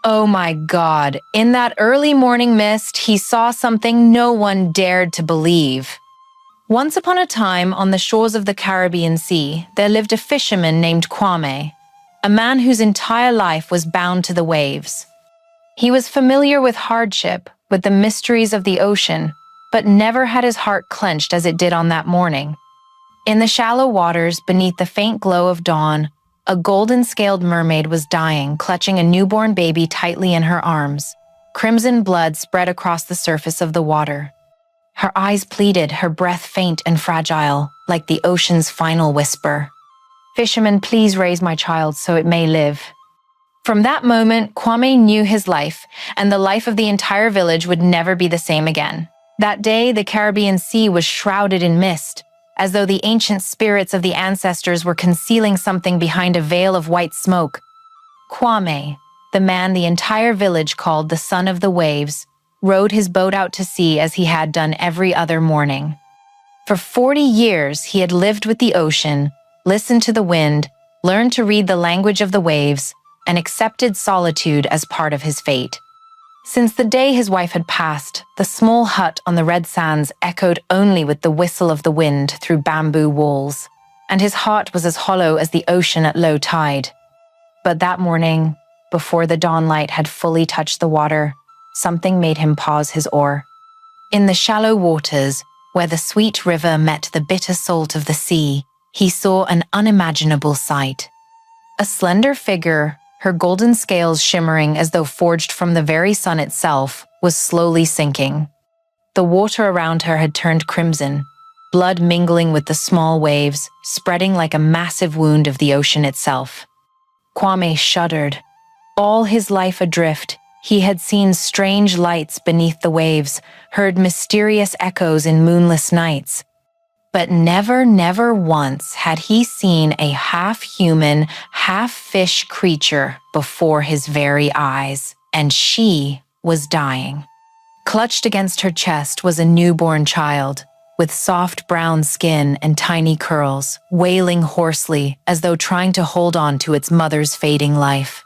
Oh my God, in that early morning mist, he saw something no one dared to believe. Once upon a time, on the shores of the Caribbean Sea, there lived a fisherman named Kwame, a man whose entire life was bound to the waves. He was familiar with hardship, with the mysteries of the ocean, but never had his heart clenched as it did on that morning. In the shallow waters, beneath the faint glow of dawn, a golden-scaled mermaid was dying, clutching a newborn baby tightly in her arms. Crimson blood spread across the surface of the water. Her eyes pleaded, her breath faint and fragile, like the ocean's final whisper. "Fisherman, please raise my child so it may live." From that moment, Kwame knew his life, and the life of the entire village would never be the same again. That day, the Caribbean Sea was shrouded in mist, as though the ancient spirits of the ancestors were concealing something behind a veil of white smoke. Kwame, the man the entire village called the Son of the Waves, rowed his boat out to sea as he had done every other morning. For 40 years, he had lived with the ocean, listened to the wind, learned to read the language of the waves, and accepted solitude as part of his fate. Since the day his wife had passed, the small hut on the red sands echoed only with the whistle of the wind through bamboo walls, and his heart was as hollow as the ocean at low tide. But that morning, before the dawnlight had fully touched the water, something made him pause his oar. In the shallow waters, where the sweet river met the bitter salt of the sea, he saw an unimaginable sight. A slender figure, her golden scales shimmering as though forged from the very sun itself, was slowly sinking. The water around her had turned crimson, blood mingling with the small waves, spreading like a massive wound of the ocean itself. Kwame shuddered. All his life adrift, he had seen strange lights beneath the waves, heard mysterious echoes in moonless nights. But never once had he seen a half-human, half-fish creature before his very eyes, and she was dying. Clutched against her chest was a newborn child, with soft brown skin and tiny curls, wailing hoarsely as though trying to hold on to its mother's fading life.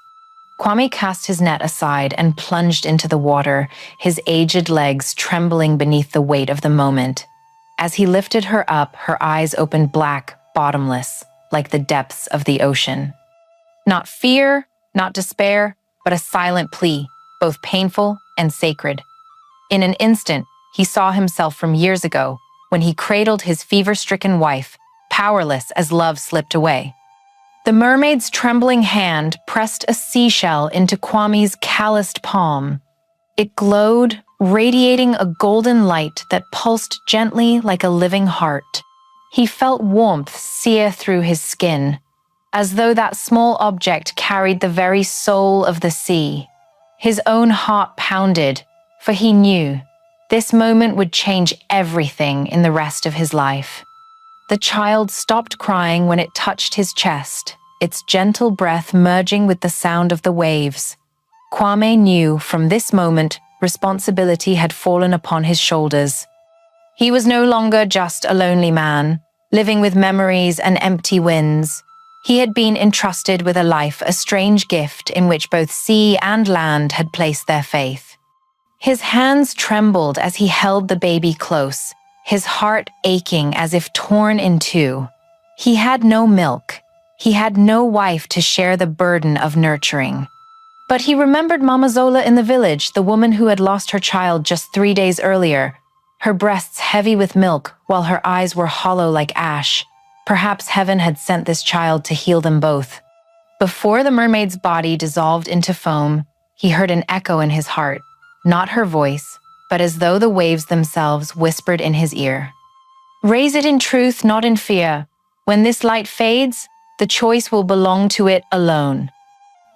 Kwame cast his net aside and plunged into the water, his aged legs trembling beneath the weight of the moment. As he lifted her up, her eyes opened black, bottomless, like the depths of the ocean. Not fear, not despair, but a silent plea, both painful and sacred. In an instant, he saw himself from years ago, when he cradled his fever-stricken wife, powerless as love slipped away. The mermaid's trembling hand pressed a seashell into Kwame's calloused palm. It glowed, radiating a golden light that pulsed gently like a living heart. He felt warmth sear through his skin, as though that small object carried the very soul of the sea. His own heart pounded, for he knew this moment would change everything in the rest of his life. The child stopped crying when it touched his chest, its gentle breath merging with the sound of the waves. Kwame knew from this moment responsibility had fallen upon his shoulders. He was no longer just a lonely man, living with memories and empty winds. He had been entrusted with a life, a strange gift in which both sea and land had placed their faith. His hands trembled as he held the baby close, his heart aching as if torn in two. He had no milk. He had no wife to share the burden of nurturing. But he remembered Mama Zola in the village, the woman who had lost her child just 3 days earlier, her breasts heavy with milk while her eyes were hollow like ash. Perhaps heaven had sent this child to heal them both. Before the mermaid's body dissolved into foam, he heard an echo in his heart, not her voice, but as though the waves themselves whispered in his ear. "Raise it in truth, not in fear. When this light fades, the choice will belong to it alone."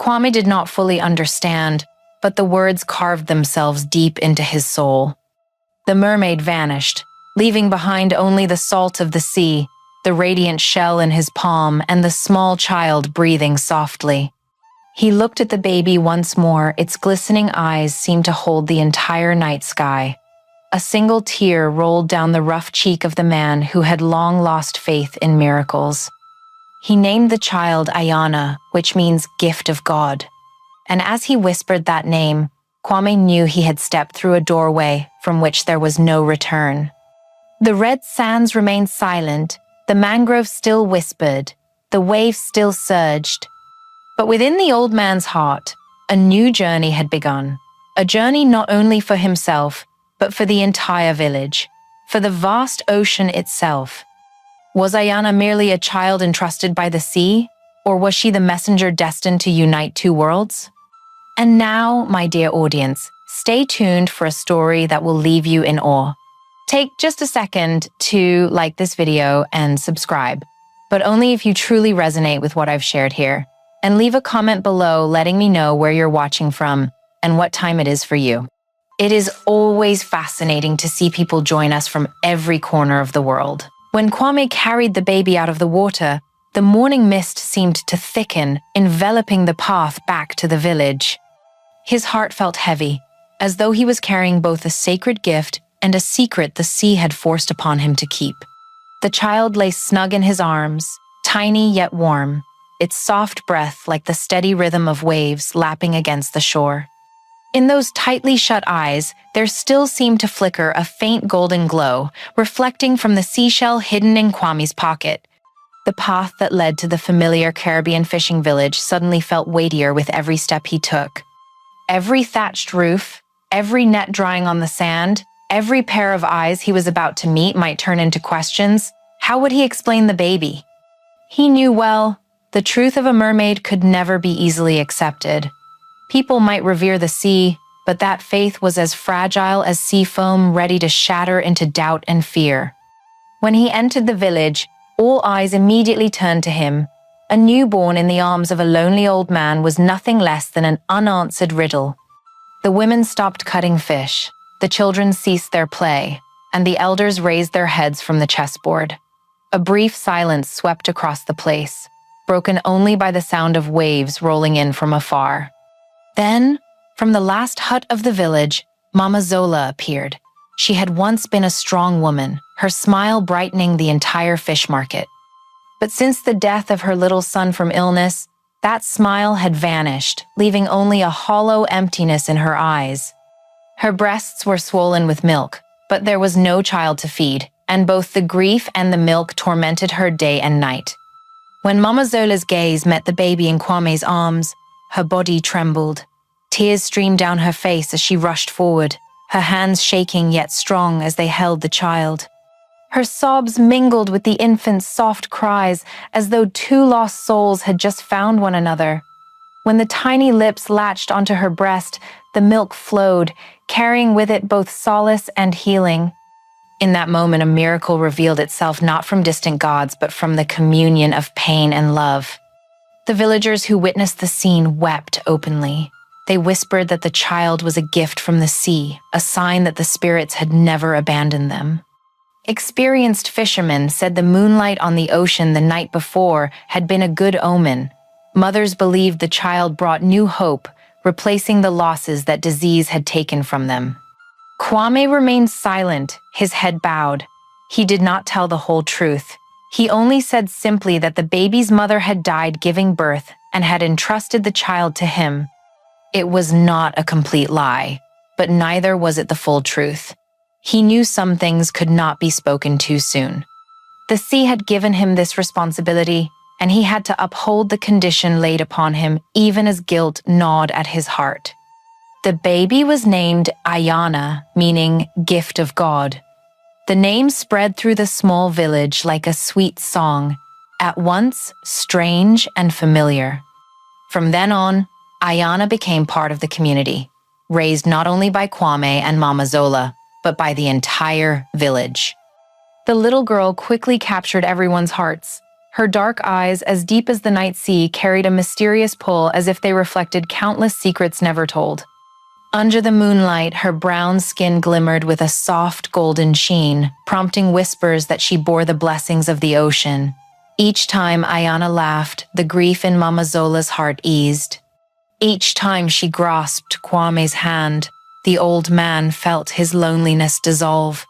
Kwame did not fully understand, but the words carved themselves deep into his soul. The mermaid vanished, leaving behind only the salt of the sea, the radiant shell in his palm, and the small child breathing softly. He looked at the baby once more, its glistening eyes seemed to hold the entire night sky. A single tear rolled down the rough cheek of the man who had long lost faith in miracles. He named the child Ayana, which means gift of God. and as he whispered that name, Kwame knew he had stepped through a doorway from which there was no return. The red sands remained silent, the mangrove still whispered, the waves still surged. But within the old man's heart, a new journey had begun. A journey not only for himself, but for the entire village, for the vast ocean itself. Was Ayana merely a child entrusted by the sea, or was she the messenger destined to unite two worlds? And now, my dear audience, stay tuned for a story that will leave you in awe. Take just a second to like this video and subscribe, but only if you truly resonate with what I've shared here. And leave a comment below letting me know where you're watching from and what time it is for you. It is always fascinating to see people join us from every corner of the world. When Kwame carried the baby out of the water, the morning mist seemed to thicken, enveloping the path back to the village. His heart felt heavy, as though he was carrying both a sacred gift and a secret the sea had forced upon him to keep. The child lay snug in his arms, tiny yet warm, its soft breath like the steady rhythm of waves lapping against the shore. In those tightly shut eyes, there still seemed to flicker a faint golden glow, reflecting from the seashell hidden in Kwame's pocket. The path that led to the familiar Caribbean fishing village suddenly felt weightier with every step he took. Every thatched roof, every net drying on the sand, every pair of eyes he was about to meet might turn into questions. How would he explain the baby? He knew well, the truth of a mermaid could never be easily accepted. People might revere the sea, but that faith was as fragile as sea foam ready to shatter into doubt and fear. When he entered the village, all eyes immediately turned to him. A newborn in the arms of a lonely old man was nothing less than an unanswered riddle. The women stopped cutting fish, the children ceased their play, and the elders raised their heads from the chessboard. A brief silence swept across the place, broken only by the sound of waves rolling in from afar. Then, from the last hut of the village, Mama Zola appeared. She had once been a strong woman, her smile brightening the entire fish market. But since the death of her little son from illness, that smile had vanished, leaving only a hollow emptiness in her eyes. Her breasts were swollen with milk, but there was no child to feed, and both the grief and the milk tormented her day and night. When Mama Zola's gaze met the baby in Kwame's arms, her body trembled. Tears streamed down her face as she rushed forward, her hands shaking yet strong as they held the child. Her sobs mingled with the infant's soft cries as though two lost souls had just found one another. When the tiny lips latched onto her breast, the milk flowed, carrying with it both solace and healing. In that moment, a miracle revealed itself not from distant gods, but from the communion of pain and love. The villagers who witnessed the scene wept openly. They whispered that the child was a gift from the sea, a sign that the spirits had never abandoned them. Experienced fishermen said the moonlight on the ocean the night before had been a good omen. Mothers believed the child brought new hope, replacing the losses that disease had taken from them. Kwame remained silent, his head bowed. He did not tell the whole truth. He only said simply that the baby's mother had died giving birth and had entrusted the child to him. It was not a complete lie, but neither was it the full truth. He knew some things could not be spoken too soon. The sea had given him this responsibility, and he had to uphold the condition laid upon him even as guilt gnawed at his heart. The baby was named Ayana, meaning gift of God. The name spread through the small village like a sweet song, at once strange and familiar. From then on, Ayana became part of the community, raised not only by Kwame and Mama Zola, but by the entire village. The little girl quickly captured everyone's hearts. Her dark eyes, as deep as the night sea, carried a mysterious pull as if they reflected countless secrets never told. Under the moonlight, her brown skin glimmered with a soft golden sheen, prompting whispers that she bore the blessings of the ocean. Each time Ayana laughed, the grief in Mama Zola's heart eased. Each time she grasped Kwame's hand, the old man felt his loneliness dissolve.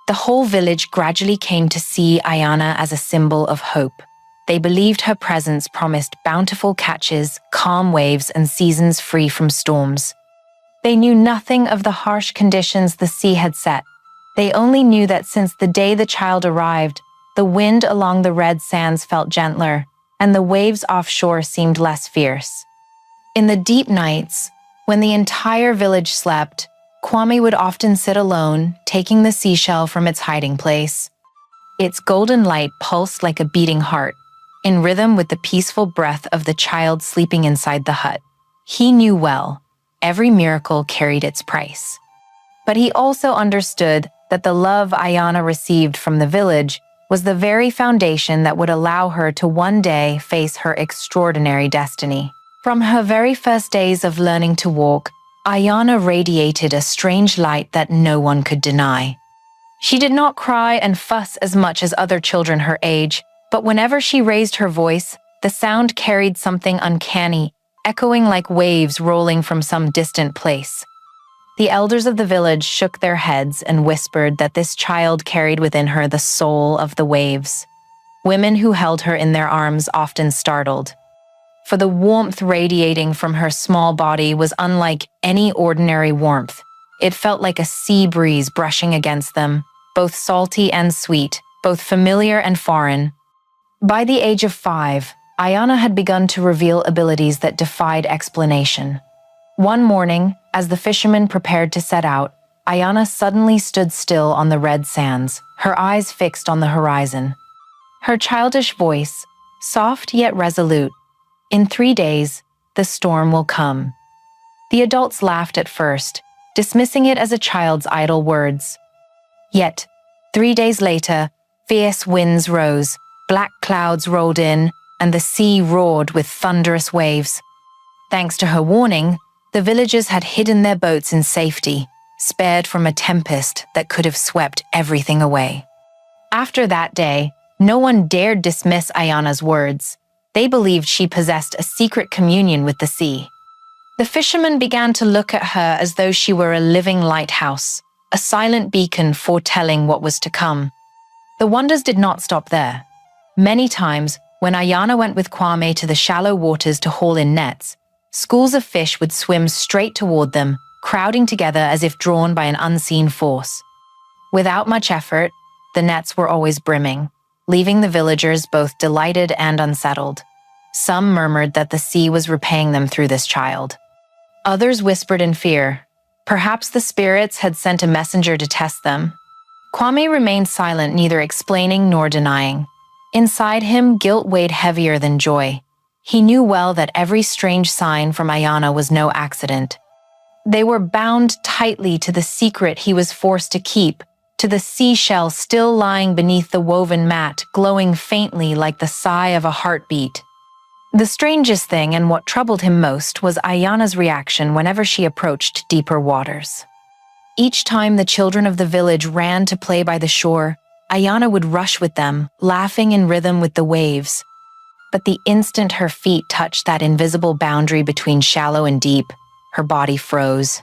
The whole village gradually came to see Ayana as a symbol of hope. They believed her presence promised bountiful catches, calm waves, and seasons free from storms. They knew nothing of the harsh conditions the sea had set. They only knew that since the day the child arrived, the wind along the red sands felt gentler, and the waves offshore seemed less fierce. In the deep nights, when the entire village slept, Kwame would often sit alone, taking the seashell from its hiding place. Its golden light pulsed like a beating heart, in rhythm with the peaceful breath of the child sleeping inside the hut. He knew well, every miracle carried its price. But he also understood that the love Ayana received from the village was the very foundation that would allow her to one day face her extraordinary destiny. From her very first days of learning to walk, Ayana radiated a strange light that no one could deny. She did not cry and fuss as much as other children her age, but whenever she raised her voice, the sound carried something uncanny, echoing like waves rolling from some distant place. The elders of the village shook their heads and whispered that this child carried within her the soul of the waves. Women who held her in their arms often startled, for the warmth radiating from her small body was unlike any ordinary warmth. It felt like a sea breeze brushing against them, both salty and sweet, both familiar and foreign. By the age of 5, Ayana had begun to reveal abilities that defied explanation. One morning, as the fisherman prepared to set out, Ayana suddenly stood still on the red sands, her eyes fixed on the horizon. Her childish voice, soft yet resolute, "In 3 days, the storm will come." The adults laughed at first, dismissing it as a child's idle words. Yet, 3 days later, fierce winds rose, black clouds rolled in, and the sea roared with thunderous waves. Thanks to her warning, the villagers had hidden their boats in safety, spared from a tempest that could have swept everything away. After that day, no one dared dismiss Ayana's words. They believed she possessed a secret communion with the sea. The fishermen began to look at her as though she were a living lighthouse, a silent beacon foretelling what was to come. The wonders did not stop there. Many times, when Ayana went with Kwame to the shallow waters to haul in nets, schools of fish would swim straight toward them, crowding together as if drawn by an unseen force. Without much effort, the nets were always brimming, leaving the villagers both delighted and unsettled. Some murmured that the sea was repaying them through this child. Others whispered in fear. Perhaps the spirits had sent a messenger to test them. Kwame remained silent, neither explaining nor denying. Inside him, guilt weighed heavier than joy. He knew well that every strange sign from Ayana was no accident. They were bound tightly to the secret he was forced to keep, to the seashell still lying beneath the woven mat, glowing faintly like the sigh of a heartbeat. The strangest thing, and what troubled him most, was Ayana's reaction whenever she approached deeper waters. Each time the children of the village ran to play by the shore, Ayana would rush with them, laughing in rhythm with the waves. But the instant her feet touched that invisible boundary between shallow and deep, her body froze.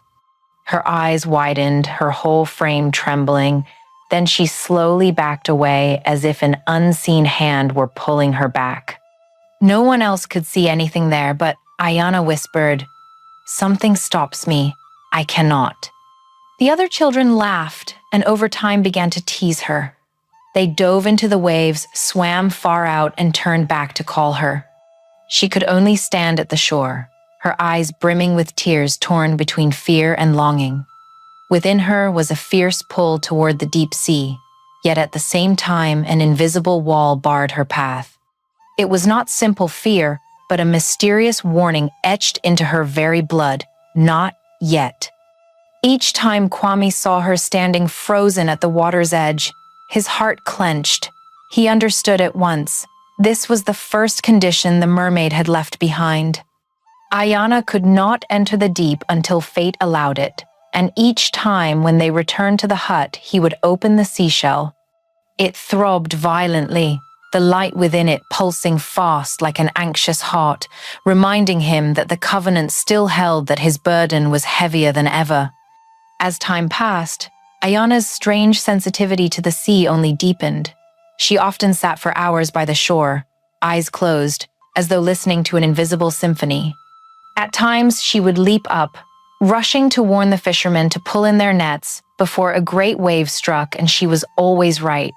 Her eyes widened, her whole frame trembling. Then she slowly backed away as if an unseen hand were pulling her back. No one else could see anything there, but Ayana whispered, "Something stops me. I cannot." The other children laughed and over time began to tease her. They dove into the waves, swam far out, and turned back to call her. She could only stand at the shore, her eyes brimming with tears torn between fear and longing. Within her was a fierce pull toward the deep sea, yet at the same time an invisible wall barred her path. It was not simple fear, but a mysterious warning etched into her very blood, "Not yet." Each time Kwame saw her standing frozen at the water's edge, his heart clenched. He understood at once. This was the first condition the mermaid had left behind. Ayana could not enter the deep until fate allowed it, and each time when they returned to the hut, he would open the seashell. It throbbed violently, the light within it pulsing fast like an anxious heart, reminding him that the covenant still held that his burden was heavier than ever. As time passed, Ayana's strange sensitivity to the sea only deepened. She often sat for hours by the shore, eyes closed, as though listening to an invisible symphony. At times, she would leap up, rushing to warn the fishermen to pull in their nets before a great wave struck, and she was always right,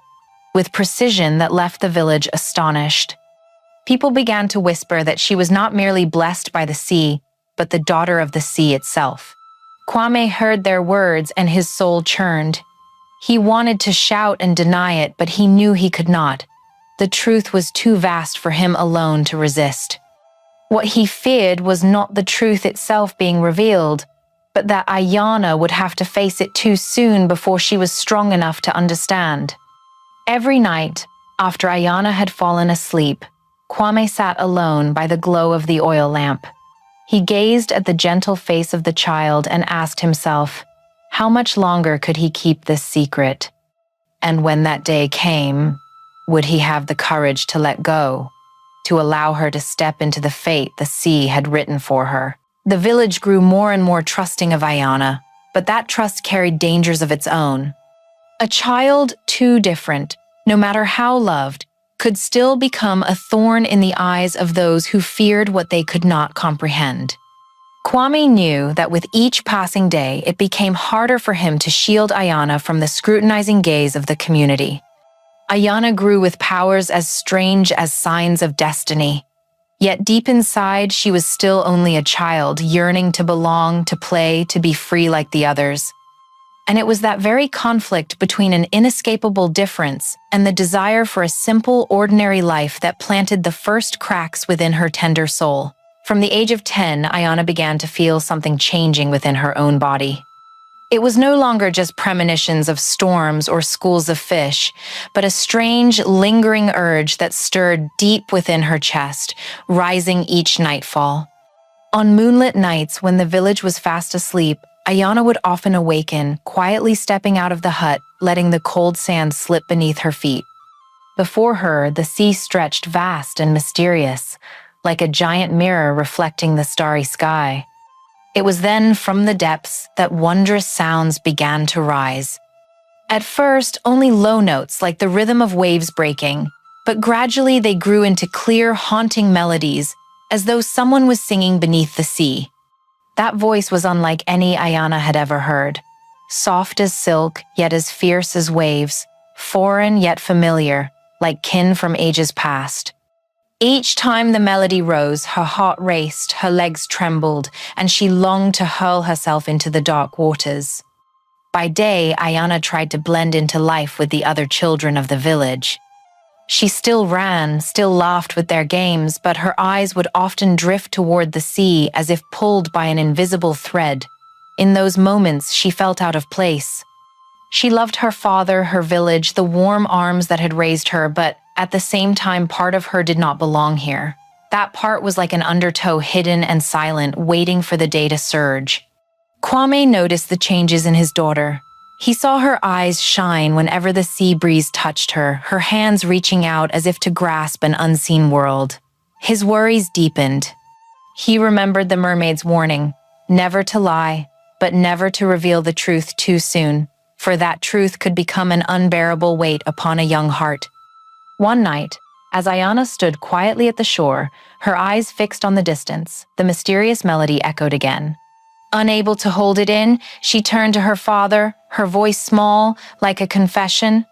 with precision that left the village astonished. People began to whisper that she was not merely blessed by the sea, but the daughter of the sea itself. Kwame heard their words and his soul churned. He wanted to shout and deny it, but he knew he could not. The truth was too vast for him alone to resist. What he feared was not the truth itself being revealed, but that Ayana would have to face it too soon before she was strong enough to understand. Every night, after Ayana had fallen asleep, Kwame sat alone by the glow of the oil lamp. He gazed at the gentle face of the child and asked himself, how much longer could he keep this secret? And when that day came, would he have the courage to let go, to allow her to step into the fate the sea had written for her? The village grew more and more trusting of Ayana, but that trust carried dangers of its own. A child too different, no matter how loved, could still become a thorn in the eyes of those who feared what they could not comprehend. Kwame knew that with each passing day, it became harder for him to shield Ayana from the scrutinizing gaze of the community. Ayana grew with powers as strange as signs of destiny. Yet deep inside, she was still only a child, yearning to belong, to play, to be free like the others. And it was that very conflict between an inescapable difference and the desire for a simple, ordinary life that planted the first cracks within her tender soul. From the age of 10, Ayana began to feel something changing within her own body. It was no longer just premonitions of storms or schools of fish, but a strange, lingering urge that stirred deep within her chest, rising each nightfall. On moonlit nights, when the village was fast asleep, Ayana would often awaken, quietly stepping out of the hut, letting the cold sand slip beneath her feet. Before her, the sea stretched vast and mysterious, like a giant mirror reflecting the starry sky. It was then, from the depths, that wondrous sounds began to rise. At first, only low notes like the rhythm of waves breaking, but gradually they grew into clear, haunting melodies, as though someone was singing beneath the sea. That voice was unlike any Ayana had ever heard. Soft as silk, yet as fierce as waves, foreign yet familiar, like kin from ages past. Each time the melody rose, her heart raced, her legs trembled, and she longed to hurl herself into the dark waters. By day, Ayana tried to blend into life with the other children of the village. She still ran, still laughed with their games, but her eyes would often drift toward the sea as if pulled by an invisible thread. In those moments, she felt out of place. She loved her father, her village, the warm arms that had raised her, but at the same time, part of her did not belong here. That part was like an undertow, hidden and silent, waiting for the day to surge. Kwame noticed the changes in his daughter. He saw her eyes shine whenever the sea breeze touched her, her hands reaching out as if to grasp an unseen world. His worries deepened. He remembered the mermaid's warning, never to lie, but never to reveal the truth too soon, for that truth could become an unbearable weight upon a young heart. One night, as Ayana stood quietly at the shore, her eyes fixed on the distance, the mysterious melody echoed again. Unable to hold it in, she turned to her father, her voice small, like a confession.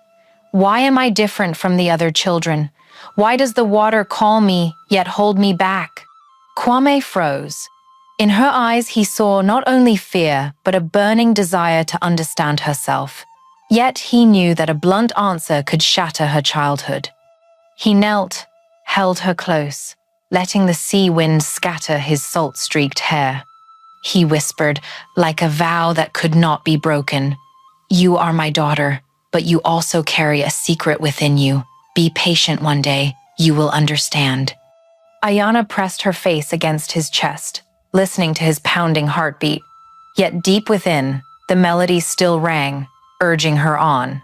"Why am I different from the other children? Why does the water call me, yet hold me back?" Kwame froze. In her eyes, he saw not only fear, but a burning desire to understand herself. Yet he knew that a blunt answer could shatter her childhood. He knelt, held her close, letting the sea wind scatter his salt-streaked hair. He whispered, like a vow that could not be broken, "You are my daughter, but you also carry a secret within you. Be patient one day, you will understand." Ayana pressed her face against his chest, listening to his pounding heartbeat. Yet deep within, the melody still rang, urging her on.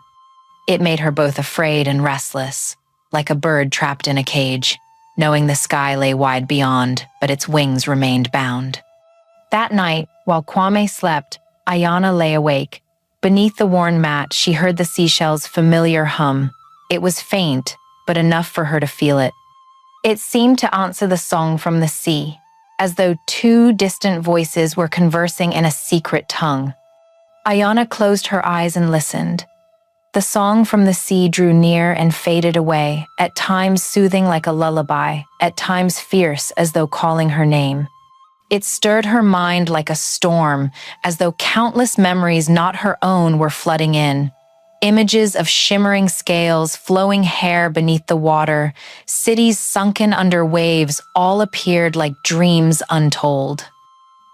It made her both afraid and restless, like a bird trapped in a cage, knowing the sky lay wide beyond, but its wings remained bound. That night, while Kwame slept, Ayana lay awake. Beneath the worn mat, she heard the seashell's familiar hum. It was faint, but enough for her to feel it. It seemed to answer the song from the sea, as though two distant voices were conversing in a secret tongue. Ayana closed her eyes and listened. The song from the sea drew near and faded away, at times soothing like a lullaby, at times fierce as though calling her name. It stirred her mind like a storm, as though countless memories not her own were flooding in. Images of shimmering scales, flowing hair beneath the water, cities sunken under waves, all appeared like dreams untold.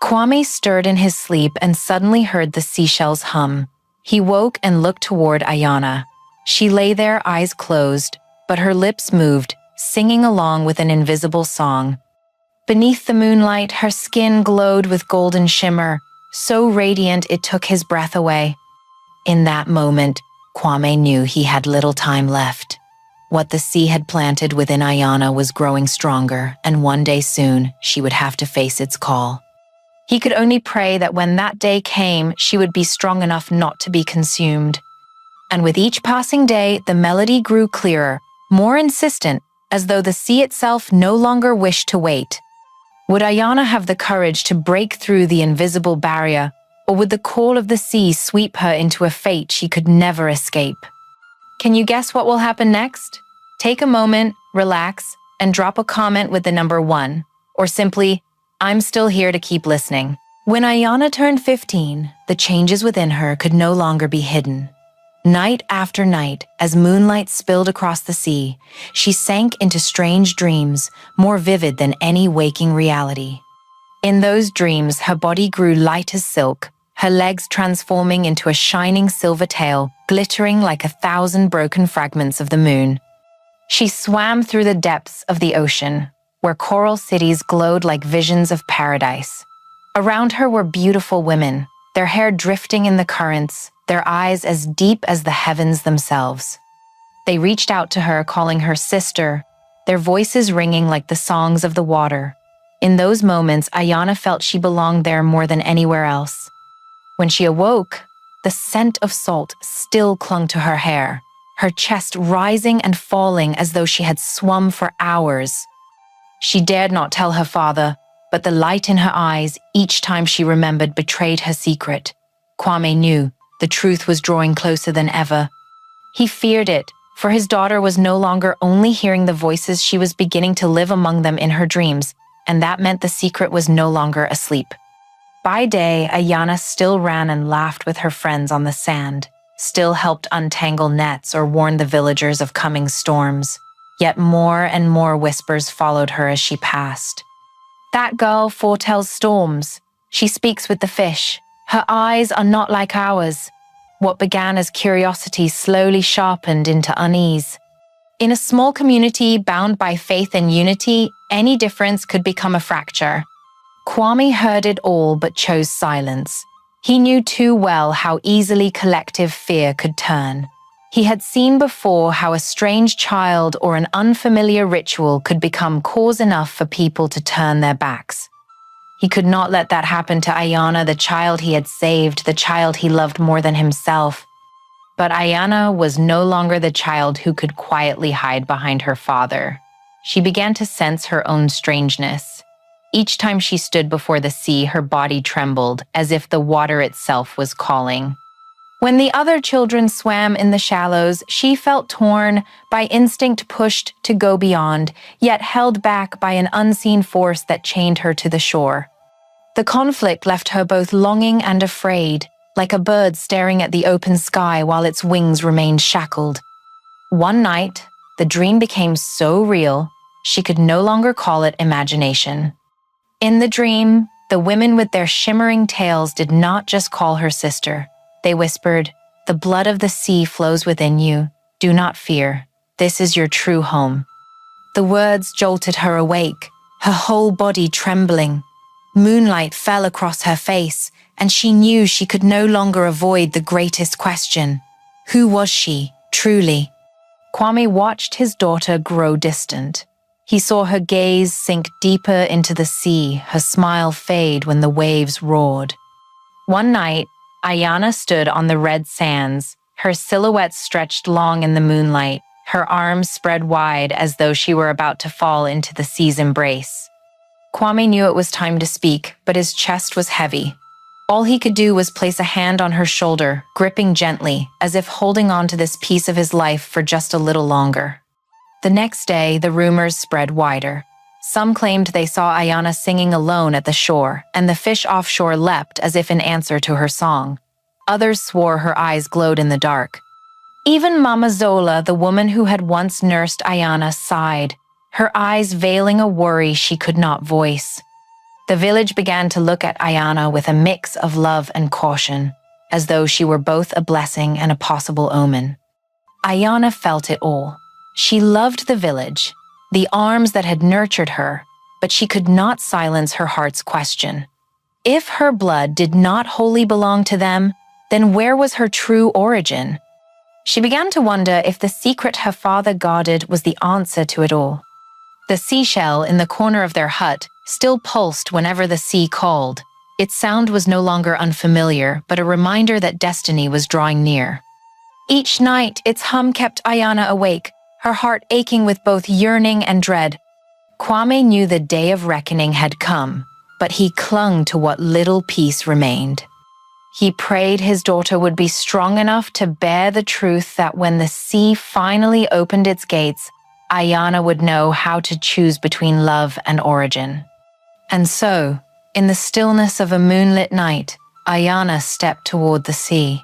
Kwame stirred in his sleep and suddenly heard the seashells hum. He woke and looked toward Ayana. She lay there, eyes closed, but her lips moved, singing along with an invisible song. Beneath the moonlight, her skin glowed with golden shimmer, so radiant it took his breath away. In that moment, Kwame knew he had little time left. What the sea had planted within Ayana was growing stronger, and one day soon, she would have to face its call. He could only pray that when that day came, she would be strong enough not to be consumed. And with each passing day, the melody grew clearer, more insistent, as though the sea itself no longer wished to wait. Would Ayana have the courage to break through the invisible barrier, or would the call of the sea sweep her into a fate she could never escape? Can you guess what will happen next? Take a moment, relax, and drop a comment with the number 1, or simply, "I'm still here to keep listening." When Ayana turned 15, the changes within her could no longer be hidden. Night after night, as moonlight spilled across the sea, she sank into strange dreams, more vivid than any waking reality. In those dreams, her body grew light as silk, her legs transforming into a shining silver tail, glittering like 1,000 broken fragments of the moon. She swam through the depths of the ocean, where coral cities glowed like visions of paradise. Around her were beautiful women, their hair drifting in the currents, their eyes as deep as the heavens themselves. They reached out to her, calling her sister, their voices ringing like the songs of the water. In those moments, Ayana felt she belonged there more than anywhere else. When she awoke, the scent of salt still clung to her hair, her chest rising and falling as though she had swum for hours. She dared not tell her father, but the light in her eyes each time she remembered betrayed her secret. Kwame knew the truth was drawing closer than ever. He feared it, for his daughter was no longer only hearing the voices, she was beginning to live among them in her dreams, and that meant the secret was no longer asleep. By day, Ayana still ran and laughed with her friends on the sand, still helped untangle nets or warned the villagers of coming storms. Yet more and more whispers followed her as she passed. "That girl foretells storms. She speaks with the fish. Her eyes are not like ours." What began as curiosity slowly sharpened into unease. In a small community bound by faith and unity, any difference could become a fracture. Kwame heard it all but chose silence. He knew too well how easily collective fear could turn. He had seen before how a strange child or an unfamiliar ritual could become cause enough for people to turn their backs. He could not let that happen to Ayana, the child he had saved, the child he loved more than himself. But Ayana was no longer the child who could quietly hide behind her father. She began to sense her own strangeness. Each time she stood before the sea, her body trembled, as if the water itself was calling. When the other children swam in the shallows, she felt torn, by instinct pushed to go beyond, yet held back by an unseen force that chained her to the shore. The conflict left her both longing and afraid, like a bird staring at the open sky while its wings remained shackled. One night, the dream became so real, she could no longer call it imagination. In the dream, the women with their shimmering tails did not just call her sister. They whispered, "The blood of the sea flows within you. Do not fear. This is your true home." The words jolted her awake, her whole body trembling. Moonlight fell across her face, and she knew she could no longer avoid the greatest question. Who was she, truly? Kwame watched his daughter grow distant. He saw her gaze sink deeper into the sea, her smile fade when the waves roared. One night, Ayana stood on the red sands, her silhouette stretched long in the moonlight, her arms spread wide as though she were about to fall into the sea's embrace. Kwame knew it was time to speak, but his chest was heavy. All he could do was place a hand on her shoulder, gripping gently, as if holding on to this piece of his life for just a little longer. The next day, the rumors spread wider. Some claimed they saw Ayana singing alone at the shore, and the fish offshore leapt as if in answer to her song. Others swore her eyes glowed in the dark. Even Mama Zola, the woman who had once nursed Ayana, sighed, her eyes veiling a worry she could not voice. The village began to look at Ayana with a mix of love and caution, as though she were both a blessing and a possible omen. Ayana felt it all. She loved the village, the arms that had nurtured her, but she could not silence her heart's question. If her blood did not wholly belong to them, then where was her true origin? She began to wonder if the secret her father guarded was the answer to it all. The seashell in the corner of their hut still pulsed whenever the sea called. Its sound was no longer unfamiliar, but a reminder that destiny was drawing near. Each night, its hum kept Ayana awake, her heart aching with both yearning and dread. Kwame knew the day of reckoning had come, but he clung to what little peace remained. He prayed his daughter would be strong enough to bear the truth that when the sea finally opened its gates, Ayana would know how to choose between love and origin. And so, in the stillness of a moonlit night, Ayana stepped toward the sea.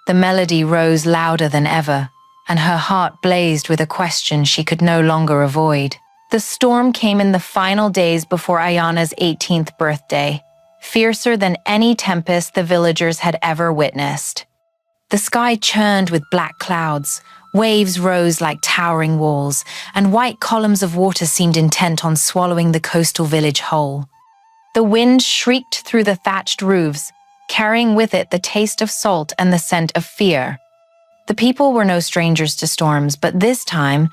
The melody rose louder than ever, and her heart blazed with a question she could no longer avoid. The storm came in the final days before Ayana's 18th birthday, fiercer than any tempest the villagers had ever witnessed. The sky churned with black clouds, waves rose like towering walls, and white columns of water seemed intent on swallowing the coastal village whole. The wind shrieked through the thatched roofs, carrying with it the taste of salt and the scent of fear. The people were no strangers to storms, but this time,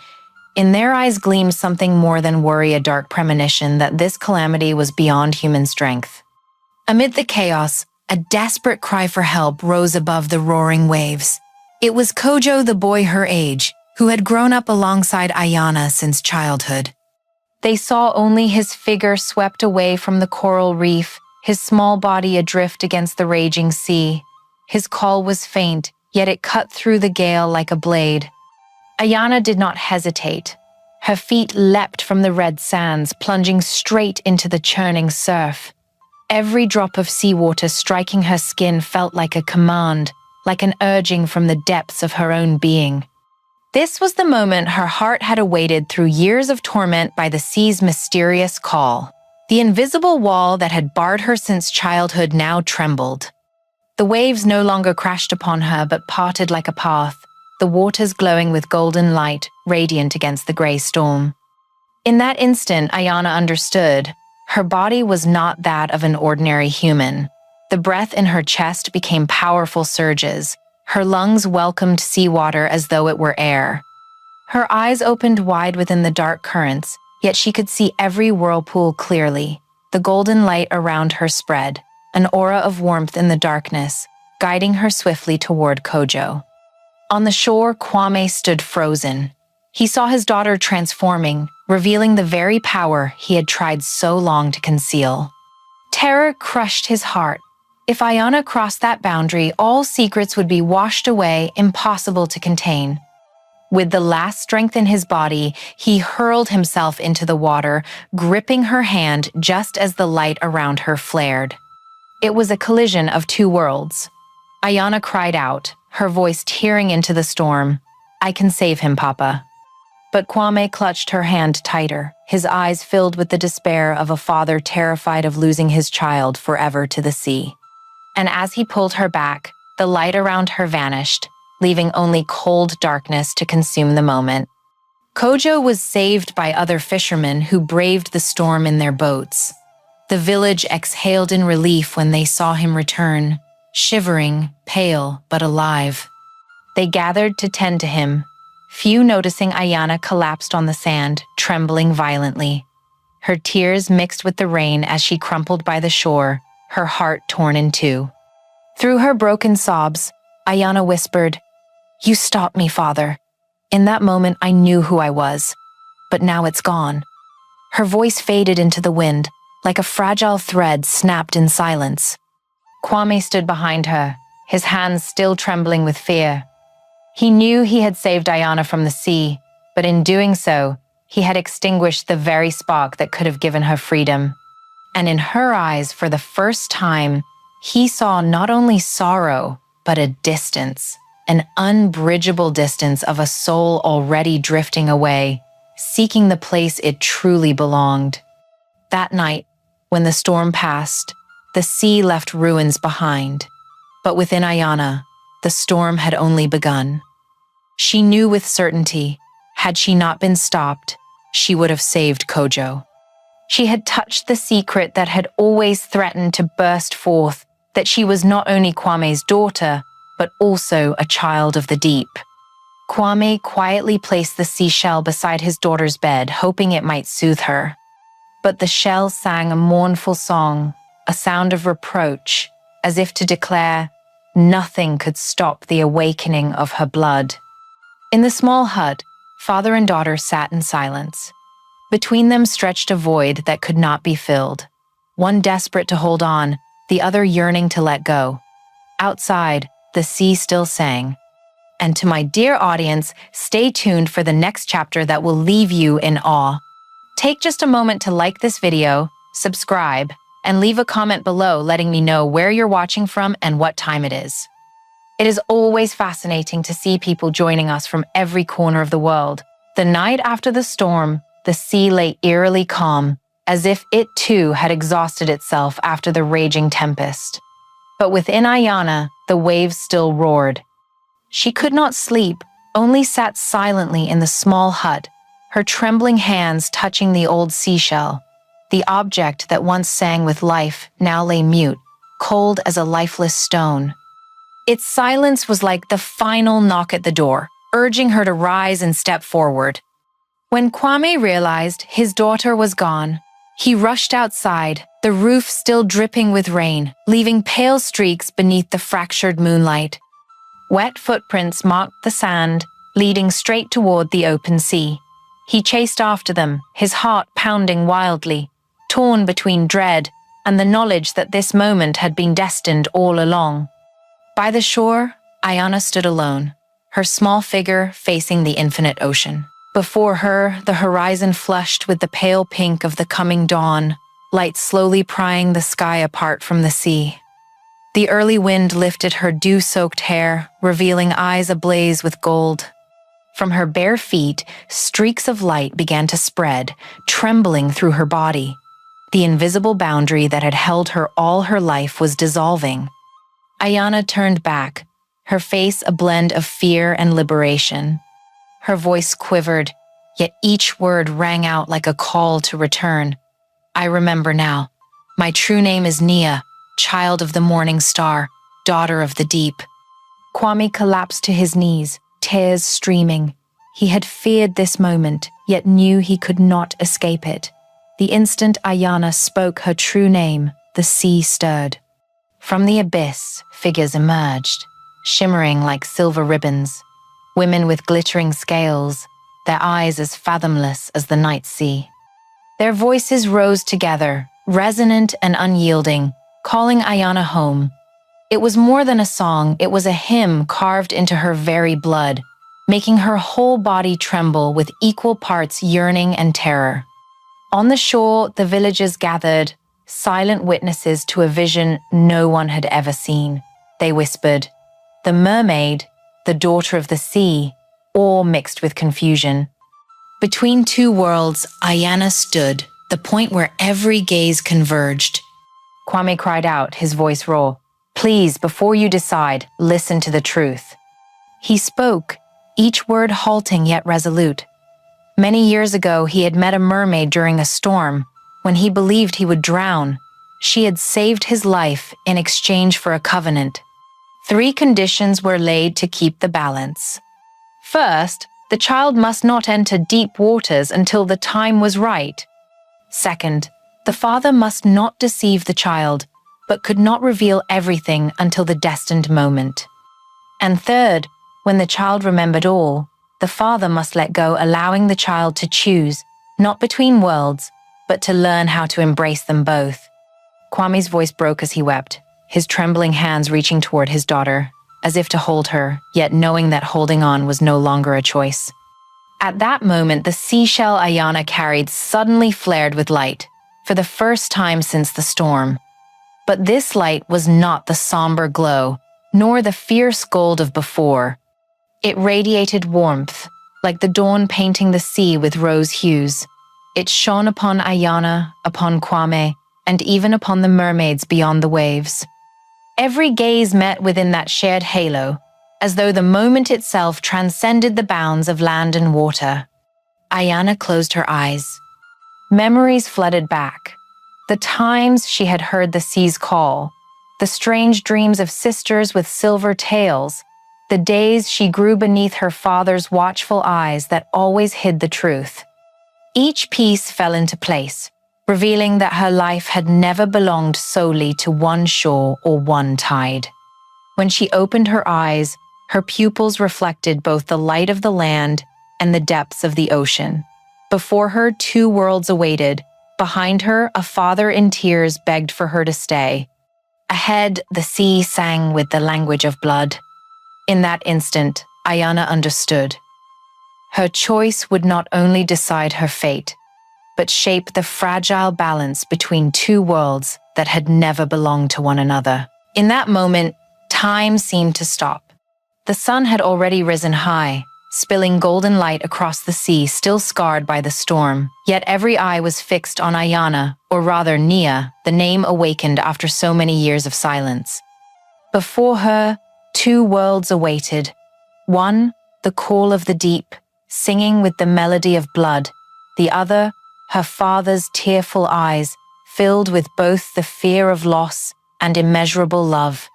in their eyes gleamed something more than worry, a dark premonition that this calamity was beyond human strength. Amid the chaos, a desperate cry for help rose above the roaring waves. It was Kojo, the boy her age, who had grown up alongside Ayana since childhood. They saw only his figure swept away from the coral reef, his small body adrift against the raging sea. His call was faint, yet it cut through the gale like a blade. Ayana did not hesitate. Her feet leapt from the red sands, plunging straight into the churning surf. Every drop of seawater striking her skin felt like a command, like an urging from the depths of her own being. This was the moment her heart had awaited through years of torment by the sea's mysterious call. The invisible wall that had barred her since childhood now trembled. The waves no longer crashed upon her but parted like a path, the waters glowing with golden light, radiant against the grey storm. In that instant, Ayana understood. Her body was not that of an ordinary human. The breath in her chest became powerful surges. Her lungs welcomed seawater as though it were air. Her eyes opened wide within the dark currents, yet she could see every whirlpool clearly. The golden light around her spread, an aura of warmth in the darkness, guiding her swiftly toward Kojo. On the shore, Kwame stood frozen. He saw his daughter transforming, revealing the very power he had tried so long to conceal. Terror crushed his heart. If Ayana crossed that boundary, all secrets would be washed away, impossible to contain. With the last strength in his body, he hurled himself into the water, gripping her hand just as the light around her flared. It was a collision of two worlds. Ayana cried out, her voice tearing into the storm, "I can save him, Papa." But Kwame clutched her hand tighter, his eyes filled with the despair of a father terrified of losing his child forever to the sea. And as he pulled her back, the light around her vanished, leaving only cold darkness to consume the moment. Kojo was saved by other fishermen who braved the storm in their boats. The village exhaled in relief when they saw him return, shivering, pale, but alive. They gathered to tend to him, few noticing Ayana collapsed on the sand, trembling violently. Her tears mixed with the rain as she crumpled by the shore, her heart torn in two. Through her broken sobs, Ayana whispered, "You stopped me, Father. In that moment, I knew who I was, but now it's gone. Her voice faded into the wind, like a fragile thread snapped in silence. Kwame stood behind her, his hands still trembling with fear. He knew he had saved Ayana from the sea, but in doing so, he had extinguished the very spark that could have given her freedom. And in her eyes, for the first time, he saw not only sorrow, but a distance, an unbridgeable distance of a soul already drifting away, seeking the place it truly belonged. That night, when the storm passed, the sea left ruins behind. But within Ayana, the storm had only begun. She knew with certainty, had she not been stopped, she would have saved Kojo. She had touched the secret that had always threatened to burst forth, that she was not only Kwame's daughter, but also a child of the deep. Kwame quietly placed the seashell beside his daughter's bed, hoping it might soothe her. But the shell sang a mournful song, a sound of reproach, as if to declare nothing could stop the awakening of her blood. In the small hut, father and daughter sat in silence. Between them stretched a void that could not be filled, one desperate to hold on, the other yearning to let go. Outside, the sea still sang. And to my dear audience, stay tuned for the next chapter that will leave you in awe. Take just a moment to like this video, subscribe, and leave a comment below letting me know where you're watching from and what time it is. It is always fascinating to see people joining us from every corner of the world. The night after the storm, the sea lay eerily calm, as if it too had exhausted itself after the raging tempest. But within Ayana, the waves still roared. She could not sleep, only sat silently in the small hut, her trembling hands touching the old seashell. The object that once sang with life now lay mute, cold as a lifeless stone. Its silence was like the final knock at the door, urging her to rise and step forward. When Kwame realized his daughter was gone, he rushed outside, the roof still dripping with rain, leaving pale streaks beneath the fractured moonlight. Wet footprints marked the sand, leading straight toward the open sea. He chased after them, his heart pounding wildly, torn between dread and the knowledge that this moment had been destined all along. By the shore, Ayana stood alone, her small figure facing the infinite ocean. Before her, the horizon flushed with the pale pink of the coming dawn, light slowly prying the sky apart from the sea. The early wind lifted her dew-soaked hair, revealing eyes ablaze with gold. From her bare feet, streaks of light began to spread, trembling through her body. The invisible boundary that had held her all her life was dissolving. Ayana turned back, her face a blend of fear and liberation. Her voice quivered, yet each word rang out like a call to return. I remember now. My true name is Nia, child of the morning star, daughter of the deep. Kwame collapsed to his knees, tears streaming. He had feared this moment, yet knew he could not escape it. The instant Ayana spoke her true name, the sea stirred. From the abyss, figures emerged, shimmering like silver ribbons. Women with glittering scales, their eyes as fathomless as the night sea. Their voices rose together, resonant and unyielding, calling Ayana home. It was more than a song, it was a hymn carved into her very blood, making her whole body tremble with equal parts yearning and terror. On the shore, the villagers gathered, silent witnesses to a vision no one had ever seen. They whispered, "The mermaid, the daughter of the sea," all mixed with confusion. Between two worlds, Ayana stood, the point where every gaze converged. Kwame cried out, his voice raw. "Please, before you decide, listen to the truth." He spoke, each word halting yet resolute. Many years ago, he had met a mermaid during a storm. When he believed he would drown, she had saved his life in exchange for a covenant. 3 conditions were laid to keep the balance. First, the child must not enter deep waters until the time was right. Second, the father must not deceive the child, but could not reveal everything until the destined moment. And third, when the child remembered all, The father must let go, allowing the child to choose, not between worlds, but to learn how to embrace them both. Kwame's voice broke as he wept, his trembling hands reaching toward his daughter, as if to hold her, yet knowing that holding on was no longer a choice. At that moment, the seashell Ayana carried suddenly flared with light, for the first time since the storm. But this light was not the somber glow, nor the fierce gold of before. It radiated warmth, like the dawn painting the sea with rose hues. It shone upon Ayana, upon Kwame, and even upon the mermaids beyond the waves. Every gaze met within that shared halo, as though the moment itself transcended the bounds of land and water. Ayana closed her eyes. Memories flooded back. The times she had heard the sea's call, the strange dreams of sisters with silver tails, the days she grew beneath her father's watchful eyes that always hid the truth. Each piece fell into place, revealing that her life had never belonged solely to one shore or one tide. When she opened her eyes, her pupils reflected both the light of the land and the depths of the ocean. Before her, two worlds awaited. Behind her, a father in tears begged for her to stay. Ahead, the sea sang with the language of blood. In that instant, Ayana understood. Her choice would not only decide her fate, but shape the fragile balance between two worlds that had never belonged to one another. In that moment, time seemed to stop. The sun had already risen high, spilling golden light across the sea, still scarred by the storm. Yet every eye was fixed on Ayana, or rather Nia, the name awakened after so many years of silence. Before her, two worlds awaited. One, the call of the deep, singing with the melody of blood. The other, her father's tearful eyes, filled with both the fear of loss and immeasurable love.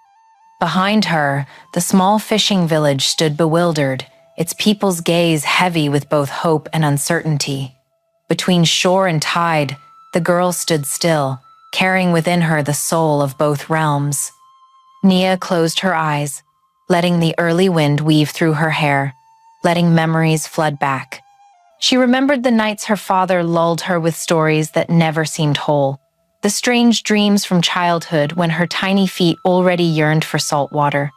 Behind her, the small fishing village stood bewildered, its people's gaze heavy with both hope and uncertainty. Between shore and tide, the girl stood still, carrying within her the soul of both realms. Nia closed her eyes, letting the early wind weave through her hair, letting memories flood back. She remembered the nights her father lulled her with stories that never seemed whole, the strange dreams from childhood when her tiny feet already yearned for salt water.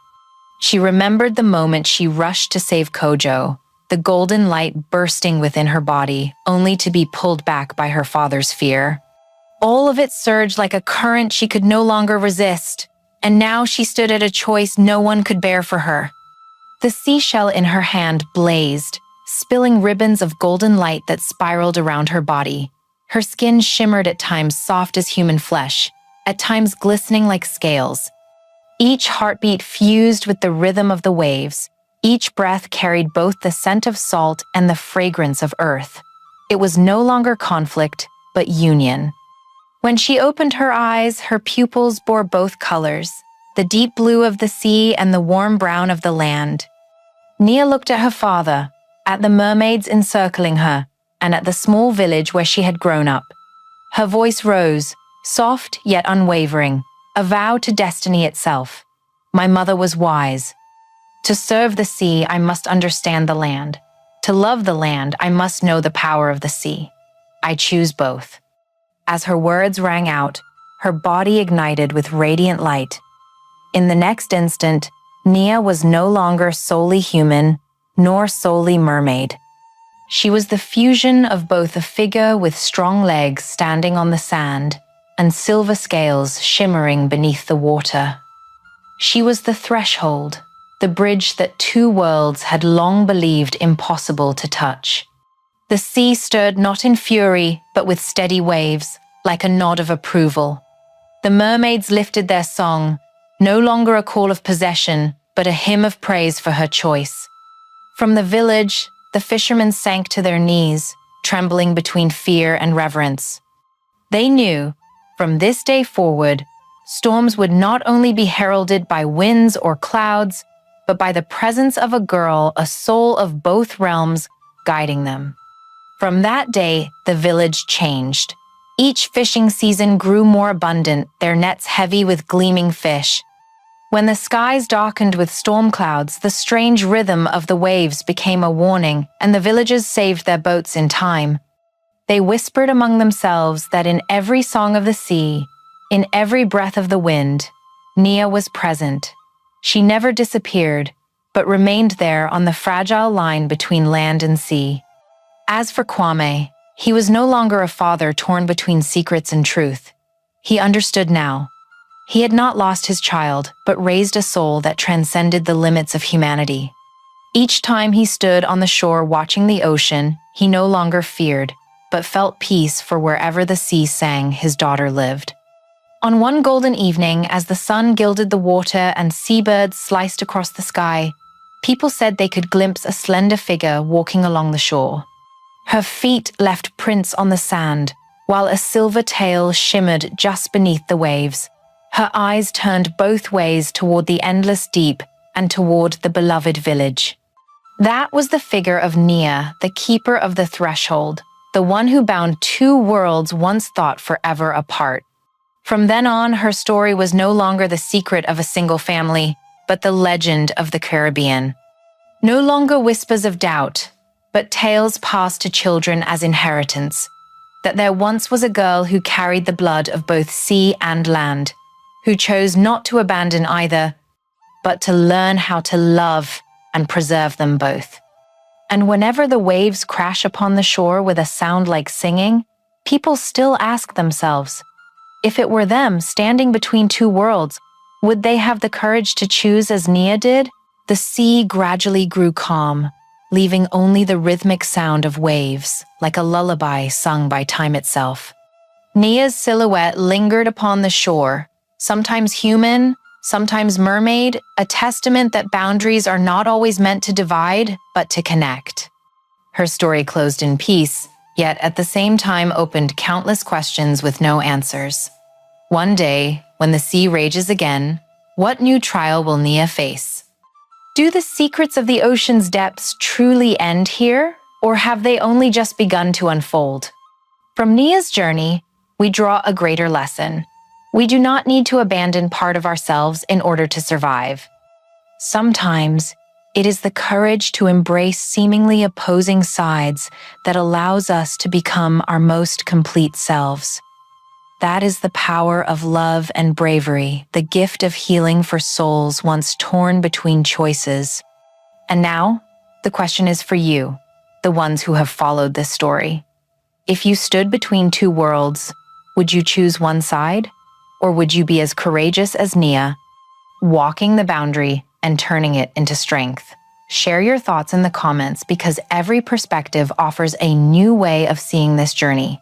She remembered the moment she rushed to save Kojo, the golden light bursting within her body, only to be pulled back by her father's fear. All of it surged like a current she could no longer resist, and now she stood at a choice no one could bear for her. The seashell in her hand blazed, spilling ribbons of golden light that spiraled around her body. Her skin shimmered at times soft as human flesh, at times glistening like scales. Each heartbeat fused with the rhythm of the waves. Each breath carried both the scent of salt and the fragrance of earth. It was no longer conflict, but union. When she opened her eyes, her pupils bore both colors, the deep blue of the sea and the warm brown of the land. Nia looked at her father, at the mermaids encircling her, and at the small village where she had grown up. Her voice rose, soft yet unwavering, a vow to destiny itself. My mother was wise. To serve the sea, I must understand the land. To love the land, I must know the power of the sea. I choose both. As her words rang out, her body ignited with radiant light. In the next instant, Nia was no longer solely human, nor solely mermaid. She was the fusion of both a figure with strong legs standing on the sand and silver scales shimmering beneath the water. She was the threshold, the bridge that two worlds had long believed impossible to touch. The sea stirred not in fury, but with steady waves, like a nod of approval. The mermaids lifted their song, no longer a call of possession, but a hymn of praise for her choice. From the village, the fishermen sank to their knees, trembling between fear and reverence. They knew, from this day forward, storms would not only be heralded by winds or clouds, but by the presence of a girl, a soul of both realms, guiding them. From that day, the village changed. Each fishing season grew more abundant, their nets heavy with gleaming fish. When the skies darkened with storm clouds, the strange rhythm of the waves became a warning, and the villagers saved their boats in time. They whispered among themselves that in every song of the sea, in every breath of the wind, Nia was present. She never disappeared, but remained there on the fragile line between land and sea. As for Kwame, he was no longer a father torn between secrets and truth. He understood now. He had not lost his child, but raised a soul that transcended the limits of humanity. Each time he stood on the shore watching the ocean, he no longer feared, but felt peace for wherever the sea sang his daughter lived. On one golden evening, as the sun gilded the water and seabirds sliced across the sky, people said they could glimpse a slender figure walking along the shore. Her feet left prints on the sand, while a silver tail shimmered just beneath the waves. Her eyes turned both ways toward the endless deep and toward the beloved village. That was the figure of Nia, the keeper of the threshold, the one who bound two worlds once thought forever apart. From then on, her story was no longer the secret of a single family, but the legend of the Caribbean. No longer whispers of doubt, but tales passed to children as inheritance, that there once was a girl who carried the blood of both sea and land, who chose not to abandon either, but to learn how to love and preserve them both. And whenever the waves crash upon the shore with a sound like singing, people still ask themselves, if it were them standing between two worlds, would they have the courage to choose as Nia did? The sea gradually grew calm, leaving only the rhythmic sound of waves, like a lullaby sung by time itself. Nia's silhouette lingered upon the shore, sometimes human, sometimes mermaid, a testament that boundaries are not always meant to divide, but to connect. Her story closed in peace, yet at the same time opened countless questions with no answers. One day, when the sea rages again, what new trial will Nia face? Do the secrets of the ocean's depths truly end here, or have they only just begun to unfold? From Nia's journey, we draw a greater lesson. We do not need to abandon part of ourselves in order to survive. Sometimes, it is the courage to embrace seemingly opposing sides that allows us to become our most complete selves. That is the power of love and bravery, the gift of healing for souls once torn between choices. And now, the question is for you, the ones who have followed this story. If you stood between two worlds, would you choose one side? Or would you be as courageous as Nia, walking the boundary and turning it into strength? Share your thoughts in the comments because every perspective offers a new way of seeing this journey.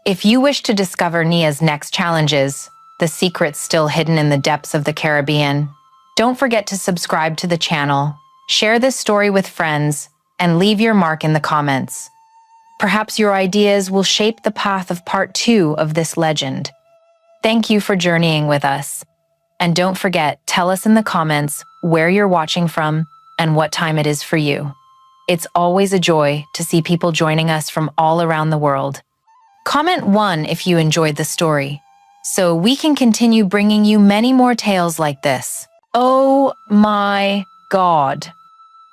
If you wish to discover Nia's next challenges, the secrets still hidden in the depths of the Caribbean, don't forget to subscribe to the channel, share this story with friends, and leave your mark in the comments. Perhaps your ideas will shape the path of part 2 of this legend. Thank you for journeying with us. And don't forget, tell us in the comments where you're watching from and what time it is for you. It's always a joy to see people joining us from all around the world. Comment 1 if you enjoyed the story, so we can continue bringing you many more tales like this. Oh my God!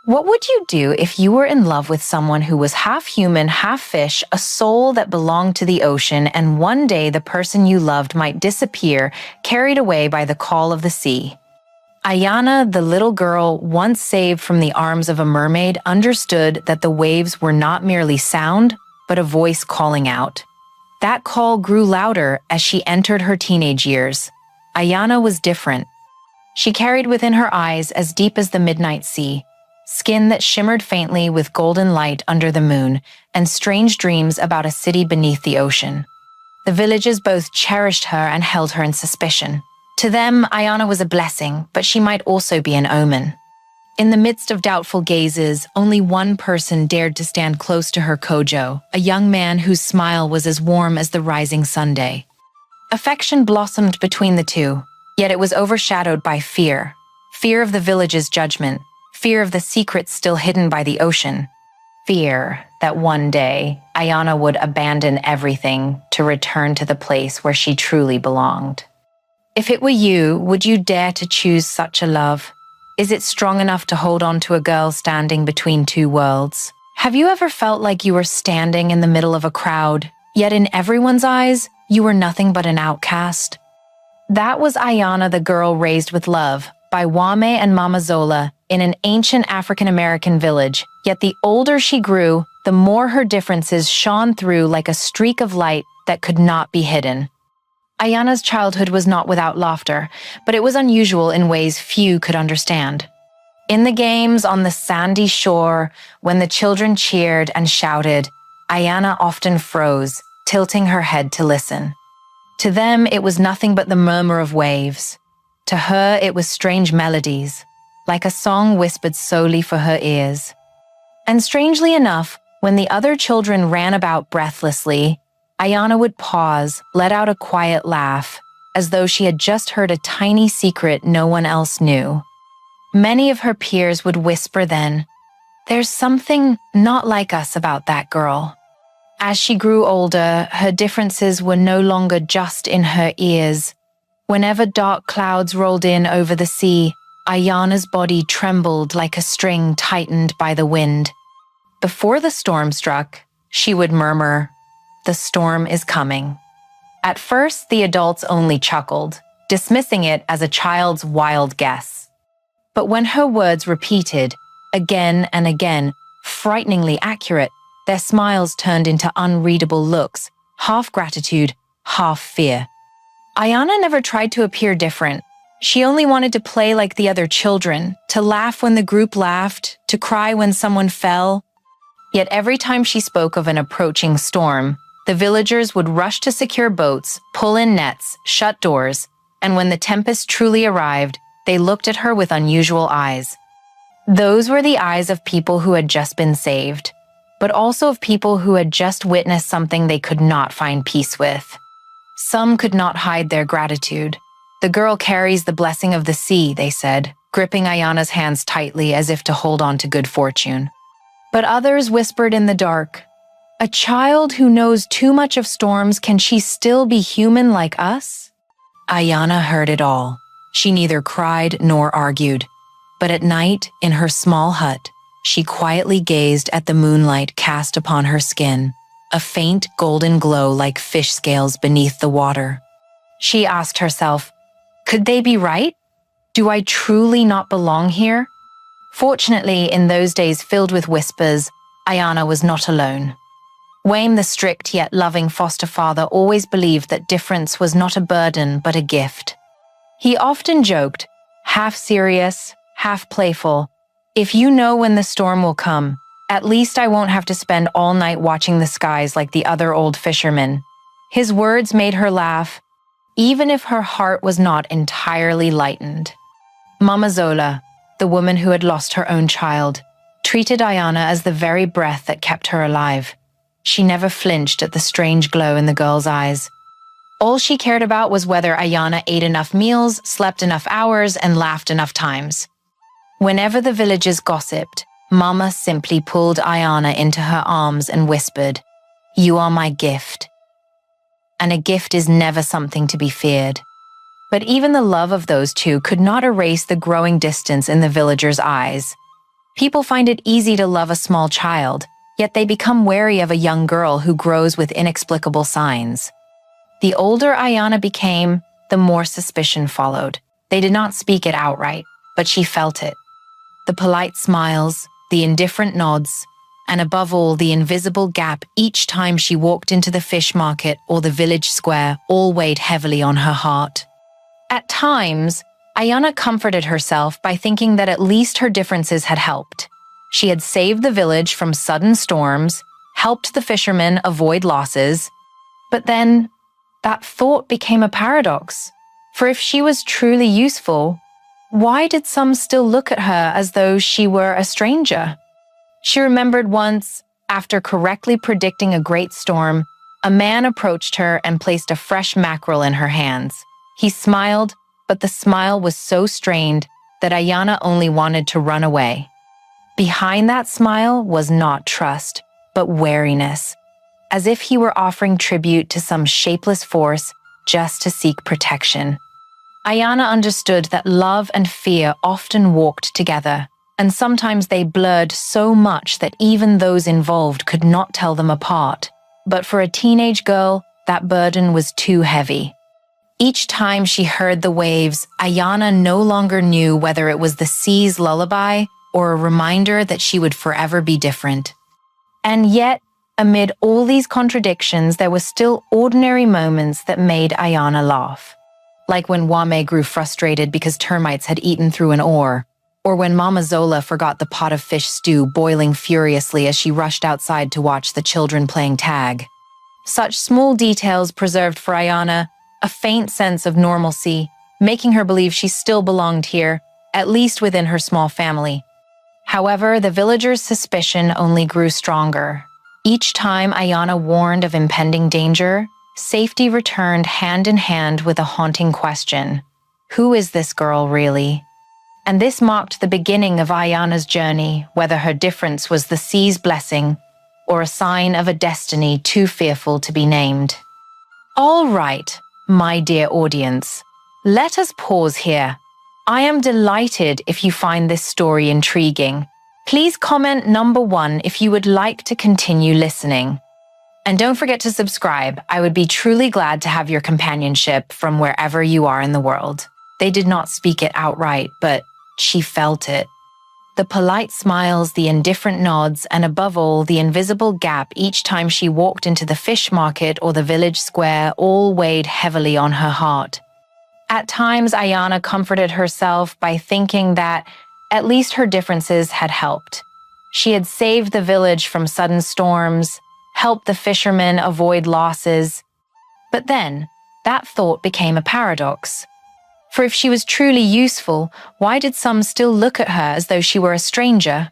What would you do if you were in love with someone who was half human, half fish, a soul that belonged to the ocean, and one day the person you loved might disappear, carried away by the call of the sea? Ayana, the little girl once saved from the arms of a mermaid, understood that the waves were not merely sound, but a voice calling out. That call grew louder as she entered her teenage years. Ayana was different. She carried within her eyes as deep as the midnight sea, skin that shimmered faintly with golden light under the moon, and strange dreams about a city beneath the ocean. The villagers both cherished her and held her in suspicion. To them, Ayana was a blessing, but she might also be an omen. In the midst of doubtful gazes, only one person dared to stand close to her, Kojo, a young man whose smile was as warm as the rising Sunday. Affection blossomed between the two, yet it was overshadowed by fear. Fear of the village's judgment, fear of the secrets still hidden by the ocean. Fear that one day, Ayana would abandon everything to return to the place where she truly belonged. If it were you, would you dare to choose such a love? Is it strong enough to hold on to a girl standing between two worlds? Have you ever felt like you were standing in the middle of a crowd, yet in everyone's eyes, you were nothing but an outcast? That was Ayana, the girl raised with love, by Wame and Mama Zola in an ancient African-American village, yet the older she grew, the more her differences shone through like a streak of light that could not be hidden. Ayana's childhood was not without laughter, but it was unusual in ways few could understand. In the games on the sandy shore, when the children cheered and shouted, Ayana often froze, tilting her head to listen. To them, it was nothing but the murmur of waves. To her, it was strange melodies, like a song whispered solely for her ears. And strangely enough, when the other children ran about breathlessly, Ayana would pause, let out a quiet laugh, as though she had just heard a tiny secret no one else knew. Many of her peers would whisper then, "There's something not like us about that girl." As she grew older, her differences were no longer just in her ears. Whenever dark clouds rolled in over the sea, Ayana's body trembled like a string tightened by the wind. Before the storm struck, she would murmur, "The storm is coming." At first, the adults only chuckled, dismissing it as a child's wild guess. But when her words repeated, again and again, frighteningly accurate, their smiles turned into unreadable looks, half gratitude, half fear. Ayana never tried to appear different. She only wanted to play like the other children, to laugh when the group laughed, to cry when someone fell. Yet every time she spoke of an approaching storm, the villagers would rush to secure boats, pull in nets, shut doors, and when the tempest truly arrived, they looked at her with unusual eyes. Those were the eyes of people who had just been saved, but also of people who had just witnessed something they could not find peace with. Some could not hide their gratitude. "The girl carries the blessing of the sea," they said, gripping Ayana's hands tightly as if to hold on to good fortune. But others whispered in the dark, "A child who knows too much of storms, can she still be human like us?" Ayana heard it all. She neither cried nor argued. But at night, in her small hut, she quietly gazed at the moonlight cast upon her skin, a faint golden glow like fish scales beneath the water. She asked herself, could they be right? Do I truly not belong here? Fortunately, in those days filled with whispers, Ayana was not alone. Wayne, the strict yet loving foster father, always believed that difference was not a burden but a gift. He often joked, half serious, half playful, "If you know when the storm will come, at least I won't have to spend all night watching the skies like the other old fishermen." His words made her laugh, even if her heart was not entirely lightened. Mama Zola, the woman who had lost her own child, treated Ayana as the very breath that kept her alive. She never flinched at the strange glow in the girl's eyes. All she cared about was whether Ayana ate enough meals, slept enough hours, and laughed enough times. Whenever the villagers gossiped, Mama simply pulled Ayana into her arms and whispered, "You are my gift." And a gift is never something to be feared. But even the love of those two could not erase the growing distance in the villagers' eyes. People find it easy to love a small child, yet they become wary of a young girl who grows with inexplicable signs. The older Ayana became, the more suspicion followed. They did not speak it outright, but she felt it. The polite smiles, the indifferent nods, and above all, the invisible gap each time she walked into the fish market or the village square all weighed heavily on her heart. At times, Ayana comforted herself by thinking that at least her differences had helped. She had saved the village from sudden storms, helped the fishermen avoid losses. But then, that thought became a paradox. For if she was truly useful, why did some still look at her as though she were a stranger? She remembered once, after correctly predicting a great storm, a man approached her and placed a fresh mackerel in her hands. He smiled, but the smile was so strained that Ayana only wanted to run away. Behind that smile was not trust, but wariness, as if he were offering tribute to some shapeless force just to seek protection. Ayana understood that love and fear often walked together, and sometimes they blurred so much that even those involved could not tell them apart. But for a teenage girl, that burden was too heavy. Each time she heard the waves, Ayana no longer knew whether it was the sea's lullaby or a reminder that she would forever be different. And yet, amid all these contradictions, there were still ordinary moments that made Ayana laugh. Like when Wame grew frustrated because termites had eaten through an oar, or when Mama Zola forgot the pot of fish stew boiling furiously as she rushed outside to watch the children playing tag. Such small details preserved for Ayana a faint sense of normalcy, making her believe she still belonged here, at least within her small family. However, the villagers' suspicion only grew stronger. Each time Ayana warned of impending danger, safety returned hand in hand with a haunting question. Who is this girl really? And this marked the beginning of Ayana's journey, whether her difference was the sea's blessing or a sign of a destiny too fearful to be named. All right, my dear audience, let us pause here. I am delighted if you find this story intriguing. Please comment number 1 if you would like to continue listening. And don't forget to subscribe. I would be truly glad to have your companionship from wherever you are in the world. They did not speak it outright, but she felt it. The polite smiles, the indifferent nods, and above all, the invisible gap each time she walked into the fish market or the village square all weighed heavily on her heart. At times, Ayana comforted herself by thinking that at least her differences had helped. She had saved the village from sudden storms, helped the fishermen avoid losses. But then, that thought became a paradox. For if she was truly useful, why did some still look at her as though she were a stranger?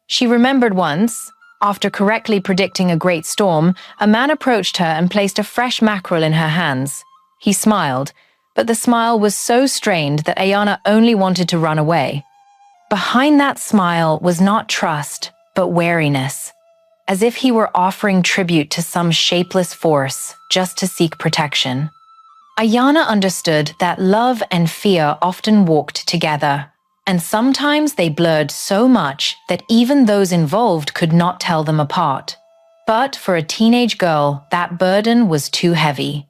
She remembered once, after correctly predicting a great storm, a man approached her and placed a fresh mackerel in her hands. He smiled, but the smile was so strained that Ayana only wanted to run away. Behind that smile was not trust, but wariness, as if he were offering tribute to some shapeless force just to seek protection. Ayana understood that love and fear often walked together, and sometimes they blurred so much that even those involved could not tell them apart. But for a teenage girl, that burden was too heavy.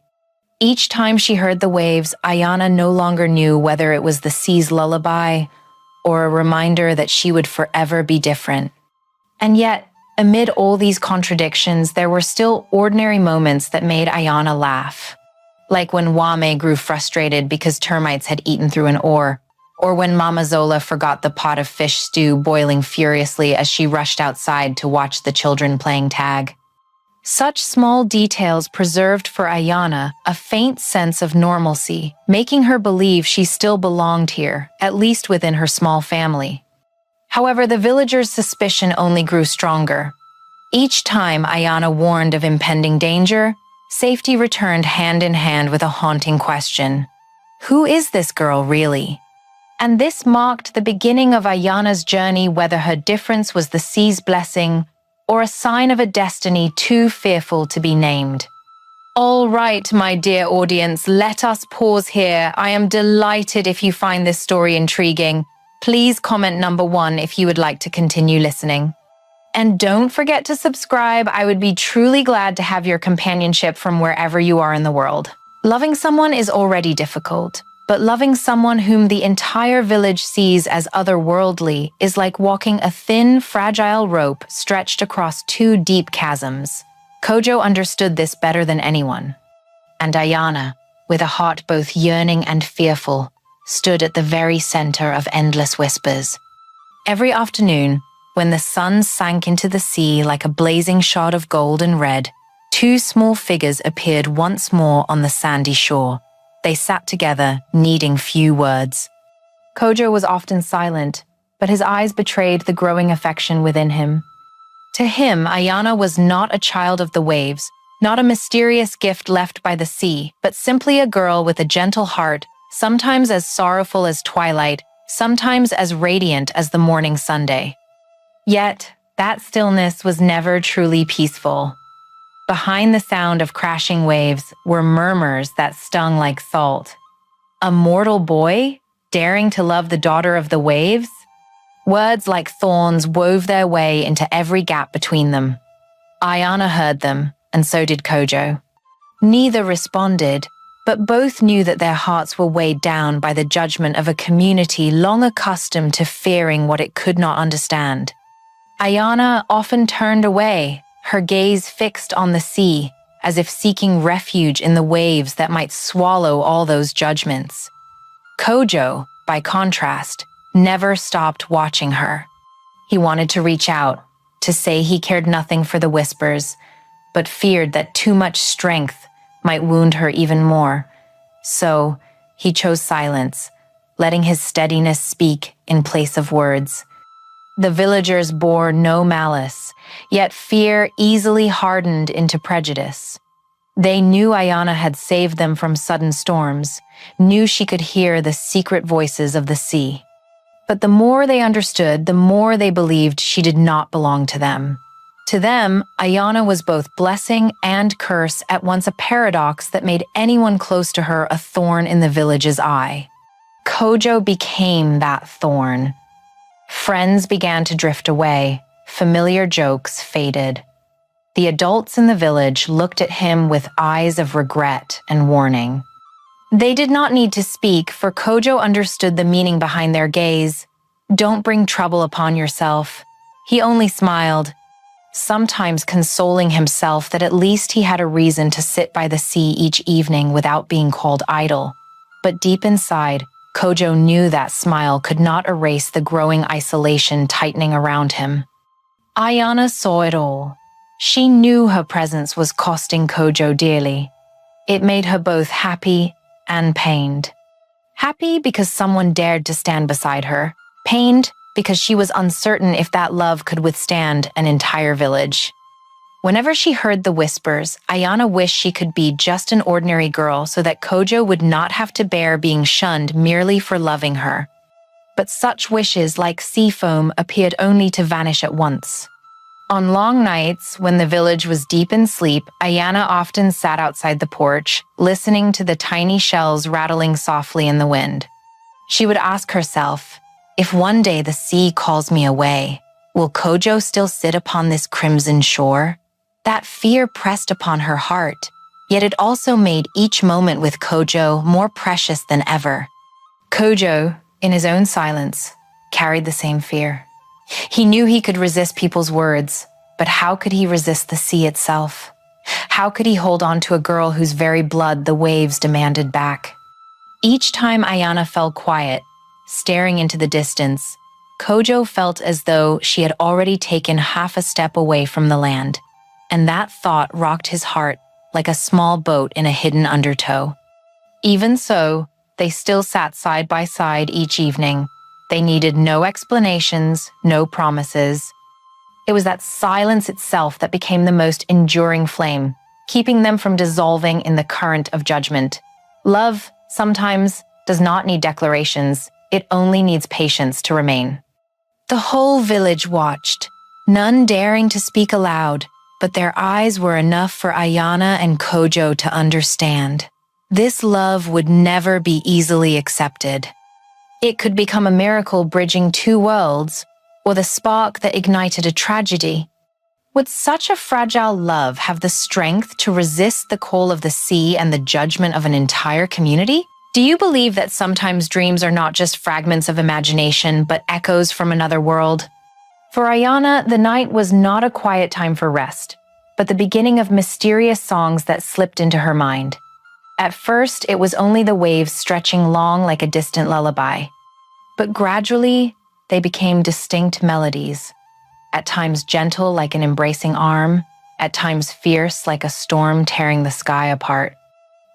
Each time she heard the waves, Ayana no longer knew whether it was the sea's lullaby or a reminder that she would forever be different. And yet, amid all these contradictions, there were still ordinary moments that made Ayana laugh. Like when Wame grew frustrated because termites had eaten through an oar, or when Mama Zola forgot the pot of fish stew boiling furiously as she rushed outside to watch the children playing tag. Such small details preserved for Ayana a faint sense of normalcy, making her believe she still belonged here, at least within her small family. However, the villagers' suspicion only grew stronger. Each time Ayana warned of impending danger, safety returned hand in hand with a haunting question. Who is this girl really? And this marked the beginning of Ayana's journey, whether her difference was the sea's blessing or a sign of a destiny too fearful to be named. All right, my dear audience, let us pause here. I am delighted if you find this story intriguing. Please comment number 1 if you would like to continue listening. And don't forget to subscribe. I would be truly glad to have your companionship from wherever you are in the world. Loving someone is already difficult, but loving someone whom the entire village sees as otherworldly is like walking a thin, fragile rope stretched across 2 deep chasms. Kojo understood this better than anyone. And Ayana, with a heart both yearning and fearful, stood at the very center of endless whispers. Every afternoon, when the sun sank into the sea like a blazing shard of gold and red, 2 small figures appeared once more on the sandy shore. They sat together, needing few words. Kojo was often silent, but his eyes betrayed the growing affection within him. To him, Ayana was not a child of the waves, not a mysterious gift left by the sea, but simply a girl with a gentle heart, sometimes as sorrowful as twilight, sometimes as radiant as the morning sunday. Yet, that stillness was never truly peaceful. Behind the sound of crashing waves were murmurs that stung like salt. A mortal boy daring to love the daughter of the waves? Words like thorns wove their way into every gap between them. Ayana heard them, and so did Kojo. Neither responded, but both knew that their hearts were weighed down by the judgment of a community long accustomed to fearing what it could not understand. Ayana often turned away, her gaze fixed on the sea, as if seeking refuge in the waves that might swallow all those judgments. Kojo, by contrast, never stopped watching her. He wanted to reach out, to say he cared nothing for the whispers, but feared that too much strength might wound her even more. So, he chose silence, letting his steadiness speak in place of words. The villagers bore no malice, yet fear easily hardened into prejudice. They knew Ayana had saved them from sudden storms, knew she could hear the secret voices of the sea. But the more they understood, the more they believed she did not belong to them. To them, Ayana was both blessing and curse, at once a paradox that made anyone close to her a thorn in the village's eye. Kojo became that thorn. Friends began to drift away, familiar jokes faded. The adults in the village looked at him with eyes of regret and warning. They did not need to speak, for Kojo understood the meaning behind their gaze. "Don't bring trouble upon yourself." He only smiled, sometimes consoling himself that at least he had a reason to sit by the sea each evening without being called idle. But deep inside, Kojo knew that smile could not erase the growing isolation tightening around him. Ayana saw it all. She knew her presence was costing Kojo dearly. It made her both happy and pained. Happy because someone dared to stand beside her. Pained because she was uncertain if that love could withstand an entire village. Whenever she heard the whispers, Ayana wished she could be just an ordinary girl so that Kojo would not have to bear being shunned merely for loving her. But such wishes, like sea foam, appeared only to vanish at once. On long nights, when the village was deep in sleep, Ayana often sat outside the porch, listening to the tiny shells rattling softly in the wind. She would ask herself, if one day the sea calls me away, will Kojo still sit upon this crimson shore? That fear pressed upon her heart, yet it also made each moment with Kojo more precious than ever. Kojo, in his own silence, carried the same fear. He knew he could resist people's words, but how could he resist the sea itself? How could he hold on to a girl whose very blood the waves demanded back? Each time Ayana fell quiet, staring into the distance, Kojo felt as though she had already taken half a step away from the land, and that thought rocked his heart like a small boat in a hidden undertow. Even so, they still sat side by side each evening. They needed no explanations, no promises. It was that silence itself that became the most enduring flame, keeping them from dissolving in the current of judgment. Love, sometimes, does not need declarations. It only needs patience to remain. The whole village watched, none daring to speak aloud, but their eyes were enough for Ayana and Kojo to understand. This love would never be easily accepted. It could become a miracle bridging two worlds, or the spark that ignited a tragedy. Would such a fragile love have the strength to resist the call of the sea and the judgment of an entire community? Do you believe that sometimes dreams are not just fragments of imagination, but echoes from another world? For Ayana, the night was not a quiet time for rest, but the beginning of mysterious songs that slipped into her mind. At first, it was only the waves stretching long like a distant lullaby. But gradually, they became distinct melodies, at times gentle like an embracing arm, at times fierce like a storm tearing the sky apart.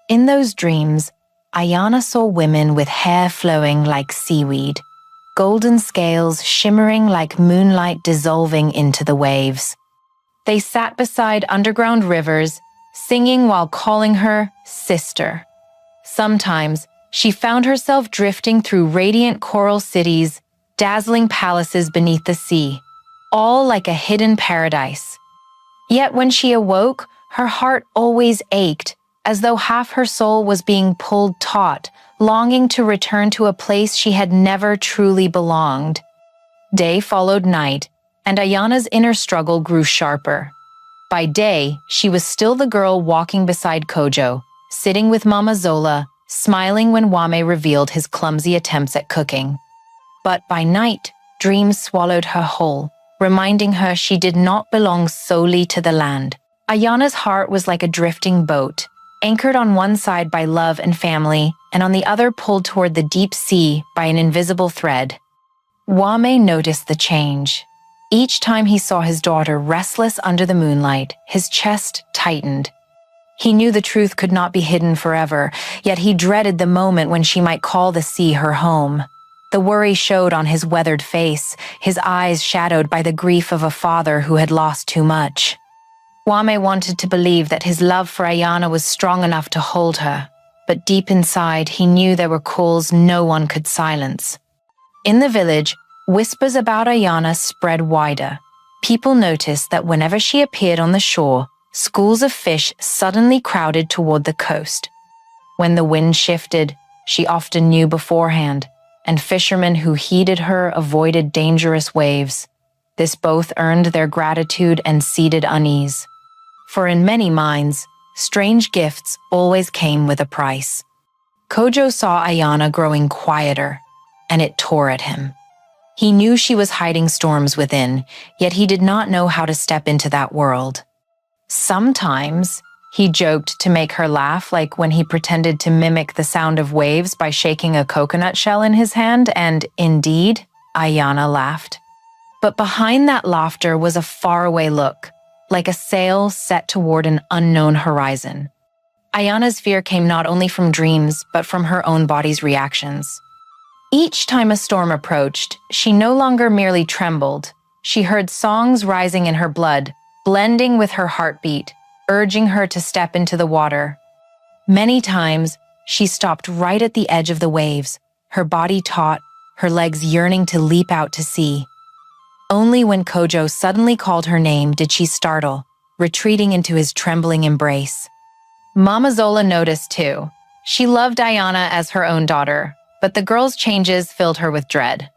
In those dreams, Ayana saw women with hair flowing like seaweed, golden scales shimmering like moonlight dissolving into the waves. They sat beside underground rivers, singing while calling her sister. Sometimes, she found herself drifting through radiant coral cities, dazzling palaces beneath the sea, all like a hidden paradise. Yet when she awoke, her heart always ached, as though half her soul was being pulled taut, longing to return to a place she had never truly belonged. Day followed night, and Ayana's inner struggle grew sharper. By day, she was still the girl walking beside Kojo, sitting with Mama Zola, smiling when Wame revealed his clumsy attempts at cooking. But by night, dreams swallowed her whole, reminding her she did not belong solely to the land. Ayana's heart was like a drifting boat, anchored on one side by love and family, and on the other pulled toward the deep sea by an invisible thread. Wame noticed the change. Each time he saw his daughter restless under the moonlight, his chest tightened. He knew the truth could not be hidden forever, yet he dreaded the moment when she might call the sea her home. The worry showed on his weathered face, his eyes shadowed by the grief of a father who had lost too much. Wame wanted to believe that his love for Ayana was strong enough to hold her, but deep inside he knew there were calls no one could silence. In the village, whispers about Ayana spread wider. People noticed that whenever she appeared on the shore, schools of fish suddenly crowded toward the coast. When the wind shifted, she often knew beforehand, and fishermen who heeded her avoided dangerous waves. This both earned their gratitude and seeded unease. For in many minds, strange gifts always came with a price. Kojo saw Ayana growing quieter, and it tore at him. He knew she was hiding storms within, yet he did not know how to step into that world. Sometimes, he joked to make her laugh, like when he pretended to mimic the sound of waves by shaking a coconut shell in his hand, and indeed, Ayana laughed. But behind that laughter was a faraway look, like a sail set toward an unknown horizon. Ayana's fear came not only from dreams, but from her own body's reactions. Each time a storm approached, she no longer merely trembled. She heard songs rising in her blood, blending with her heartbeat, urging her to step into the water. Many times, she stopped right at the edge of the waves, her body taut, her legs yearning to leap out to sea. Only when Kojo suddenly called her name did she startle, retreating into his trembling embrace. Mama Zola noticed too. She loved Ayana as her own daughter, but the girl's changes filled her with dread.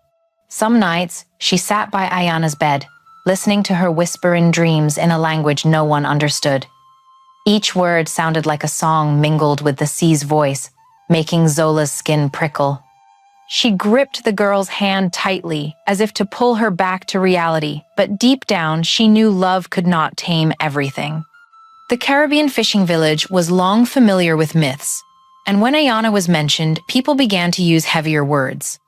Some nights, she sat by Ayana's bed, listening to her whisper in dreams in a language no one understood. Each word sounded like a song mingled with the sea's voice, making Zola's skin prickle. She gripped the girl's hand tightly, as if to pull her back to reality, but deep down she knew love could not tame everything. The Caribbean fishing village was long familiar with myths, and when Ayana was mentioned, people began to use heavier words.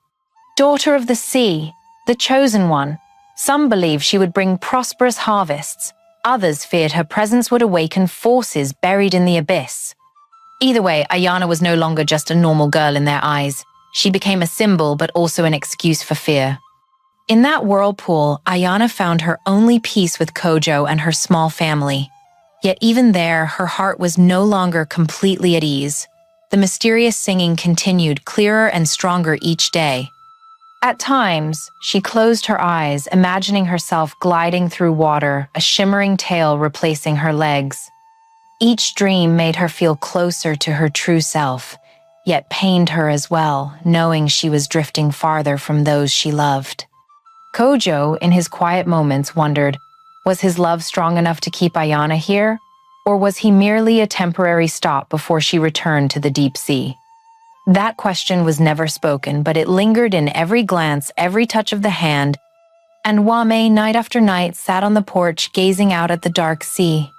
Daughter of the sea, the chosen one. Some believed she would bring prosperous harvests. Others feared her presence would awaken forces buried in the abyss. Either way, Ayana was no longer just a normal girl in their eyes. She became a symbol, but also an excuse for fear. In that whirlpool, Ayana found her only peace with Kojo and her small family. Yet even there, her heart was no longer completely at ease. The mysterious singing continued, clearer and stronger each day. At times, she closed her eyes, imagining herself gliding through water, a shimmering tail replacing her legs. Each dream made her feel closer to her true self, yet pained her as well, knowing she was drifting farther from those she loved. Kojo, in his quiet moments, wondered, was his love strong enough to keep Ayana here, or was he merely a temporary stop before she returned to the deep sea? That question was never spoken, but it lingered in every glance, every touch of the hand, and Wame, night after night, sat on the porch gazing out at the dark sea.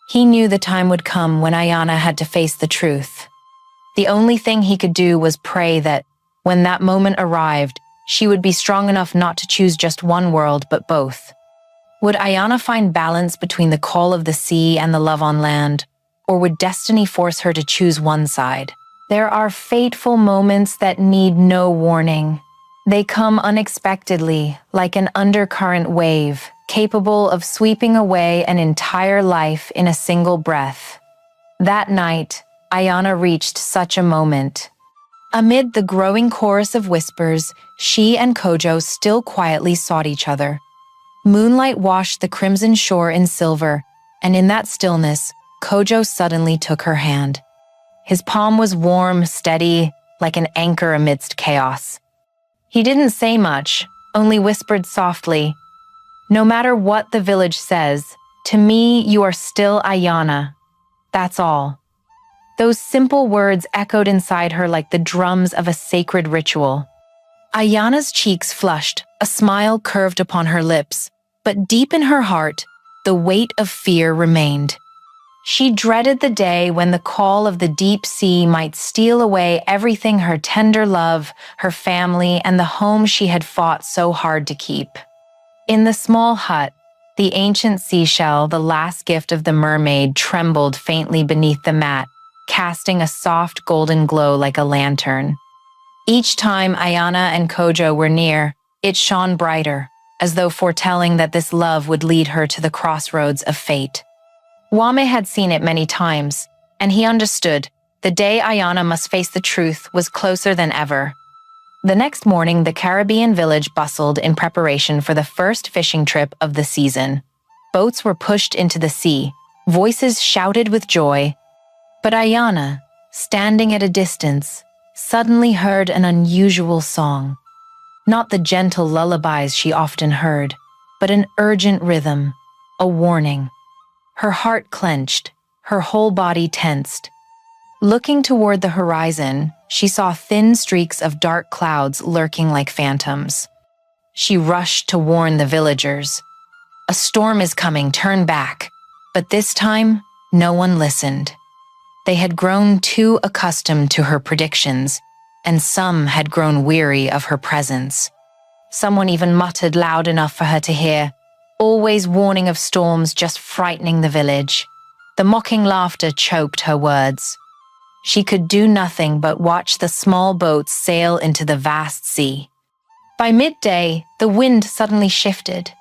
He knew the time would come when Ayana had to face the truth. The only thing he could do was pray that, when that moment arrived, she would be strong enough not to choose just one world, but both. Would Ayana find balance between the call of the sea and the love on land, or would destiny force her to choose one side? There are fateful moments that need no warning. They come unexpectedly, like an undercurrent wave, capable of sweeping away an entire life in a single breath. That night, Ayana reached such a moment. Amid the growing chorus of whispers, she and Kojo still quietly sought each other. Moonlight washed the crimson shore in silver, and in that stillness, Kojo suddenly took her hand. His palm was warm, steady, like an anchor amidst chaos. He didn't say much, only whispered softly, "No matter what the village says, to me you are still Ayana. That's all." Those simple words echoed inside her like the drums of a sacred ritual. Ayana's cheeks flushed, a smile curved upon her lips, but deep in her heart, the weight of fear remained. She dreaded the day when the call of the deep sea might steal away everything: her tender love, her family, and the home she had fought so hard to keep. In the small hut, the ancient seashell, the last gift of the mermaid, trembled faintly beneath the mat, casting a soft golden glow like a lantern. Each time Ayana and Kojo were near, it shone brighter, as though foretelling that this love would lead her to the crossroads of fate. Wame had seen it many times, and he understood the day Ayana must face the truth was closer than ever. The next morning, the Caribbean village bustled in preparation for the first fishing trip of the season. Boats were pushed into the sea, voices shouted with joy. But Ayana, standing at a distance, suddenly heard an unusual song. Not the gentle lullabies she often heard, but an urgent rhythm, a warning. Her heart clenched, her whole body tensed. Looking toward the horizon, she saw thin streaks of dark clouds lurking like phantoms. She rushed to warn the villagers. "A storm is coming, turn back." But this time, no one listened. They had grown too accustomed to her predictions, and some had grown weary of her presence. Someone even muttered loud enough for her to hear, "Always warning of storms, just frightening the village." The mocking laughter choked her words. She could do nothing but watch the small boats sail into the vast sea. By midday, the wind suddenly shifted.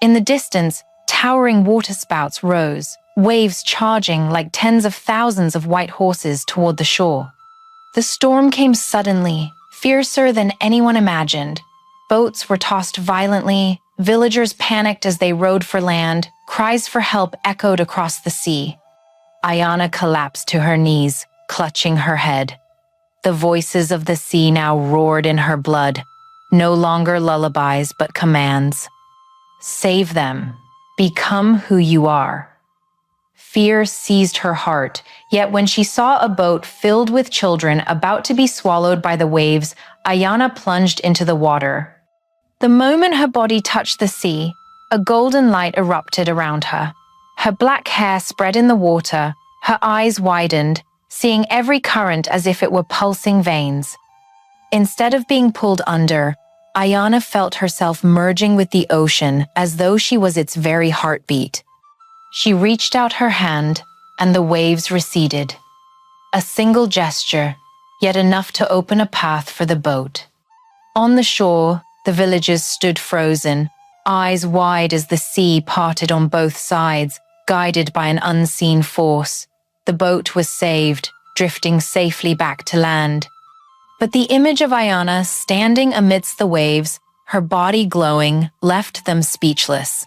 In the distance, towering waterspouts rose, waves charging like tens of thousands of white horses toward the shore. The storm came suddenly, fiercer than anyone imagined. Boats were tossed violently, villagers panicked as they rowed for land, cries for help echoed across the sea. Ayana collapsed to her knees, clutching her head. The voices of the sea now roared in her blood, no longer lullabies but commands. Save them. Become who you are. Fear seized her heart, yet when she saw a boat filled with children about to be swallowed by the waves, Ayana plunged into the water. The moment her body touched the sea, a golden light erupted around her. Her black hair spread in the water, her eyes widened, seeing every current as if it were pulsing veins. Instead of being pulled under, Ayana felt herself merging with the ocean as though she was its very heartbeat. She reached out her hand, and the waves receded. A single gesture, yet enough to open a path for the boat. On the shore, the villagers stood frozen, eyes wide as the sea parted on both sides, guided by an unseen force. The boat was saved, drifting safely back to land. But the image of Ayana standing amidst the waves, her body glowing, left them speechless.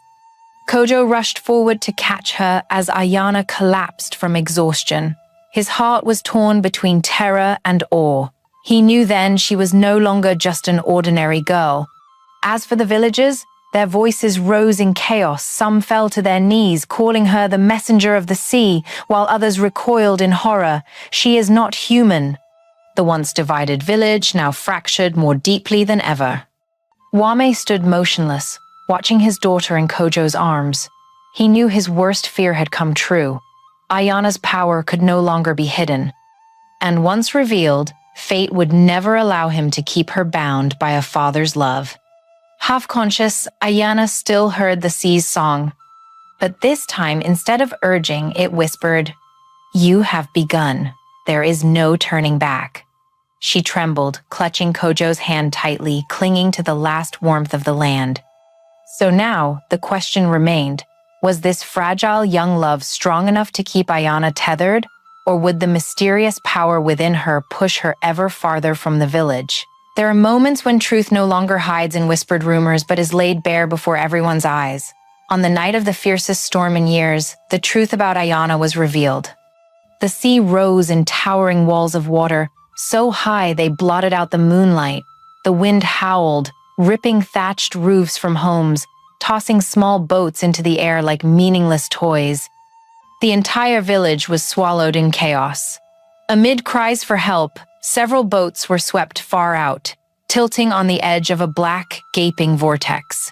Kojo rushed forward to catch her as Ayana collapsed from exhaustion. His heart was torn between terror and awe. He knew then she was no longer just an ordinary girl. As for the villagers, their voices rose in chaos. Some fell to their knees, calling her the messenger of the sea, while others recoiled in horror. She is not human. The once divided village now fractured more deeply than ever. Wame stood motionless, watching his daughter in Kojo's arms. He knew his worst fear had come true. Ayana's power could no longer be hidden. And once revealed, fate would never allow him to keep her bound by a father's love. Half-conscious, Ayana still heard the sea's song. But this time, instead of urging, it whispered, "You have begun. There is no turning back." She trembled, clutching Kojo's hand tightly, clinging to the last warmth of the land. So now, the question remained, was this fragile young love strong enough to keep Ayana tethered, or would the mysterious power within her push her ever farther from the village? There are moments when truth no longer hides in whispered rumors but is laid bare before everyone's eyes. On the night of the fiercest storm in years, the truth about Ayana was revealed. The sea rose in towering walls of water, so high they blotted out the moonlight. The wind howled, ripping thatched roofs from homes, tossing small boats into the air like meaningless toys. The entire village was swallowed in chaos. Amid cries for help, several boats were swept far out, tilting on the edge of a black, gaping vortex.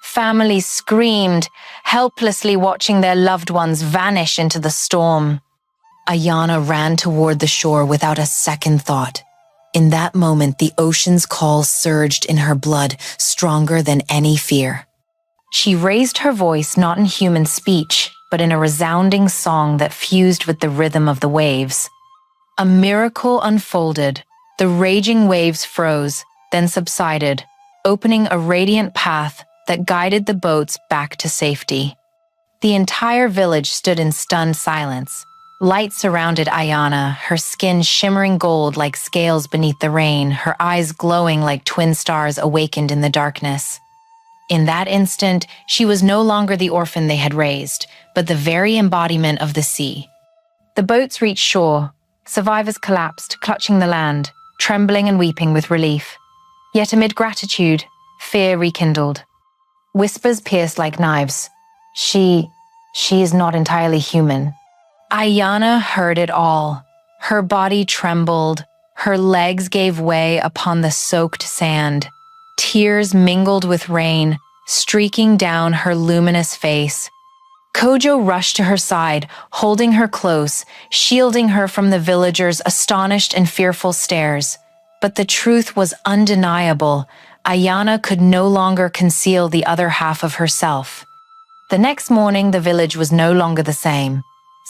Families screamed, helplessly watching their loved ones vanish into the storm. Ayana ran toward the shore without a second thought. In that moment, the ocean's call surged in her blood, stronger than any fear. She raised her voice not in human speech, but in a resounding song that fused with the rhythm of the waves. A miracle unfolded. The raging waves froze, then subsided, opening a radiant path that guided the boats back to safety. The entire village stood in stunned silence. Light surrounded Ayana, her skin shimmering gold like scales beneath the rain, her eyes glowing like twin stars awakened in the darkness. In that instant, she was no longer the orphan they had raised, but the very embodiment of the sea. The boats reached shore. Survivors collapsed, clutching the land, trembling and weeping with relief. Yet amid gratitude, fear rekindled. Whispers pierced like knives. She is not entirely human. Ayana heard it all. Her body trembled. Her legs gave way upon the soaked sand. Tears mingled with rain, streaking down her luminous face. Kojo rushed to her side, holding her close, shielding her from the villagers' astonished and fearful stares. But the truth was undeniable. Ayana could no longer conceal the other half of herself. The next morning, the village was no longer the same.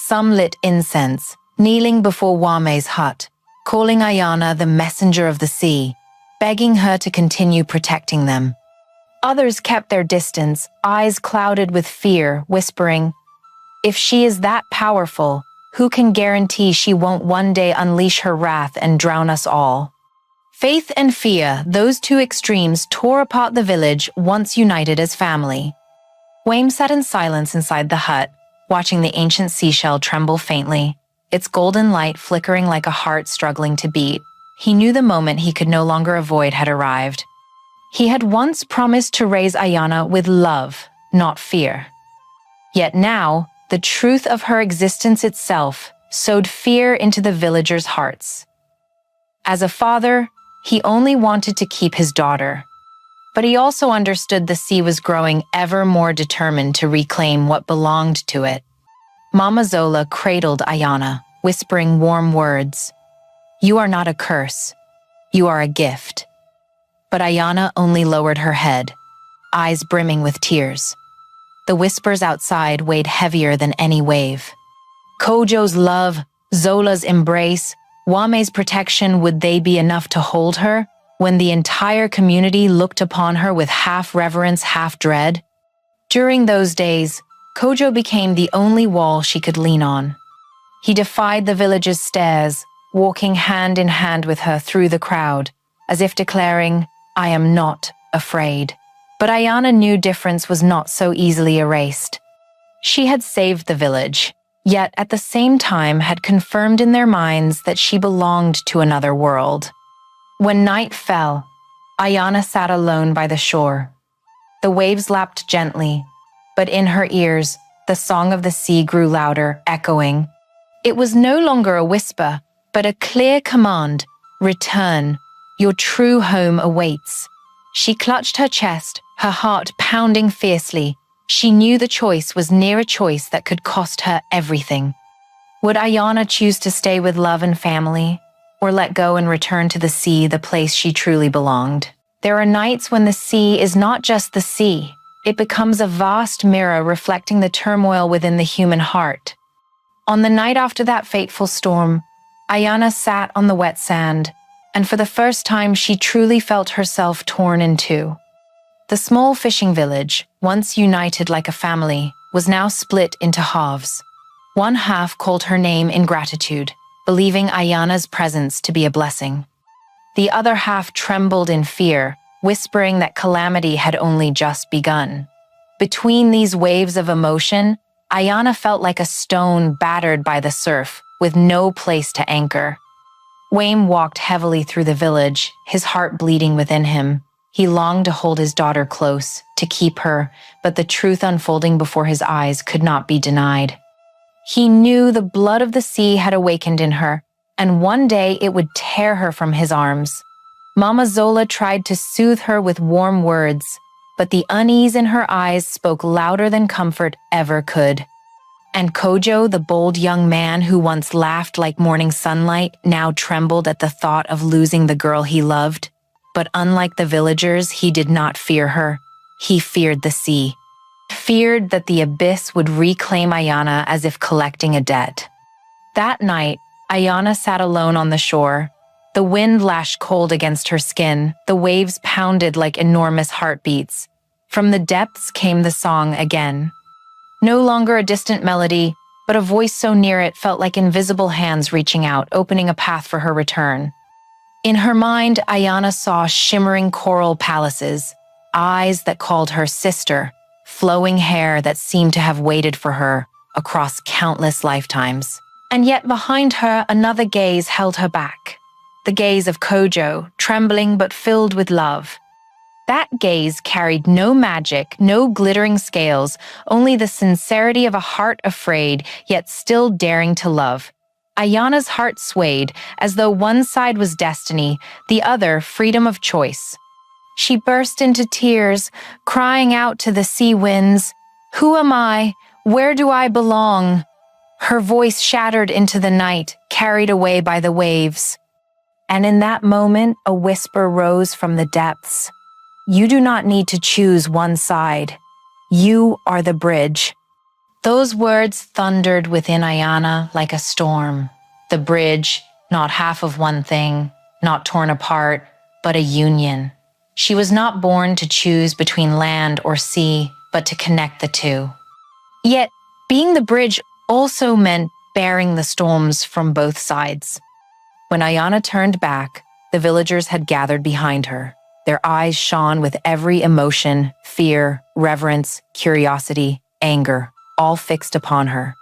Some lit incense, kneeling before Wame's hut, calling Ayana the messenger of the sea, begging her to continue protecting them. Others kept their distance, eyes clouded with fear, whispering, "If she is that powerful, who can guarantee she won't one day unleash her wrath and drown us all?" Faith and fear, those two extremes tore apart the village once united as family. Wame sat in silence inside the hut, watching the ancient seashell tremble faintly, its golden light flickering like a heart struggling to beat. He knew the moment he could no longer avoid had arrived. He had once promised to raise Ayana with love, not fear. Yet now, the truth of her existence itself sowed fear into the villagers' hearts. As a father, he only wanted to keep his daughter. But he also understood the sea was growing ever more determined to reclaim what belonged to it. Mama Zola cradled Ayana, whispering warm words. "You are not a curse. You are a gift." But Ayana only lowered her head, eyes brimming with tears. The whispers outside weighed heavier than any wave. Kojo's love, Zola's embrace, Wame's protection, would they be enough to hold her when the entire community looked upon her with half reverence, half dread? During those days, Kojo became the only wall she could lean on. He defied the village's stares, walking hand in hand with her through the crowd, as if declaring, "I am not afraid." But Ayana knew difference was not so easily erased. She had saved the village, yet at the same time had confirmed in their minds that she belonged to another world. When night fell, Ayana sat alone by the shore. The waves lapped gently, but in her ears, the song of the sea grew louder, echoing. It was no longer a whisper, but a clear command: return. Your true home awaits. She clutched her chest, her heart pounding fiercely. She knew the choice was near a choice that could cost her everything. Would Ayana choose to stay with love and family, or let go and return to the sea, the place she truly belonged? There are nights when the sea is not just the sea. It becomes a vast mirror reflecting the turmoil within the human heart. On the night after that fateful storm, Ayana sat on the wet sand, and for the first time she truly felt herself torn in two. The small fishing village, once united like a family, was now split into halves. One half called her name in gratitude, believing Ayana's presence to be a blessing. The other half trembled in fear, whispering that calamity had only just begun. Between these waves of emotion, Ayana felt like a stone battered by the surf, with no place to anchor. Wayne walked heavily through the village, his heart bleeding within him. He longed to hold his daughter close, to keep her, but the truth unfolding before his eyes could not be denied. He knew the blood of the sea had awakened in her, and one day it would tear her from his arms. Mama Zola tried to soothe her with warm words, but the unease in her eyes spoke louder than comfort ever could. And Kojo, the bold young man who once laughed like morning sunlight, now trembled at the thought of losing the girl he loved. But unlike the villagers, he did not fear her. He feared the sea. Feared that the abyss would reclaim Ayana as if collecting a debt. That night, Ayana sat alone on the shore. The wind lashed cold against her skin. The waves pounded like enormous heartbeats. From the depths came the song again. No longer a distant melody, but a voice so near it felt like invisible hands reaching out, opening a path for her return. In her mind, Ayana saw shimmering coral palaces, eyes that called her sister, flowing hair that seemed to have waited for her across countless lifetimes. And yet behind her, another gaze held her back. The gaze of Kojo, trembling but filled with love. That gaze carried no magic, no glittering scales, only the sincerity of a heart afraid, yet still daring to love. Ayana's heart swayed, as though one side was destiny, the other freedom of choice. She burst into tears, crying out to the sea winds, "Who am I? Where do I belong?" Her voice shattered into the night, carried away by the waves. And in that moment, a whisper rose from the depths. "You do not need to choose one side. You are the bridge." Those words thundered within Ayana like a storm. The bridge, not half of one thing, not torn apart, but a union. She was not born to choose between land or sea, but to connect the two. Yet, being the bridge also meant bearing the storms from both sides. When Ayana turned back, the villagers had gathered behind her. Their eyes shone with every emotion, fear, reverence, curiosity, anger, all fixed upon her.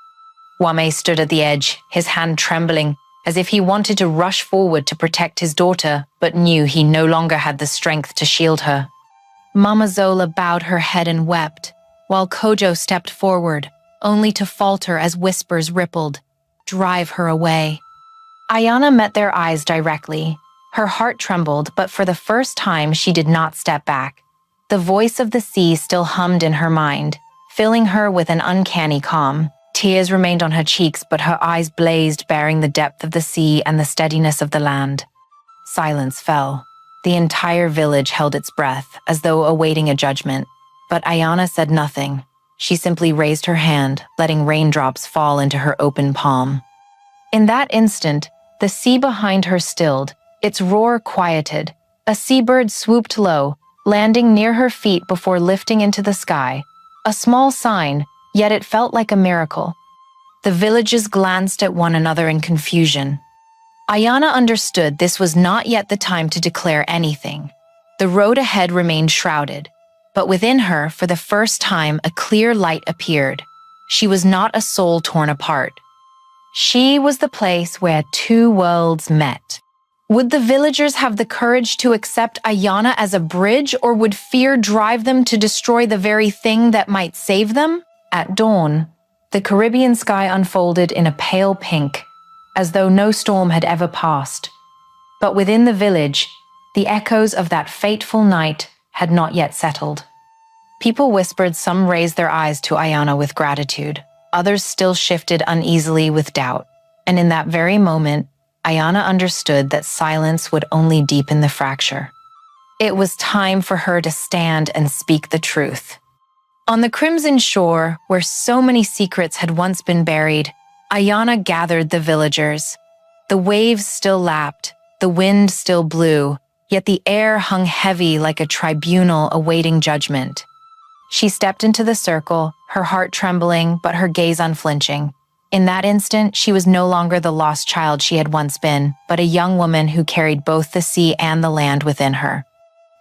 Wame stood at the edge, his hand trembling, as if he wanted to rush forward to protect his daughter, but knew he no longer had the strength to shield her. Mama Zola bowed her head and wept, while Kojo stepped forward, only to falter as whispers rippled, "Drive her away." Ayana met their eyes directly. Her heart trembled, but for the first time she did not step back. The voice of the sea still hummed in her mind, filling her with an uncanny calm. Tears remained on her cheeks, but her eyes blazed, bearing the depth of the sea and the steadiness of the land. Silence fell. The entire village held its breath, as though awaiting a judgment. But Ayana said nothing. She simply raised her hand, letting raindrops fall into her open palm. In that instant, the sea behind her stilled, its roar quieted. A seabird swooped low, landing near her feet before lifting into the sky. A small sign, yet it felt like a miracle. The villagers glanced at one another in confusion. Ayana understood this was not yet the time to declare anything. The road ahead remained shrouded, but within her, for the first time, a clear light appeared. She was not a soul torn apart. She was the place where two worlds met. Would the villagers have the courage to accept Ayana as a bridge, or would fear drive them to destroy the very thing that might save them? At dawn, the Caribbean sky unfolded in a pale pink, as though no storm had ever passed. But within the village, the echoes of that fateful night had not yet settled. People whispered, some raised their eyes to Ayana with gratitude, others still shifted uneasily with doubt. And in that very moment, Ayana understood that silence would only deepen the fracture. It was time for her to stand and speak the truth. On the crimson shore, where so many secrets had once been buried, Ayana gathered the villagers. The waves still lapped, the wind still blew, yet the air hung heavy like a tribunal awaiting judgment. She stepped into the circle, her heart trembling, but her gaze unflinching. In that instant, she was no longer the lost child she had once been, but a young woman who carried both the sea and the land within her.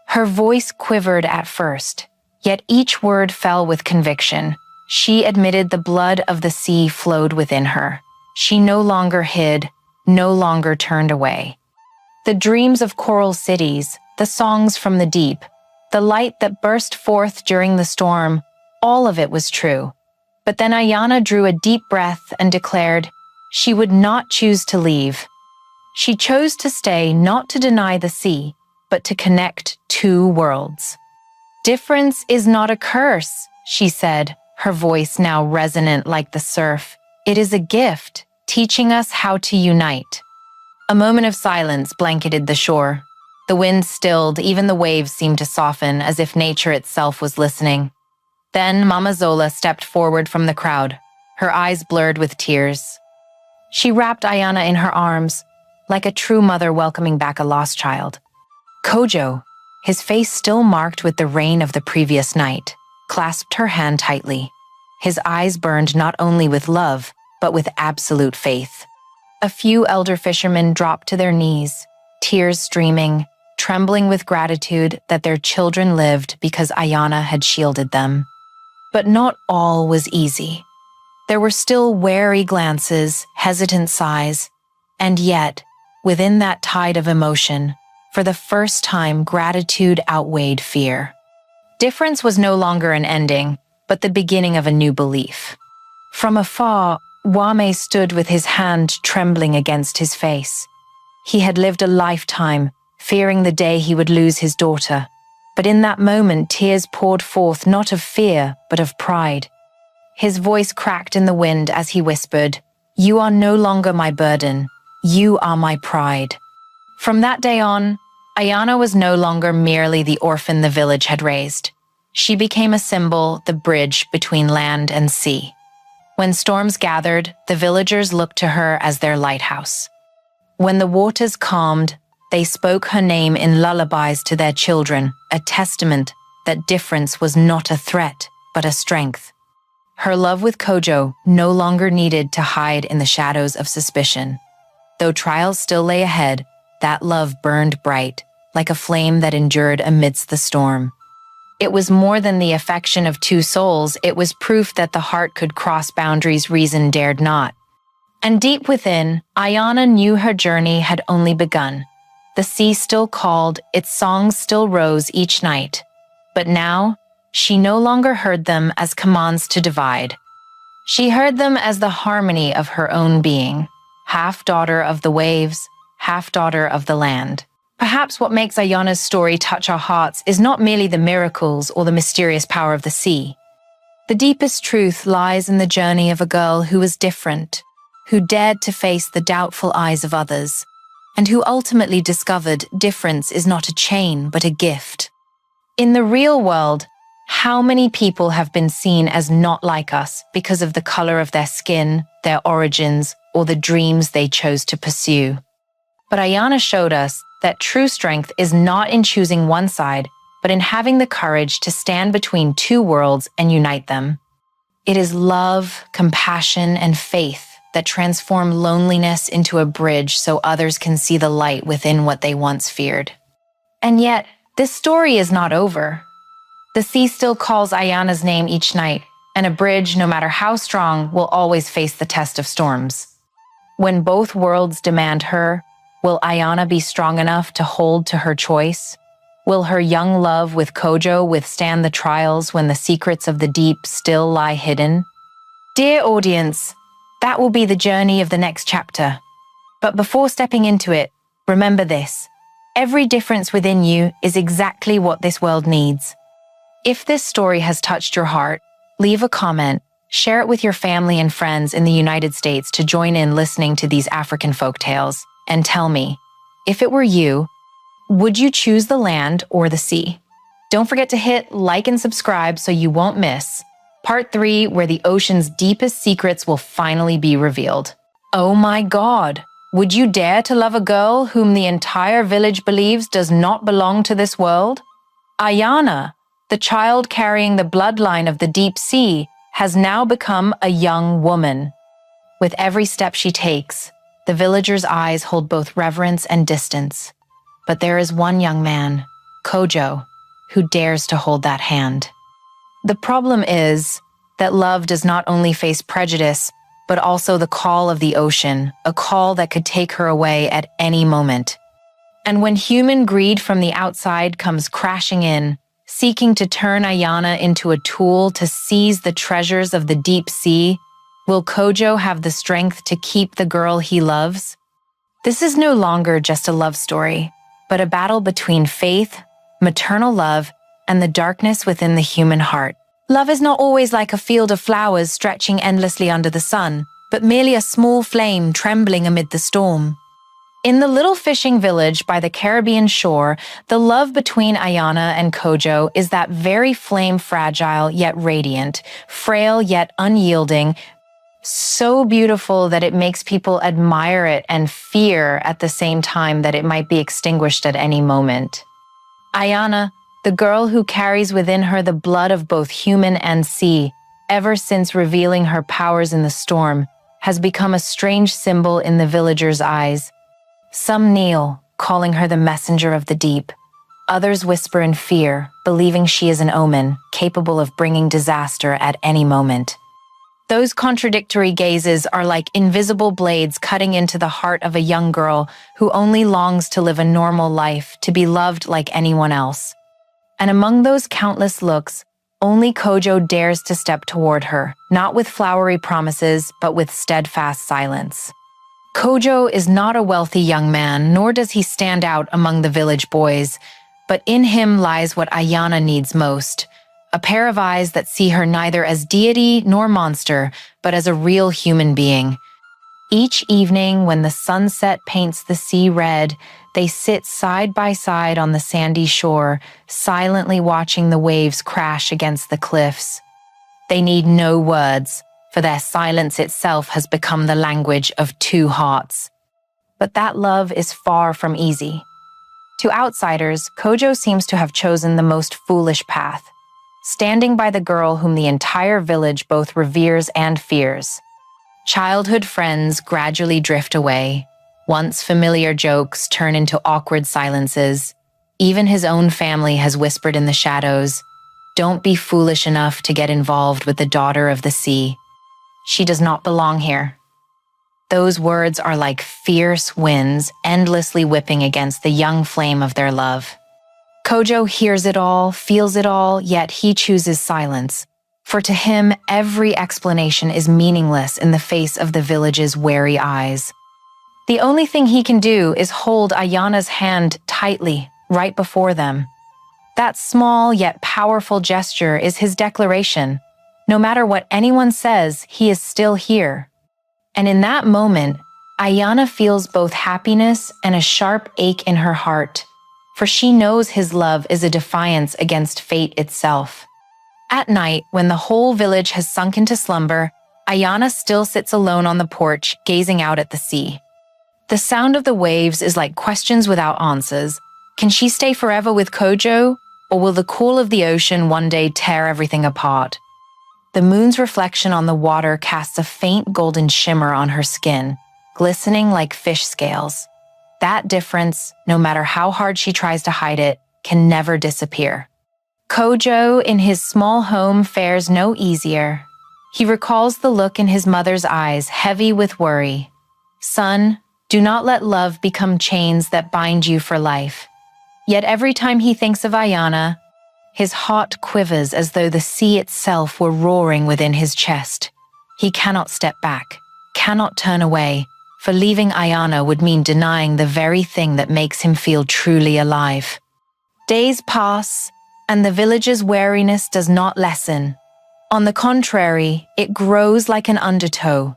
Her voice quivered at first, yet each word fell with conviction. She admitted the blood of the sea flowed within her. She no longer hid, no longer turned away. The dreams of coral cities, the songs from the deep, the light that burst forth during the storm, all of it was true. But then Ayana drew a deep breath and declared she would not choose to leave. She chose to stay, not to deny the sea, but to connect two worlds. "Difference is not a curse," she said, her voice now resonant like the surf. "It is a gift, teaching us how to unite." A moment of silence blanketed the shore. The wind stilled, even the waves seemed to soften, as if nature itself was listening. Then Mama Zola stepped forward from the crowd, her eyes blurred with tears. She wrapped Ayana in her arms, like a true mother welcoming back a lost child. Kojo, his face still marked with the rain of the previous night, clasped her hand tightly. His eyes burned not only with love, but with absolute faith. A few elder fishermen dropped to their knees, tears streaming, trembling with gratitude that their children lived because Ayana had shielded them. But not all was easy. There were still wary glances, hesitant sighs, and yet, within that tide of emotion, for the first time, gratitude outweighed fear. Difference was no longer an ending, but the beginning of a new belief. From afar, Wame stood with his hand trembling against his face. He had lived a lifetime, fearing the day he would lose his daughter. But in that moment, tears poured forth not of fear, but of pride. His voice cracked in the wind as he whispered, "You are no longer my burden. You are my pride." From that day on, Ayana was no longer merely the orphan the village had raised. She became a symbol, the bridge between land and sea. When storms gathered, the villagers looked to her as their lighthouse. When the waters calmed, they spoke her name in lullabies to their children, a testament that difference was not a threat, but a strength. Her love with Kojo no longer needed to hide in the shadows of suspicion. Though trials still lay ahead, that love burned bright, like a flame that endured amidst the storm. It was more than the affection of two souls, it was proof that the heart could cross boundaries reason dared not. And deep within, Ayana knew her journey had only begun. The sea still called, its songs still rose each night. But now, she no longer heard them as commands to divide. She heard them as the harmony of her own being, half daughter of the waves, half daughter of the land. Perhaps what makes Ayana's story touch our hearts is not merely the miracles or the mysterious power of the sea. The deepest truth lies in the journey of a girl who was different, who dared to face the doubtful eyes of others, and who ultimately discovered difference is not a chain but a gift. In the real world, how many people have been seen as not like us because of the color of their skin, their origins, or the dreams they chose to pursue? But Ayana showed us that true strength is not in choosing one side, but in having the courage to stand between two worlds and unite them. It is love, compassion, and faith that transform loneliness into a bridge so others can see the light within what they once feared. And yet, this story is not over. The sea still calls Ayana's name each night, and a bridge, no matter how strong, will always face the test of storms. When both worlds demand her, will Ayana be strong enough to hold to her choice? Will her young love with Kojo withstand the trials when the secrets of the deep still lie hidden? Dear audience, that will be the journey of the next chapter. But before stepping into it, remember this: every difference within you is exactly what this world needs. If this story has touched your heart, leave a comment, share it with your family and friends in the United States to join in listening to these African folktales. And tell me, if it were you, would you choose the land or the sea? Don't forget to hit like and subscribe so you won't miss Part 3, where the ocean's deepest secrets will finally be revealed. Oh my God! Would you dare to love a girl whom the entire village believes does not belong to this world? Ayana, the child carrying the bloodline of the deep sea, has now become a young woman. With every step she takes, the villagers' eyes hold both reverence and distance. But there is one young man, Kojo, who dares to hold that hand. The problem is that love does not only face prejudice, but also the call of the ocean, a call that could take her away at any moment. And when human greed from the outside comes crashing in, seeking to turn Ayana into a tool to seize the treasures of the deep sea, will Kojo have the strength to keep the girl he loves? This is no longer just a love story, but a battle between faith, maternal love, and the darkness within the human heart. Love is not always like a field of flowers stretching endlessly under the sun, but merely a small flame trembling amid the storm. In the little fishing village by the Caribbean shore, the love between Ayana and Kojo is that very flame, fragile yet radiant, frail yet unyielding, so beautiful that it makes people admire it and fear at the same time that it might be extinguished at any moment. Ayana, the girl who carries within her the blood of both human and sea, ever since revealing her powers in the storm, has become a strange symbol in the villagers' eyes. Some kneel, calling her the messenger of the deep. Others whisper in fear, believing she is an omen, capable of bringing disaster at any moment. Those contradictory gazes are like invisible blades cutting into the heart of a young girl who only longs to live a normal life, to be loved like anyone else. And among those countless looks, only Kojo dares to step toward her, not with flowery promises, but with steadfast silence. Kojo is not a wealthy young man, nor does he stand out among the village boys, but in him lies what Ayana needs most, a pair of eyes that see her neither as deity nor monster, but as a real human being. Each evening, when the sunset paints the sea red, they sit side by side on the sandy shore, silently watching the waves crash against the cliffs. They need no words, for their silence itself has become the language of two hearts. But that love is far from easy. To outsiders, Kojo seems to have chosen the most foolish path, standing by the girl whom the entire village both reveres and fears. Childhood friends gradually drift away. Once familiar jokes turn into awkward silences. Even his own family has whispered in the shadows, "Don't be foolish enough to get involved with the daughter of the sea. She does not belong here." Those words are like fierce winds endlessly whipping against the young flame of their love. Kojo hears it all, feels it all, yet he chooses silence. For to him, every explanation is meaningless in the face of the village's wary eyes. The only thing he can do is hold Ayana's hand tightly, right before them. That small yet powerful gesture is his declaration. No matter what anyone says, he is still here. And in that moment, Ayana feels both happiness and a sharp ache in her heart, for she knows his love is a defiance against fate itself. At night, when the whole village has sunk into slumber, Ayana still sits alone on the porch, gazing out at the sea. The sound of the waves is like questions without answers. Can she stay forever with Kojo, or will the call of the ocean one day tear everything apart? The moon's reflection on the water casts a faint golden shimmer on her skin, glistening like fish scales. That difference, no matter how hard she tries to hide it, can never disappear. Kojo, in his small home, fares no easier. He recalls the look in his mother's eyes, heavy with worry. "Son, do not let love become chains that bind you for life." Yet every time he thinks of Ayana, his heart quivers as though the sea itself were roaring within his chest. He cannot step back, cannot turn away, for leaving Ayana would mean denying the very thing that makes him feel truly alive. Days pass, and the village's wariness does not lessen. On the contrary, it grows like an undertow.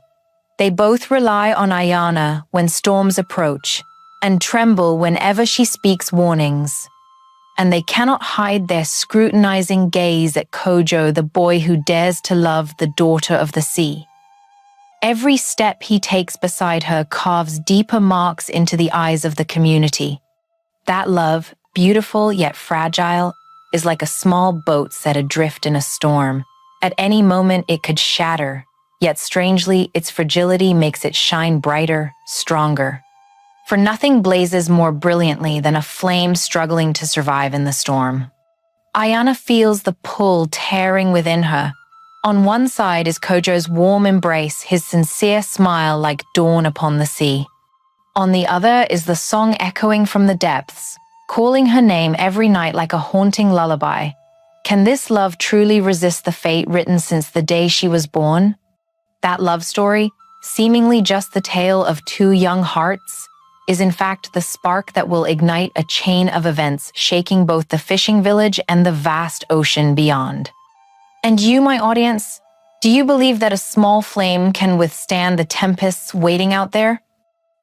They both rely on Ayana when storms approach, and tremble whenever she speaks warnings. And they cannot hide their scrutinizing gaze at Kojo, the boy who dares to love the daughter of the sea. Every step he takes beside her carves deeper marks into the eyes of the community. That love, beautiful yet fragile, is like a small boat set adrift in a storm. At any moment it could shatter, yet strangely its fragility makes it shine brighter, stronger. For nothing blazes more brilliantly than a flame struggling to survive in the storm. Ayana feels the pull tearing within her. On one side is Kojo's warm embrace, his sincere smile like dawn upon the sea. On the other is the song echoing from the depths, calling her name every night like a haunting lullaby. Can this love truly resist the fate written since the day she was born? That love story, seemingly just the tale of two young hearts, is in fact the spark that will ignite a chain of events shaking both the fishing village and the vast ocean beyond. And you, my audience, do you believe that a small flame can withstand the tempests waiting out there?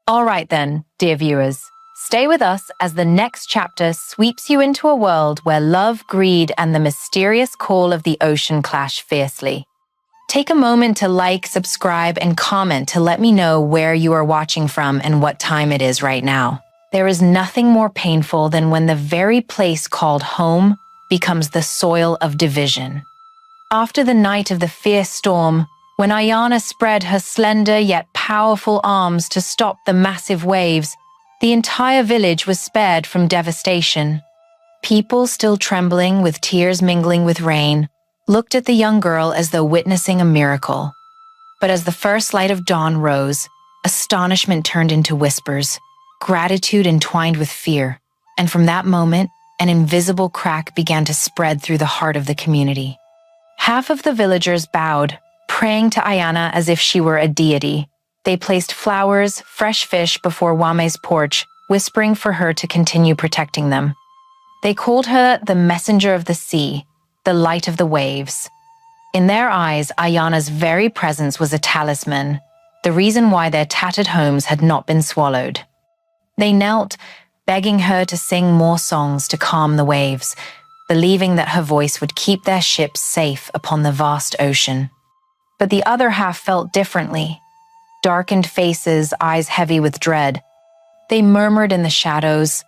All right then, dear viewers, stay with us as the next chapter sweeps you into a world where love, greed, and the mysterious call of the ocean clash fiercely. Take a moment to like, subscribe, and comment to let me know where you are watching from and what time it is right now. There is nothing more painful than when the very place called home becomes the soil of division. After the night of the fierce storm, when Ayana spread her slender yet powerful arms to stop the massive waves, the entire village was spared from devastation. People, still trembling with tears mingling with rain, looked at the young girl as though witnessing a miracle. But as the first light of dawn rose, astonishment turned into whispers, gratitude entwined with fear, and from that moment, an invisible crack began to spread through the heart of the community. Half of the villagers bowed, praying to Ayana as if she were a deity. They placed flowers, fresh fish before Wame's porch, whispering for her to continue protecting them. They called her the messenger of the sea, the light of the waves. In their eyes, Ayana's very presence was a talisman, the reason why their tattered homes had not been swallowed. They knelt, begging her to sing more songs to calm the waves, believing that her voice would keep their ships safe upon the vast ocean. But the other half felt differently. Darkened faces, eyes heavy with dread. They murmured in the shadows,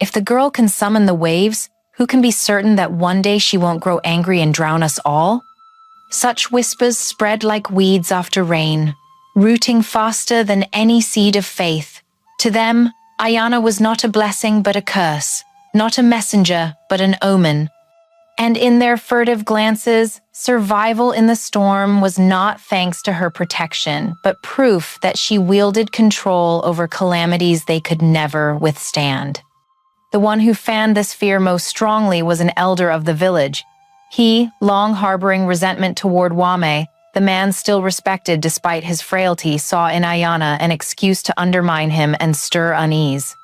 "If the girl can summon the waves, who can be certain that one day she won't grow angry and drown us all?" Such whispers spread like weeds after rain, rooting faster than any seed of faith. To them, Ayana was not a blessing but a curse, not a messenger but an omen. And in their furtive glances, survival in the storm was not thanks to her protection, but proof that she wielded control over calamities they could never withstand. The one who fanned this fear most strongly was an elder of the village. He, long harboring resentment toward Wame, the man still respected despite his frailty, saw in Ayana an excuse to undermine him and stir unease.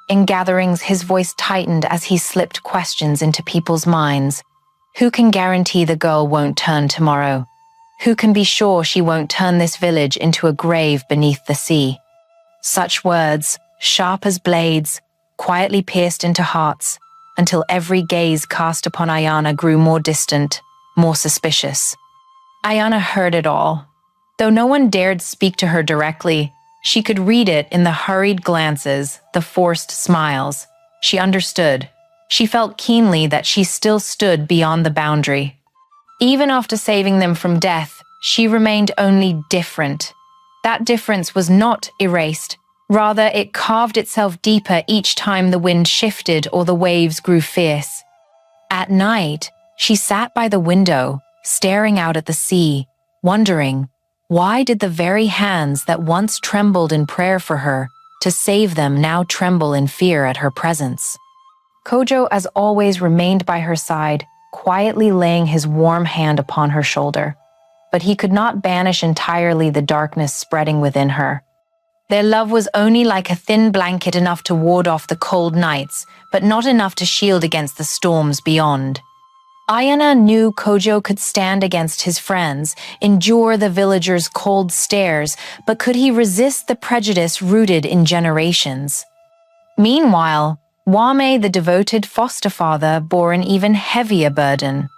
In gatherings, his voice tightened as he slipped questions into people's minds. Who can guarantee the girl won't turn tomorrow? Who can be sure she won't turn this village into a grave beneath the sea? Such words, sharp as blades, quietly pierced into hearts, until every gaze cast upon Ayana grew more distant, more suspicious. Ayana heard it all. Though no one dared speak to her directly, she could read it in the hurried glances, the forced smiles. She understood. She felt keenly that she still stood beyond the boundary. Even after saving them from death, she remained only different. That difference was not erased. Rather, it carved itself deeper each time the wind shifted or the waves grew fierce. At night, she sat by the window, staring out at the sea, wondering, why did the very hands that once trembled in prayer for her to save them now tremble in fear at her presence? Kojo, as always, remained by her side, quietly laying his warm hand upon her shoulder. But he could not banish entirely the darkness spreading within her. Their love was only like a thin blanket, enough to ward off the cold nights, but not enough to shield against the storms beyond. Ayana knew Kojo could stand against his friends, endure the villagers' cold stares, but could he resist the prejudice rooted in generations? Meanwhile, Wame, the devoted foster father, bore an even heavier burden.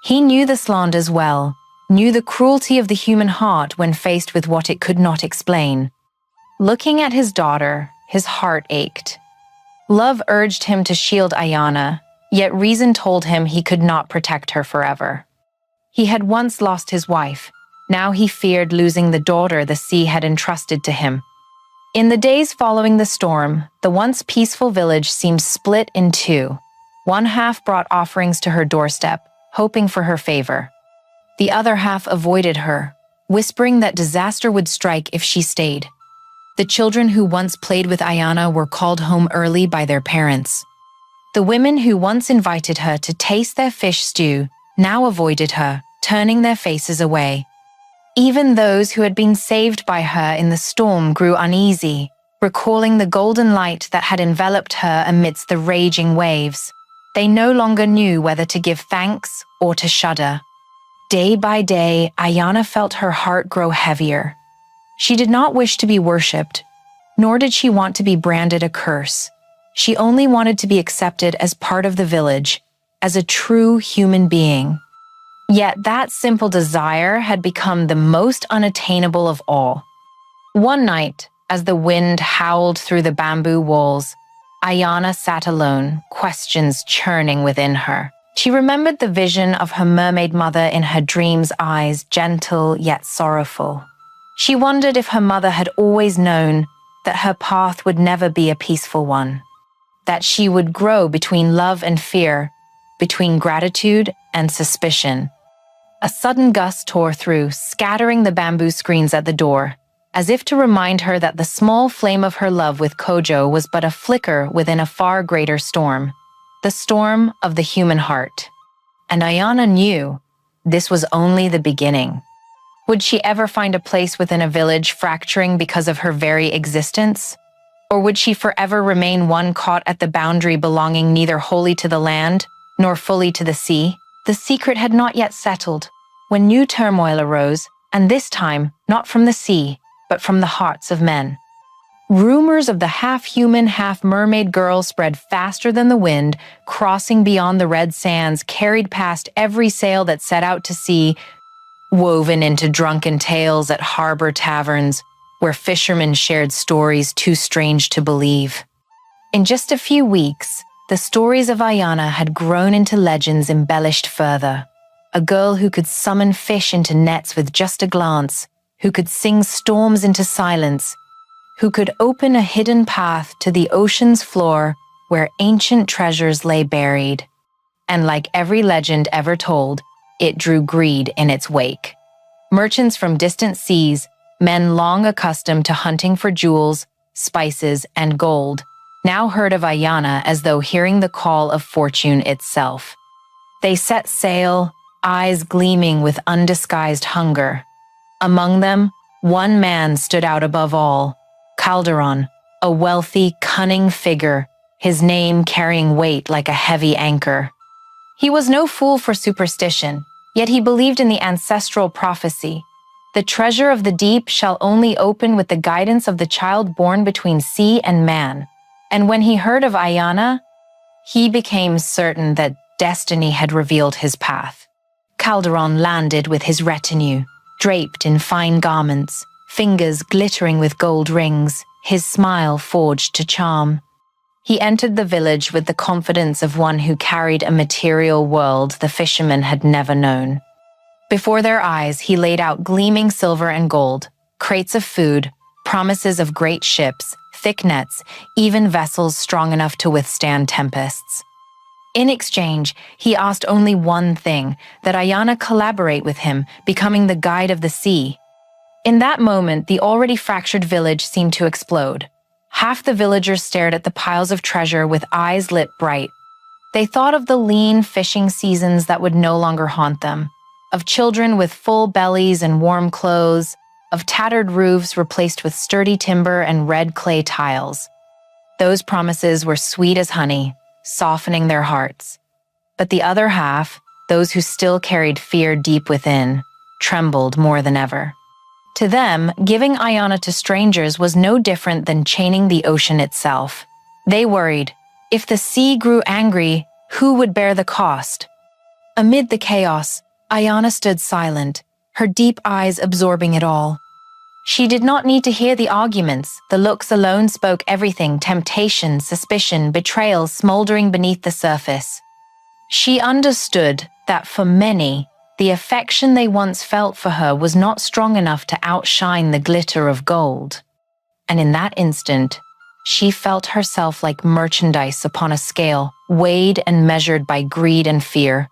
He knew the slanders well, knew the cruelty of the human heart when faced with what it could not explain. Looking at his daughter, his heart ached. Love urged him to shield Ayana, yet reason told him he could not protect her forever. He had once lost his wife. Now he feared losing the daughter the sea had entrusted to him. In the days following the storm, the once peaceful village seemed split in two. One half brought offerings to her doorstep, hoping for her favor. The other half avoided her, whispering that disaster would strike if she stayed. The children who once played with Ayana were called home early by their parents. The women who once invited her to taste their fish stew now avoided her, turning their faces away. Even those who had been saved by her in the storm grew uneasy, recalling the golden light that had enveloped her amidst the raging waves. They no longer knew whether to give thanks or to shudder. Day by day, Ayana felt her heart grow heavier. She did not wish to be worshipped, nor did she want to be branded a curse. She only wanted to be accepted as part of the village, as a true human being. Yet that simple desire had become the most unattainable of all. One night, as the wind howled through the bamboo walls, Ayana sat alone, questions churning within her. She remembered the vision of her mermaid mother in her dreams' eyes, gentle yet sorrowful. She wondered if her mother had always known that her path would never be a peaceful one, that she would grow between love and fear, between gratitude and suspicion. A sudden gust tore through, scattering the bamboo screens at the door, as if to remind her that the small flame of her love with Kojo was but a flicker within a far greater storm, the storm of the human heart. And Ayana knew this was only the beginning. Would she ever find a place within a village fracturing because of her very existence? Or would she forever remain one caught at the boundary belonging neither wholly to the land nor fully to the sea? The secret had not yet settled when new turmoil arose, and this time not from the sea, but from the hearts of men. Rumors of the half-human, half-mermaid girl spread faster than the wind, crossing beyond the red sands, carried past every sail that set out to sea, woven into drunken tales at harbor taverns, where fishermen shared stories too strange to believe. In just a few weeks, the stories of Ayana had grown into legends embellished further. A girl who could summon fish into nets with just a glance, who could sing storms into silence, who could open a hidden path to the ocean's floor where ancient treasures lay buried. And like every legend ever told, it drew greed in its wake. Merchants from distant seas, men long accustomed to hunting for jewels, spices, and gold, now heard of Ayana as though hearing the call of fortune itself. They set sail, eyes gleaming with undisguised hunger. Among them, one man stood out above all, Calderon, a wealthy, cunning figure, his name carrying weight like a heavy anchor. He was no fool for superstition, yet he believed in the ancestral prophecy. The treasure of the deep shall only open with the guidance of the child born between sea and man. And when he heard of Ayana, he became certain that destiny had revealed his path. Calderon landed with his retinue, draped in fine garments, fingers glittering with gold rings, his smile forged to charm. He entered the village with the confidence of one who carried a material world the fishermen had never known. Before their eyes, he laid out gleaming silver and gold, crates of food, promises of great ships, thick nets, even vessels strong enough to withstand tempests. In exchange, he asked only one thing, that Ayana collaborate with him, becoming the guide of the sea. In that moment, the already fractured village seemed to explode. Half the villagers stared at the piles of treasure with eyes lit bright. They thought of the lean fishing seasons that would no longer haunt them, of children with full bellies and warm clothes, of tattered roofs replaced with sturdy timber and red clay tiles. Those promises were sweet as honey, softening their hearts. But the other half, those who still carried fear deep within, trembled more than ever. To them, giving Ayana to strangers was no different than chaining the ocean itself. They worried, if the sea grew angry, who would bear the cost? Amid the chaos, Ayana stood silent, her deep eyes absorbing it all. She did not need to hear the arguments. The looks alone spoke everything: temptation, suspicion, betrayal smoldering beneath the surface. She understood that for many, the affection they once felt for her was not strong enough to outshine the glitter of gold. And in that instant, she felt herself like merchandise upon a scale, weighed and measured by greed and fear.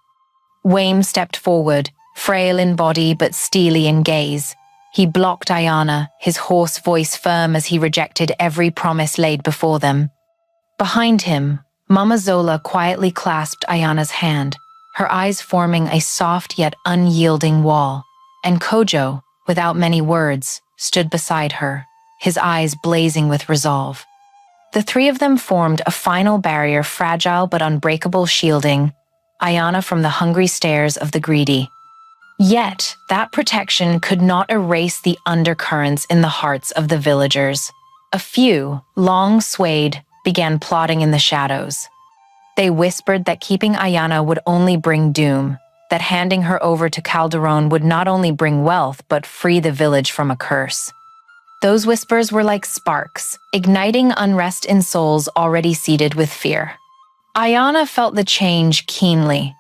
Wayne stepped forward, Frail in body but steely in gaze, he blocked Ayana, his hoarse voice firm as he rejected every promise laid before them. Behind him, Mama Zola quietly clasped Ayana's hand, her eyes forming a soft yet unyielding wall, and Kojo, without many words, stood beside her, his eyes blazing with resolve. The three of them formed a final barrier, fragile but unbreakable, shielding Ayana from the hungry stares of the greedy. Yet, that protection could not erase the undercurrents in the hearts of the villagers. A few, long swayed, began plotting in the shadows. They whispered that keeping Ayana would only bring doom, that handing her over to Calderon would not only bring wealth but free the village from a curse. Those whispers were like sparks, igniting unrest in souls already seated with fear. Ayana felt the change keenly.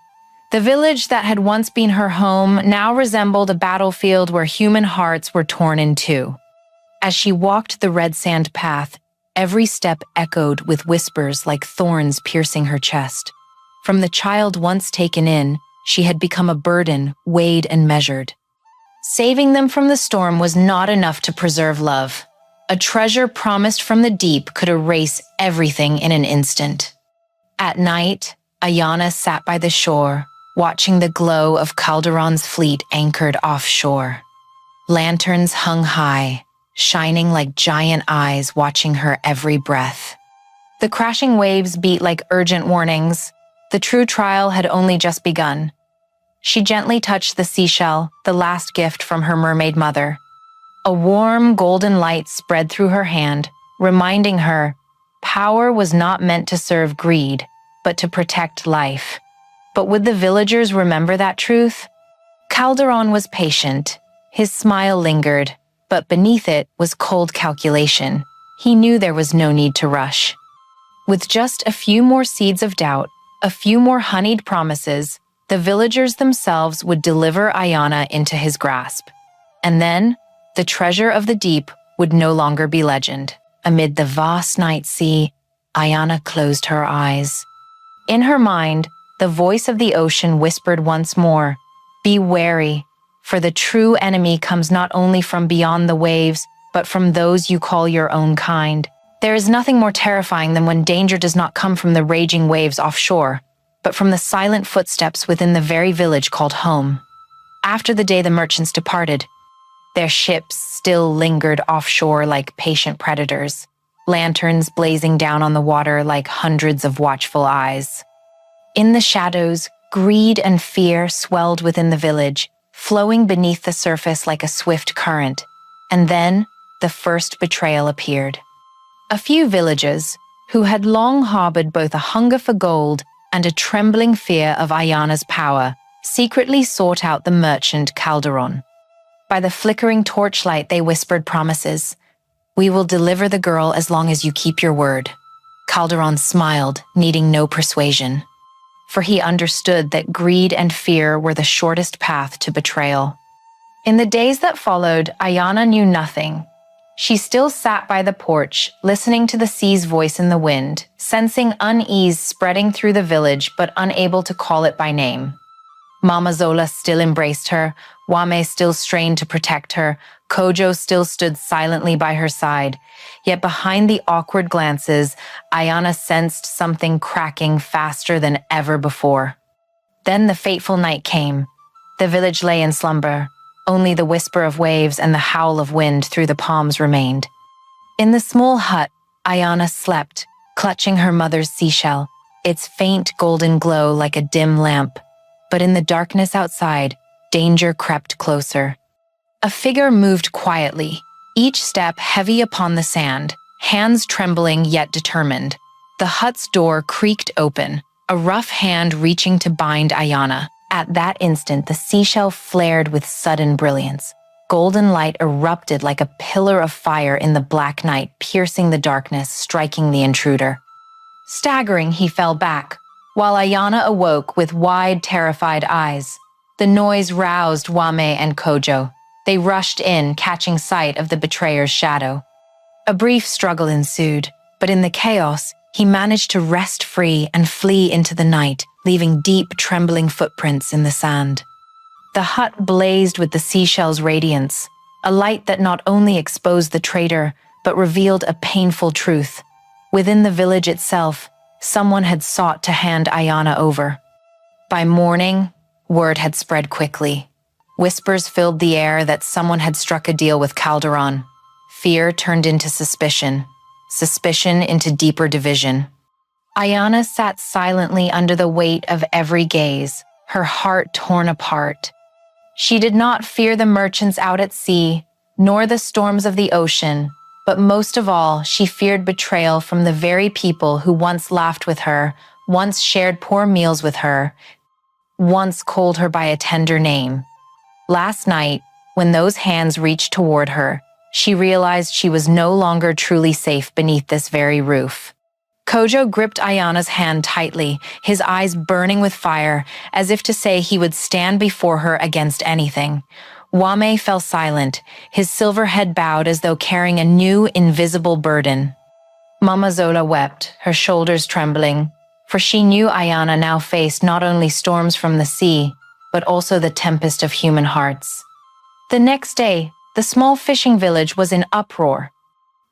The village that had once been her home now resembled a battlefield where human hearts were torn in two. As she walked the red sand path, every step echoed with whispers like thorns piercing her chest. From the child once taken in, she had become a burden, weighed and measured. Saving them from the storm was not enough to preserve love. A treasure promised from the deep could erase everything in an instant. At night, Ayana sat by the shore, watching the glow of Calderon's fleet anchored offshore. Lanterns hung high, shining like giant eyes watching her every breath. The crashing waves beat like urgent warnings. The true trial had only just begun. She gently touched the seashell, the last gift from her mermaid mother. A warm, golden light spread through her hand, reminding her power was not meant to serve greed, but to protect life. But would the villagers remember that truth? Calderon was patient. His smile lingered, but beneath it was cold calculation. He knew there was no need to rush. With just a few more seeds of doubt, a few more honeyed promises, the villagers themselves would deliver Ayana into his grasp. And then, the treasure of the deep would no longer be legend. Amid the vast night sea, Ayana closed her eyes. In her mind, the voice of the ocean whispered once more, "Be wary, for the true enemy comes not only from beyond the waves, but from those you call your own kind." There is nothing more terrifying than when danger does not come from the raging waves offshore, but from the silent footsteps within the very village called home. After the day the merchants departed, their ships still lingered offshore like patient predators, lanterns blazing down on the water like hundreds of watchful eyes. In the shadows, greed and fear swelled within the village, flowing beneath the surface like a swift current. And then, the first betrayal appeared. A few villagers, who had long harbored both a hunger for gold and a trembling fear of Ayana's power, secretly sought out the merchant Calderon. By the flickering torchlight, they whispered promises. "We will deliver the girl as long as you keep your word." Calderon smiled, needing no persuasion, for he understood that greed and fear were the shortest path to betrayal. In the days that followed, Ayana knew nothing. She still sat by the porch, listening to the sea's voice in the wind, sensing unease spreading through the village but unable to call it by name. Mama Zola still embraced her, Wame still strained to protect her, Kojo still stood silently by her side. Yet behind the awkward glances, Ayana sensed something cracking faster than ever before. Then the fateful night came. The village lay in slumber. Only the whisper of waves and the howl of wind through the palms remained. In the small hut, Ayana slept, clutching her mother's seashell, its faint golden glow like a dim lamp. But in the darkness outside, danger crept closer. A figure moved quietly, each step heavy upon the sand, hands trembling yet determined. The hut's door creaked open, a rough hand reaching to bind Ayana. At that instant, the seashell flared with sudden brilliance. Golden light erupted like a pillar of fire in the black night, piercing the darkness, striking the intruder. Staggering, he fell back, while Ayana awoke with wide, terrified eyes. The noise roused Wame and Kojo. They rushed in, catching sight of the betrayer's shadow. A brief struggle ensued, but in the chaos, he managed to wrest free and flee into the night, leaving deep, trembling footprints in the sand. The hut blazed with the seashell's radiance, a light that not only exposed the traitor, but revealed a painful truth. Within the village itself, someone had sought to hand Ayana over. By morning, word had spread quickly. Whispers filled the air that someone had struck a deal with Calderon. Fear turned into suspicion, suspicion into deeper division. Ayana sat silently under the weight of every gaze, her heart torn apart. She did not fear the merchants out at sea, nor the storms of the ocean, but most of all, she feared betrayal from the very people who once laughed with her, once shared poor meals with her, once called her by a tender name. Last night, when those hands reached toward her, she realized she was no longer truly safe beneath this very roof. Kojo gripped Ayana's hand tightly, his eyes burning with fire, as if to say he would stand before her against anything. Wame fell silent, his silver head bowed as though carrying a new, invisible burden. Mama Zola wept, her shoulders trembling, for she knew Ayana now faced not only storms from the sea, but also the tempest of human hearts. The next day, the small fishing village was in uproar.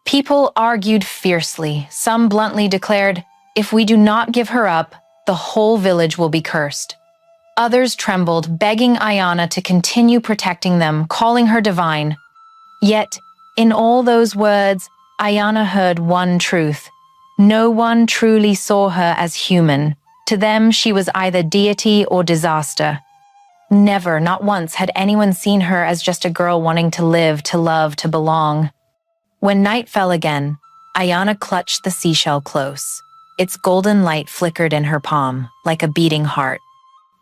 People argued fiercely. Some bluntly declared, if we do not give her up, the whole village will be cursed. Others trembled, begging Ayana to continue protecting them, calling her divine. Yet, in all those words, Ayana heard one truth. No one truly saw her as human. To them, she was either deity or disaster. Never, not once, had anyone seen her as just a girl wanting to live, to love, to belong. When night fell again, Ayana clutched the seashell close. Its golden light flickered in her palm, like a beating heart.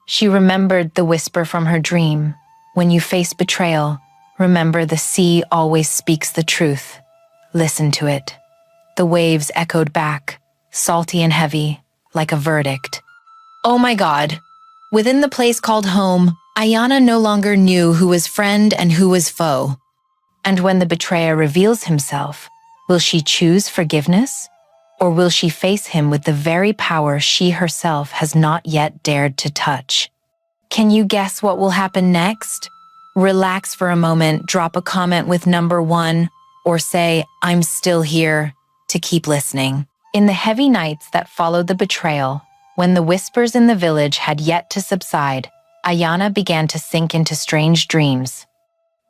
She remembered the whisper from her dream. When you face betrayal, remember the sea always speaks the truth. Listen to it. The waves echoed back, salty and heavy, like a verdict. Oh my God! Within the place called home, Ayana no longer knew who was friend and who was foe. And when the betrayer reveals himself, will she choose forgiveness? Or will she face him with the very power she herself has not yet dared to touch? Can you guess what will happen next? Relax for a moment, drop a comment with number 1, or say, I'm still here, to keep listening. In the heavy nights that followed the betrayal, when the whispers in the village had yet to subside, Ayana began to sink into strange dreams.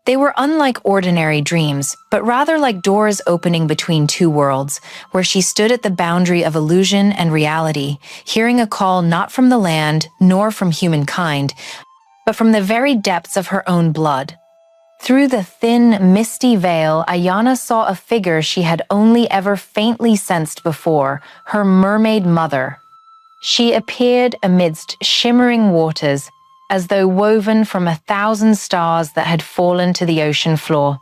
They were unlike ordinary dreams, but rather like doors opening between two worlds, where she stood at the boundary of illusion and reality, hearing a call not from the land nor from humankind, but from the very depths of her own blood. Through the thin, misty veil, Ayana saw a figure she had only ever faintly sensed before, her mermaid mother. She appeared amidst shimmering waters, as though woven from 1,000 stars that had fallen to the ocean floor.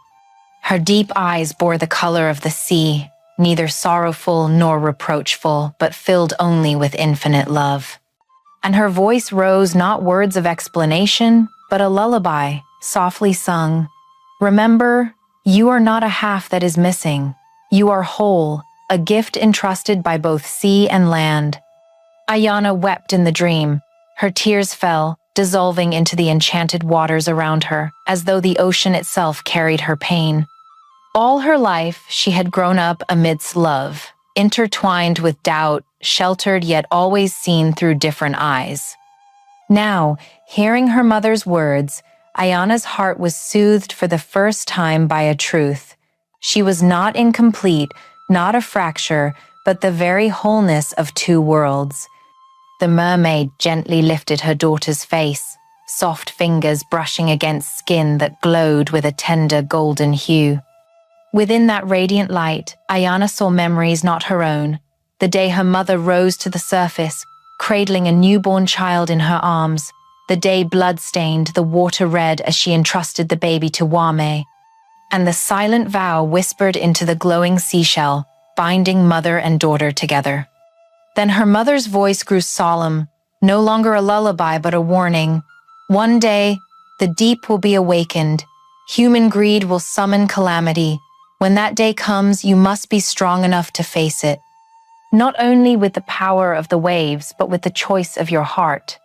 Her deep eyes bore the color of the sea, neither sorrowful nor reproachful, but filled only with infinite love. And her voice rose not words of explanation, but a lullaby, softly sung. Remember, you are not a half that is missing. You are whole, a gift entrusted by both sea and land. Ayana wept in the dream. Her tears fell, dissolving into the enchanted waters around her, as though the ocean itself carried her pain. All her life, she had grown up amidst love, intertwined with doubt, sheltered yet always seen through different eyes. Now, hearing her mother's words, Ayana's heart was soothed for the first time by a truth. She was not incomplete, not a fracture, but the very wholeness of two worlds. The mermaid gently lifted her daughter's face, soft fingers brushing against skin that glowed with a tender golden hue. Within that radiant light, Ayana saw memories not her own. The day her mother rose to the surface, cradling a newborn child in her arms. The day blood-stained, the water red as she entrusted the baby to Wame. And the silent vow whispered into the glowing seashell, binding mother and daughter together. Then her mother's voice grew solemn, no longer a lullaby but a warning. One day, the deep will be awakened. Human greed will summon calamity. When that day comes, you must be strong enough to face it. Not only with the power of the waves, but with the choice of your heart.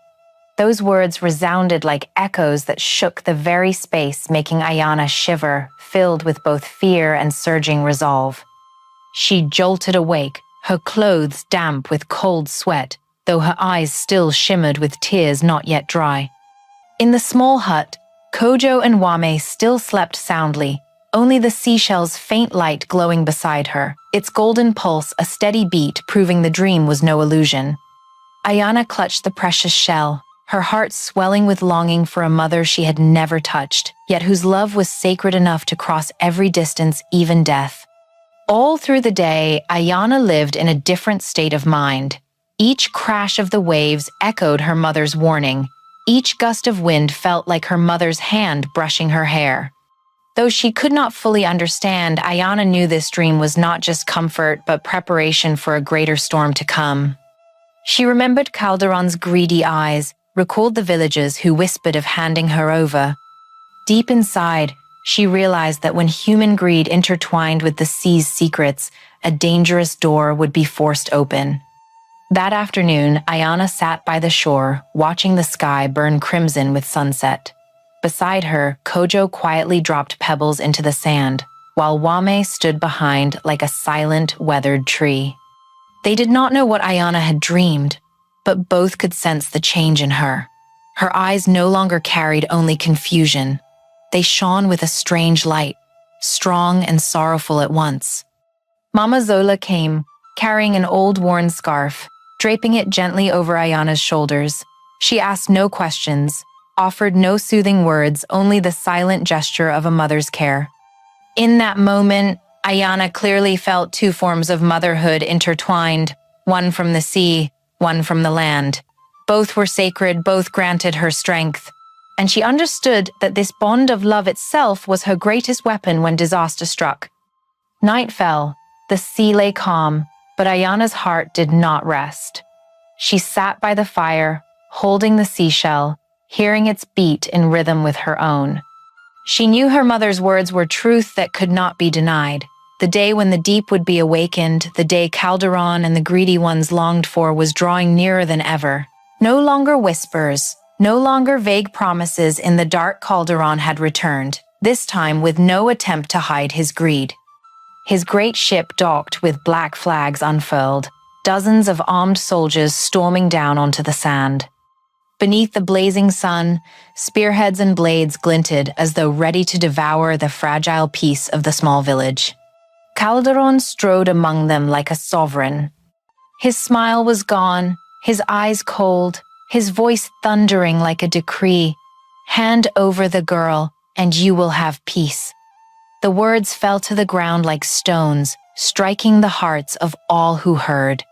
Those words resounded like echoes that shook the very space, making Ayana shiver, filled with both fear and surging resolve. She jolted awake, her clothes damp with cold sweat, though her eyes still shimmered with tears not yet dry. In the small hut, Kojo and Wame still slept soundly, only the seashell's faint light glowing beside her, its golden pulse a steady beat proving the dream was no illusion. Ayana clutched the precious shell, her heart swelling with longing for a mother she had never touched, yet whose love was sacred enough to cross every distance, even death. All through the day, Ayana lived in a different state of mind. Each crash of the waves echoed her mother's warning. Each gust of wind felt like her mother's hand brushing her hair. Though she could not fully understand, Ayana knew this dream was not just comfort but preparation for a greater storm to come. She remembered Calderon's greedy eyes, recalled the villagers who whispered of handing her over. Deep inside, she realized that when human greed intertwined with the sea's secrets, a dangerous door would be forced open. That afternoon, Ayana sat by the shore, watching the sky burn crimson with sunset. Beside her, Kojo quietly dropped pebbles into the sand, while Wame stood behind like a silent, weathered tree. They did not know what Ayana had dreamed, but both could sense the change in her. Her eyes no longer carried only confusion. They shone with a strange light, strong and sorrowful at once. Mama Zola came, carrying an old worn scarf, draping it gently over Ayana's shoulders. She asked no questions, offered no soothing words, only the silent gesture of a mother's care. In that moment, Ayana clearly felt two forms of motherhood intertwined, one from the sea, one from the land. Both were sacred, both granted her strength. And she understood that this bond of love itself was her greatest weapon when disaster struck. Night fell, the sea lay calm, but Ayana's heart did not rest. She sat by the fire, holding the seashell, hearing its beat in rhythm with her own. She knew her mother's words were truth that could not be denied. The day when the deep would be awakened, the day Calderon and the greedy ones longed for was drawing nearer than ever. No longer whispers, no longer vague promises in the dark Calderon had returned, this time with no attempt to hide his greed. His great ship docked with black flags unfurled, dozens of armed soldiers storming down onto the sand. Beneath the blazing sun, spearheads and blades glinted as though ready to devour the fragile peace of the small village. Calderon strode among them like a sovereign. His smile was gone, his eyes cold, his voice thundering like a decree. Hand over the girl, and you will have peace. The words fell to the ground like stones, striking the hearts of all who heard.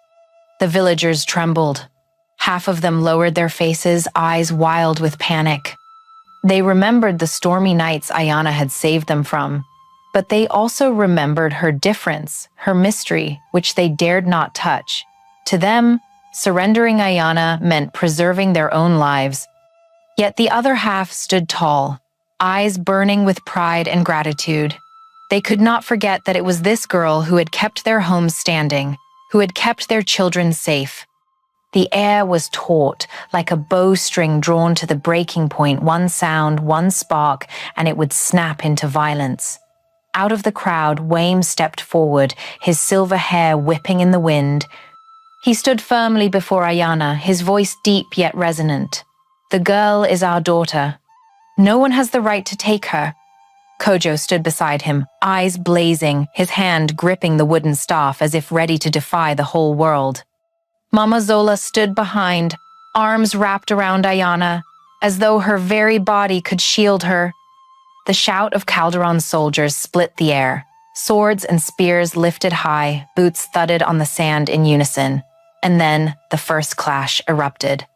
The villagers trembled. Half of them lowered their faces, eyes wild with panic. They remembered the stormy nights Ayana had saved them from, but they also remembered her difference, her mystery, which they dared not touch. To them, surrendering Ayana meant preserving their own lives. Yet the other half stood tall, eyes burning with pride and gratitude. They could not forget that it was this girl who had kept their homes standing, who had kept their children safe. The air was taut, like a bowstring drawn to the breaking point, one sound, one spark, and it would snap into violence. Out of the crowd, Wame stepped forward, his silver hair whipping in the wind. He stood firmly before Ayana, his voice deep yet resonant. "The girl is our daughter. No one has the right to take her." Kojo stood beside him, eyes blazing, his hand gripping the wooden staff as if ready to defy the whole world. Mama Zola stood behind, arms wrapped around Ayana, as though her very body could shield her. The shout of Calderon's soldiers split the air. Swords and spears lifted high, boots thudded on the sand in unison. And then the first clash erupted.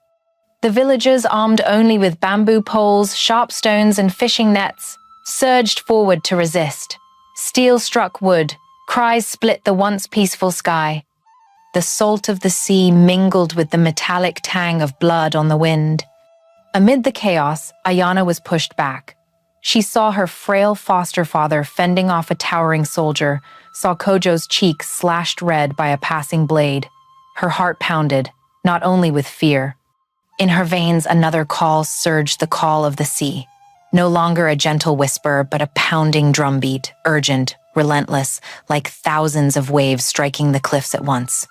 The villagers, armed only with bamboo poles, sharp stones, and fishing nets, surged forward to resist. Steel struck wood, cries split the once peaceful sky. The salt of the sea mingled with the metallic tang of blood on the wind. Amid the chaos, Ayana was pushed back. She saw her frail foster father fending off a towering soldier, saw Kojo's cheeks slashed red by a passing blade. Her heart pounded, not only with fear. In her veins, another call surged, the call of the sea. No longer a gentle whisper, but a pounding drumbeat, urgent, relentless, like thousands of waves striking the cliffs at once.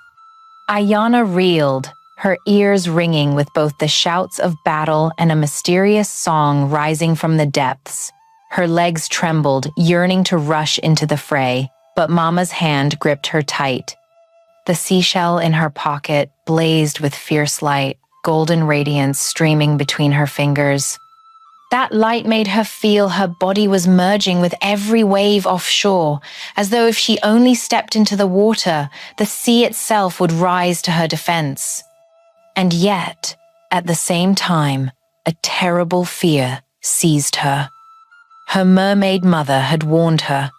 Ayana reeled, her ears ringing with both the shouts of battle and a mysterious song rising from the depths. Her legs trembled, yearning to rush into the fray, but Mama's hand gripped her tight. The seashell in her pocket blazed with fierce light, golden radiance streaming between her fingers. That light made her feel her body was merging with every wave offshore, as though if she only stepped into the water, the sea itself would rise to her defense. And yet, at the same time, a terrible fear seized her. Her mermaid mother had warned her,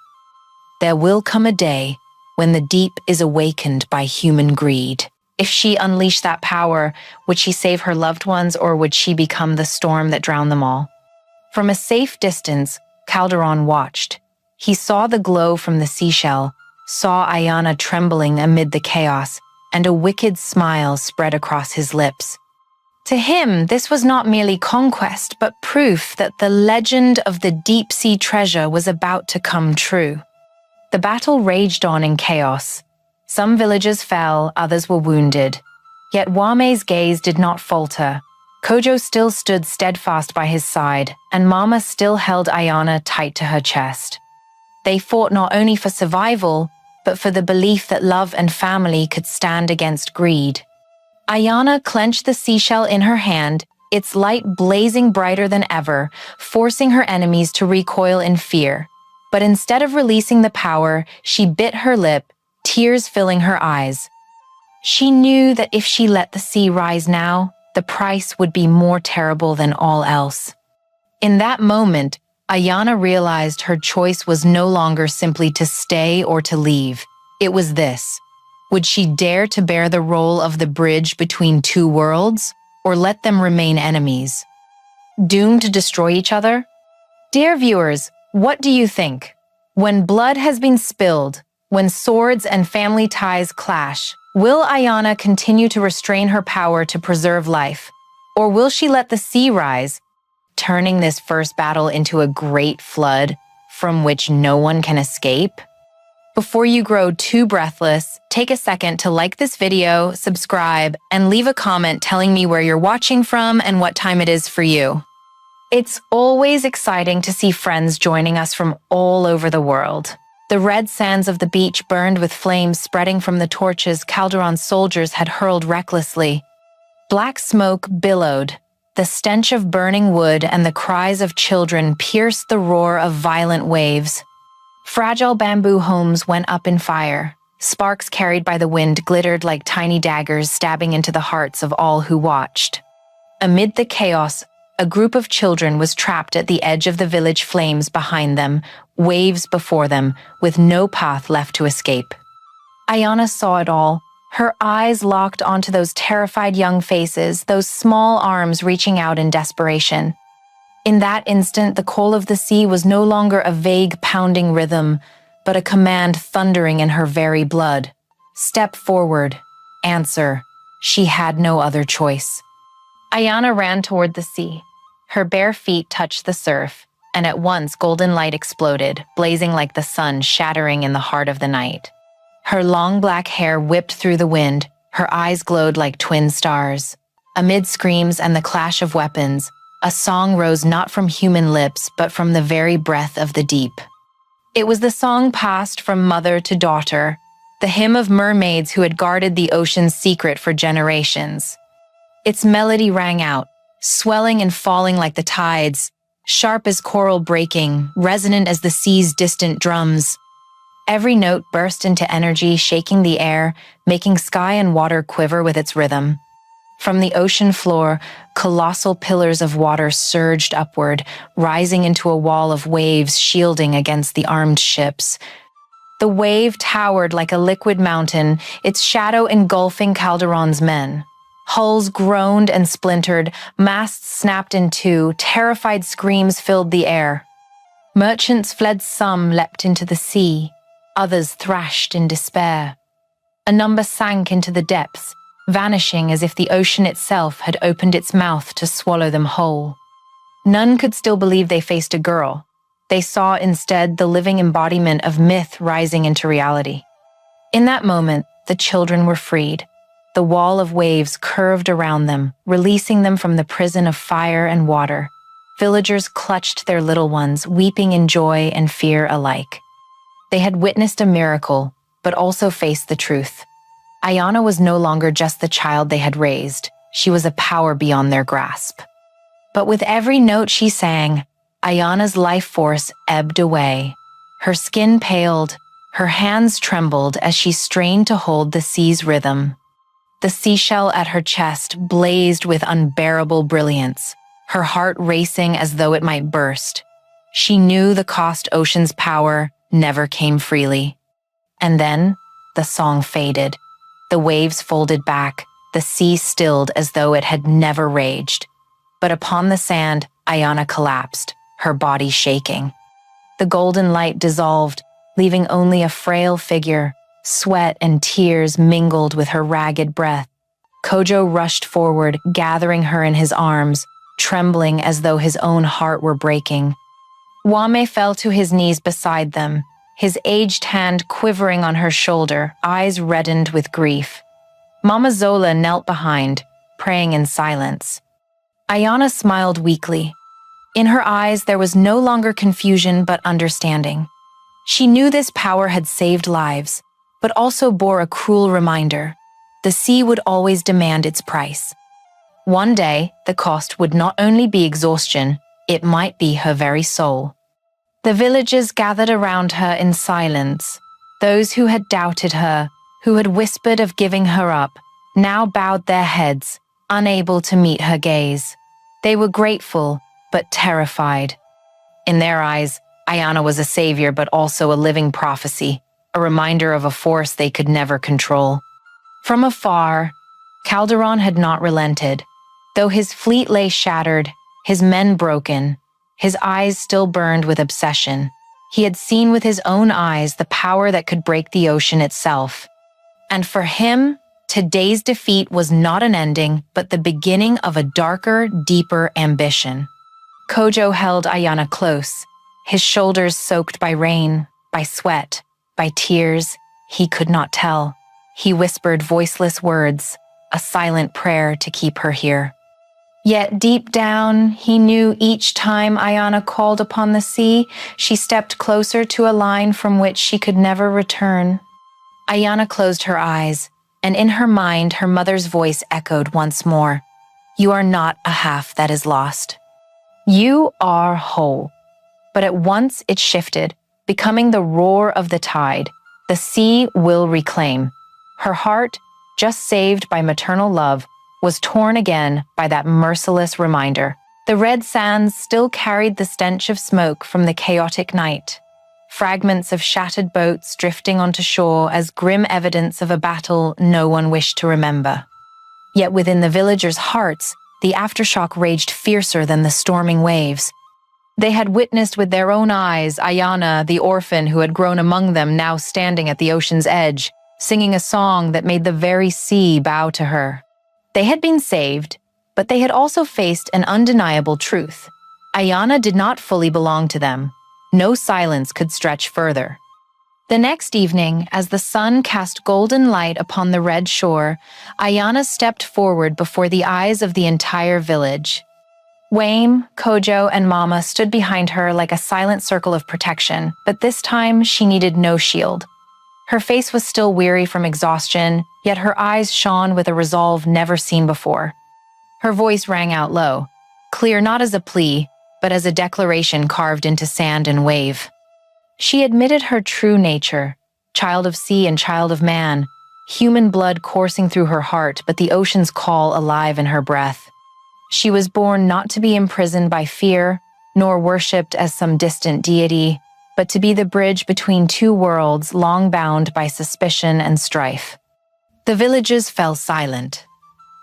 "There will come a day when the deep is awakened by human greed." If she unleashed that power, would she save her loved ones, or would she become the storm that drowned them all? From a safe distance, Calderon watched. He saw the glow from the seashell, saw Ayana trembling amid the chaos, and a wicked smile spread across his lips. To him, this was not merely conquest, but proof that the legend of the deep-sea treasure was about to come true. The battle raged on in chaos. Some villagers fell, others were wounded. Yet Wame's gaze did not falter. Kojo still stood steadfast by his side, and Mama still held Ayana tight to her chest. They fought not only for survival, but for the belief that love and family could stand against greed. Ayana clenched the seashell in her hand, its light blazing brighter than ever, forcing her enemies to recoil in fear. But instead of releasing the power, she bit her lip, tears filling her eyes. She knew that if she let the sea rise now, the price would be more terrible than all else. In that moment, Ayana realized her choice was no longer simply to stay or to leave. It was this. Would she dare to bear the role of the bridge between two worlds, or let them remain enemies, doomed to destroy each other? Dear viewers, what do you think? When blood has been spilled, when swords and family ties clash, will Ayana continue to restrain her power to preserve life? Or will she let the sea rise, turning this first battle into a great flood from which no one can escape? Before you grow too breathless, take a second to like this video, subscribe, and leave a comment telling me where you're watching from and what time it is for you. It's always exciting to see friends joining us from all over the world. The red sands of the beach burned with flames spreading from the torches Calderon's soldiers had hurled recklessly. Black smoke billowed. The stench of burning wood and the cries of children pierced the roar of violent waves. Fragile bamboo homes went up in fire. Sparks carried by the wind glittered like tiny daggers stabbing into the hearts of all who watched. Amid the chaos, a group of children was trapped at the edge of the village, flames behind them, waves before them, with no path left to escape. Ayana saw it all, her eyes locked onto those terrified young faces, those small arms reaching out in desperation. In that instant, the call of the sea was no longer a vague pounding rhythm, but a command thundering in her very blood. Step forward. Answer. She had no other choice. Ayana ran toward the sea. Her bare feet touched the surf, and at once golden light exploded, blazing like the sun shattering in the heart of the night. Her long black hair whipped through the wind, her eyes glowed like twin stars. Amid screams and the clash of weapons, a song rose not from human lips, but from the very breath of the deep. It was the song passed from mother to daughter, the hymn of mermaids who had guarded the ocean's secret for generations. Its melody rang out, swelling and falling like the tides, sharp as coral breaking, resonant as the sea's distant drums. Every note burst into energy, shaking the air, making sky and water quiver with its rhythm. From the ocean floor, colossal pillars of water surged upward, rising into a wall of waves shielding against the armed ships. The wave towered like a liquid mountain, its shadow engulfing Calderon's men. Hulls groaned and splintered, masts snapped in two, terrified screams filled the air. Merchants fled, some leapt into the sea, others thrashed in despair. A number sank into the depths, vanishing as if the ocean itself had opened its mouth to swallow them whole. None could still believe they faced a girl. They saw instead the living embodiment of myth rising into reality. In that moment, the children were freed. The wall of waves curved around them, releasing them from the prison of fire and water. Villagers clutched their little ones, weeping in joy and fear alike. They had witnessed a miracle, but also faced the truth. Ayana was no longer just the child they had raised. She was a power beyond their grasp. But with every note she sang, Ayana's life force ebbed away. Her skin paled, her hands trembled as she strained to hold the sea's rhythm. The seashell at her chest blazed with unbearable brilliance, her heart racing as though it might burst. She knew the cost ocean's power never came freely. And then, the song faded. The waves folded back, the sea stilled as though it had never raged. But upon the sand, Ayana collapsed, her body shaking. The golden light dissolved, leaving only a frail figure. Sweat and tears mingled with her ragged breath. Kojo rushed forward, gathering her in his arms, trembling as though his own heart were breaking. Wame fell to his knees beside them, his aged hand quivering on her shoulder, eyes reddened with grief. Mama Zola knelt behind, praying in silence. Ayana smiled weakly. In her eyes there was no longer confusion but understanding. She knew this power had saved lives, but also bore a cruel reminder. The sea would always demand its price. One day, the cost would not only be exhaustion, it might be her very soul. The villagers gathered around her in silence. Those who had doubted her, who had whispered of giving her up, now bowed their heads, unable to meet her gaze. They were grateful, but terrified. In their eyes, Ayana was a savior but also a living prophecy, a reminder of a force they could never control. From afar, Calderon had not relented. Though his fleet lay shattered, his men broken, his eyes still burned with obsession. He had seen with his own eyes the power that could break the ocean itself. And for him, today's defeat was not an ending, but the beginning of a darker, deeper ambition. Kojo held Ayana close, his shoulders soaked by rain, by sweat, by tears. He could not tell. He whispered voiceless words, a silent prayer to keep her here. Yet deep down, he knew each time Ayana called upon the sea, she stepped closer to a line from which she could never return. Ayana closed her eyes, and in her mind, her mother's voice echoed once more. You are not a half that is lost. You are whole. But at once it shifted, becoming the roar of the tide. The sea will reclaim. Her heart, just saved by maternal love, was torn again by that merciless reminder. The red sands still carried the stench of smoke from the chaotic night. Fragments of shattered boats drifting onto shore as grim evidence of a battle no one wished to remember. Yet within the villagers' hearts, the aftershock raged fiercer than the storming waves. They had witnessed with their own eyes Ayana, the orphan who had grown among them, now standing at the ocean's edge, singing a song that made the very sea bow to her. They had been saved, but they had also faced an undeniable truth. Ayana did not fully belong to them. No silence could stretch further. The next evening, as the sun cast golden light upon the red shore, Ayana stepped forward before the eyes of the entire village. Wame, Kojo, and Mama stood behind her like a silent circle of protection, but this time she needed no shield. Her face was still weary from exhaustion, yet her eyes shone with a resolve never seen before. Her voice rang out low, clear not as a plea, but as a declaration carved into sand and wave. She admitted her true nature, child of sea and child of man, human blood coursing through her heart, but the ocean's call alive in her breath. She was born not to be imprisoned by fear, nor worshipped as some distant deity, but to be the bridge between two worlds long bound by suspicion and strife. The villagers fell silent.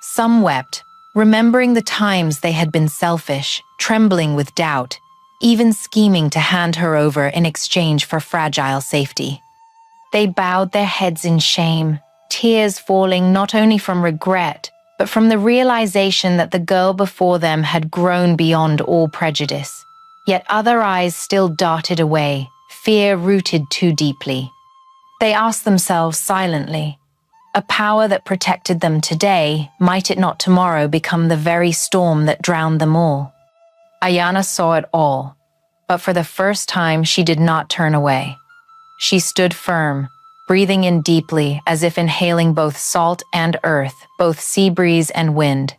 Some wept, remembering the times they had been selfish, trembling with doubt, even scheming to hand her over in exchange for fragile safety. They bowed their heads in shame, tears falling not only from regret, but from the realization that the girl before them had grown beyond all prejudice. Yet other eyes still darted away, fear rooted too deeply. They asked themselves silently, a power that protected them today, might it not tomorrow become the very storm that drowned them all? Ayana saw it all, but for the first time she did not turn away. She stood firm, breathing in deeply as if inhaling both salt and earth, both sea breeze and wind.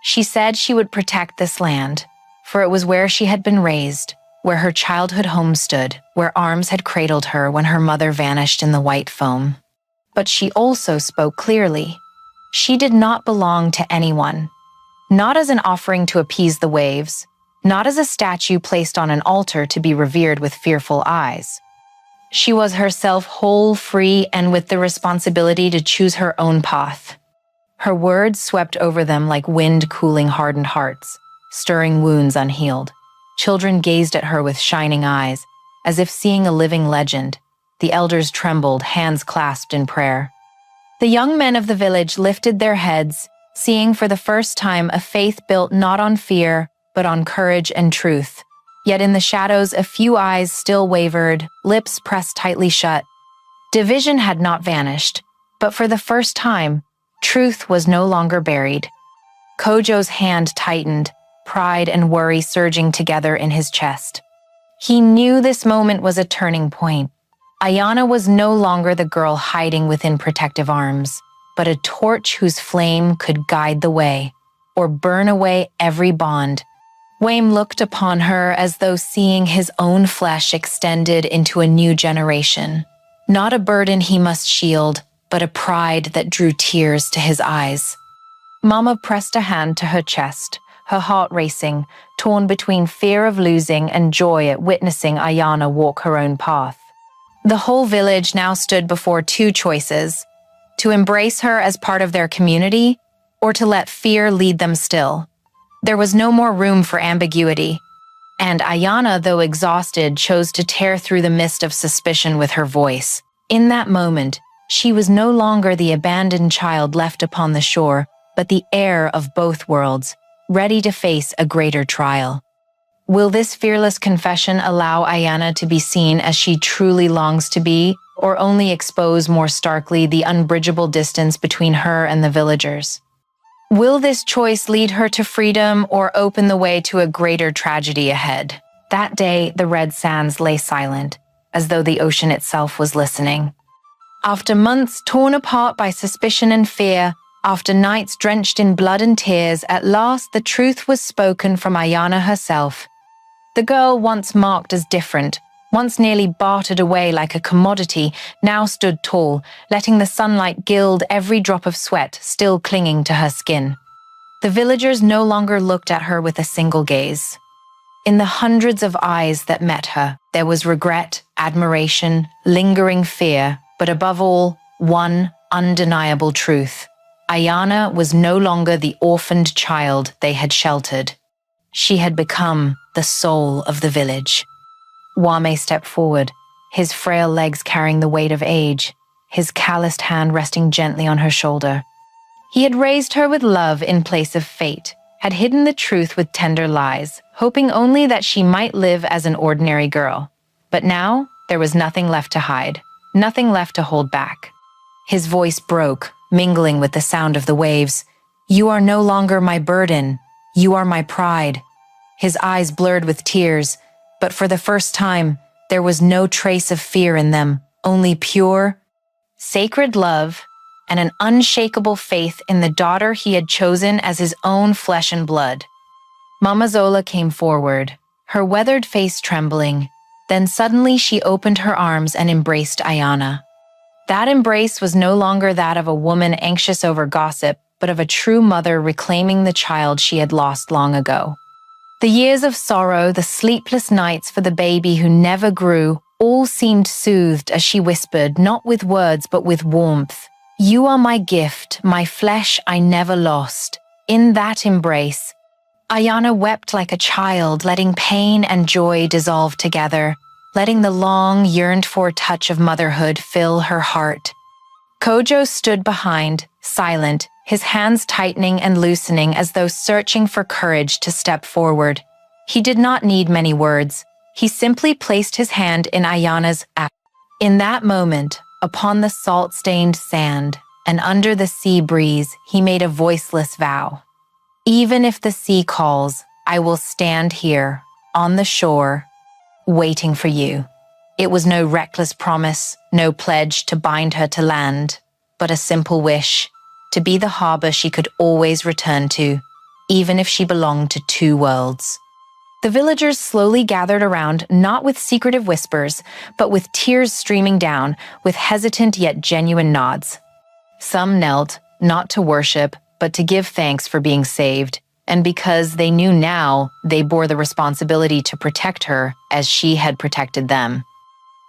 She said she would protect this land, for it was where she had been raised, where her childhood home stood, where arms had cradled her when her mother vanished in the white foam. But she also spoke clearly. She did not belong to anyone, not as an offering to appease the waves, not as a statue placed on an altar to be revered with fearful eyes. She was herself whole, free, and with the responsibility to choose her own path. Her words swept over them like wind cooling hardened hearts, stirring wounds unhealed. Children gazed at her with shining eyes, as if seeing a living legend. The elders trembled, hands clasped in prayer. The young men of the village lifted their heads, seeing for the first time a faith built not on fear, but on courage and truth. Yet in the shadows, a few eyes still wavered, lips pressed tightly shut. Division had not vanished, but for the first time, truth was no longer buried. Kojo's hand tightened, pride and worry surging together in his chest. He knew this moment was a turning point. Ayana was no longer the girl hiding within protective arms, but a torch whose flame could guide the way, or burn away every bond. Wayne looked upon her as though seeing his own flesh extended into a new generation. Not a burden he must shield, but a pride that drew tears to his eyes. Mama pressed a hand to her chest, her heart racing, torn between fear of losing and joy at witnessing Ayana walk her own path. The whole village now stood before two choices: to embrace her as part of their community, or to let fear lead them still. There was no more room for ambiguity, and Ayana, though exhausted, chose to tear through the mist of suspicion with her voice. In that moment, she was no longer the abandoned child left upon the shore, but the heir of both worlds, ready to face a greater trial. Will this fearless confession allow Ayana to be seen as she truly longs to be, or only expose more starkly the unbridgeable distance between her and the villagers? Will this choice lead her to freedom or open the way to a greater tragedy ahead? That day, the red sands lay silent, as though the ocean itself was listening. After months torn apart by suspicion and fear, after nights drenched in blood and tears, at last the truth was spoken from Ayana herself. The girl once marked as different, once nearly bartered away like a commodity, now stood tall, letting the sunlight gild every drop of sweat still clinging to her skin. The villagers no longer looked at her with a single gaze. In the hundreds of eyes that met her, there was regret, admiration, lingering fear, but above all, one undeniable truth. Ayana was no longer the orphaned child they had sheltered. She had become the soul of the village. Wame stepped forward, his frail legs carrying the weight of age, his calloused hand resting gently on her shoulder. He had raised her with love in place of fate, had hidden the truth with tender lies, hoping only that she might live as an ordinary girl. But now, there was nothing left to hide, nothing left to hold back. His voice broke, mingling with the sound of the waves. "You are no longer my burden. You are my pride." His eyes blurred with tears, but for the first time, there was no trace of fear in them, only pure, sacred love and an unshakable faith in the daughter he had chosen as his own flesh and blood. Mama Zola came forward, her weathered face trembling. Then suddenly she opened her arms and embraced Ayana. That embrace was no longer that of a woman anxious over gossip, but of a true mother reclaiming the child she had lost long ago. The years of sorrow, the sleepless nights for the baby who never grew, all seemed soothed as she whispered, not with words but with warmth. "You are my gift, my flesh I never lost." In that embrace, Ayana wept like a child, letting pain and joy dissolve together, letting the long, yearned-for touch of motherhood fill her heart. Kojo stood behind, silent, his hands tightening and loosening as though searching for courage to step forward. He did not need many words. He simply placed his hand in Ayana's act. In that moment, upon the salt-stained sand and under the sea breeze, he made a voiceless vow. Even if the sea calls, I will stand here, on the shore, waiting for you. It was no reckless promise, no pledge to bind her to land, but a simple wish, to be the harbor she could always return to, even if she belonged to two worlds. The villagers slowly gathered around, not with secretive whispers, but with tears streaming down, with hesitant yet genuine nods. Some knelt, not to worship, but to give thanks for being saved, and because they knew now they bore the responsibility to protect her as she had protected them.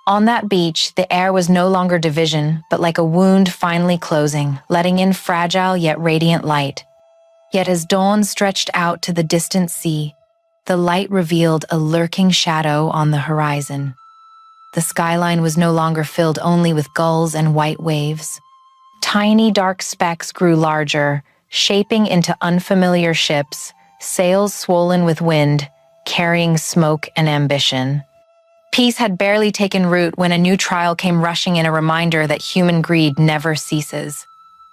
On that beach, the air was no longer division, but like a wound finally closing, letting in fragile yet radiant light. Yet as dawn stretched out to the distant sea, the light revealed a lurking shadow on the horizon. The skyline was no longer filled only with gulls and white waves. Tiny dark specks grew larger, shaping into unfamiliar ships, sails swollen with wind, carrying smoke and ambition. Peace had barely taken root when a new trial came rushing in, a reminder that human greed never ceases.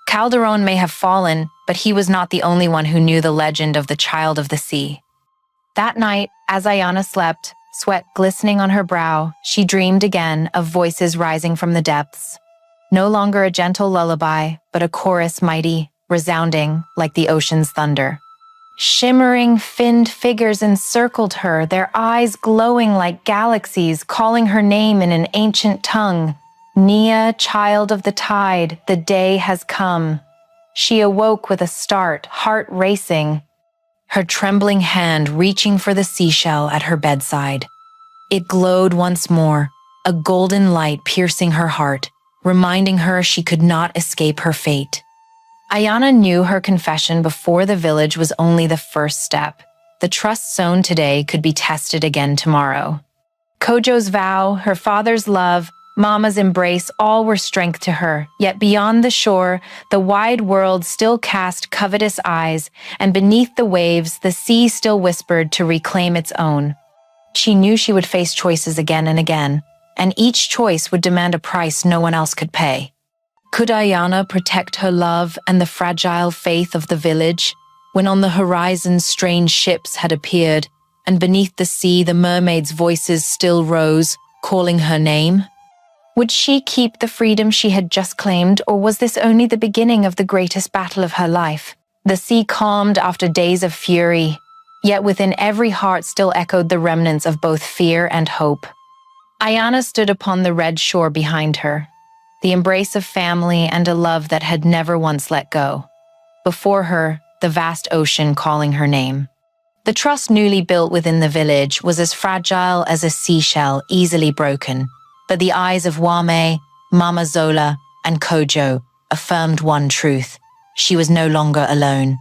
Calderon may have fallen, but he was not the only one who knew the legend of the Child of the Sea. That night, as Ayana slept, sweat glistening on her brow, she dreamed again of voices rising from the depths. No longer a gentle lullaby, but a chorus mighty, resounding like the ocean's thunder. Shimmering, finned figures encircled her, their eyes glowing like galaxies, calling her name in an ancient tongue. Nia, child of the tide, the day has come. She awoke with a start, heart racing, her trembling hand reaching for the seashell at her bedside. It glowed once more, a golden light piercing her heart, reminding her she could not escape her fate. Ayana knew her confession before the village was only the first step. The trust sown today could be tested again tomorrow. Kojo's vow, her father's love, Mama's embrace, all were strength to her. Yet beyond the shore, the wide world still cast covetous eyes, and beneath the waves, the sea still whispered to reclaim its own. She knew she would face choices again and again, and each choice would demand a price no one else could pay. Could Ayana protect her love and the fragile faith of the village, when on the horizon strange ships had appeared, and beneath the sea the mermaids' voices still rose, calling her name? Would she keep the freedom she had just claimed, or was this only the beginning of the greatest battle of her life? The sea calmed after days of fury, yet within every heart still echoed the remnants of both fear and hope. Ayana stood upon the red shore behind her, the embrace of family and a love that had never once let go. Before her, the vast ocean calling her name. The trust newly built within the village was as fragile as a seashell easily broken, but the eyes of Wame, Mama Zola, and Kojo affirmed one truth: she was no longer alone.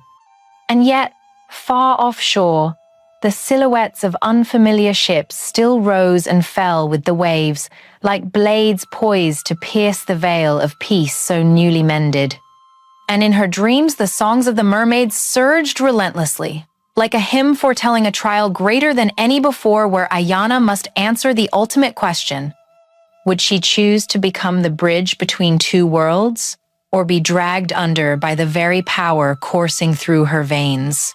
And yet, far offshore, the silhouettes of unfamiliar ships still rose and fell with the waves, like blades poised to pierce the veil of peace so newly mended. And in her dreams, the songs of the mermaids surged relentlessly, like a hymn foretelling a trial greater than any before, where Ayana must answer the ultimate question. Would she choose to become the bridge between two worlds, or be dragged under by the very power coursing through her veins?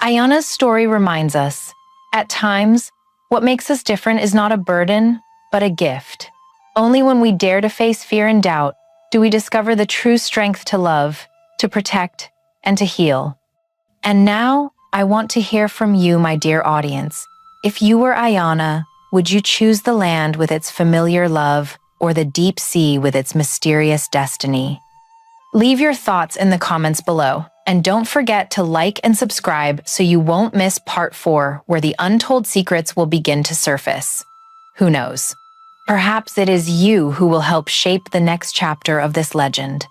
Ayana's story reminds us, at times, what makes us different is not a burden, but a gift. Only when we dare to face fear and doubt do we discover the true strength to love, to protect, and to heal. And now, I want to hear from you, my dear audience. If you were Ayana, would you choose the land with its familiar love, or the deep sea with its mysterious destiny? Leave your thoughts in the comments below. And don't forget to like and subscribe so you won't miss part 4, where the untold secrets will begin to surface. Who knows? Perhaps it is you who will help shape the next chapter of this legend.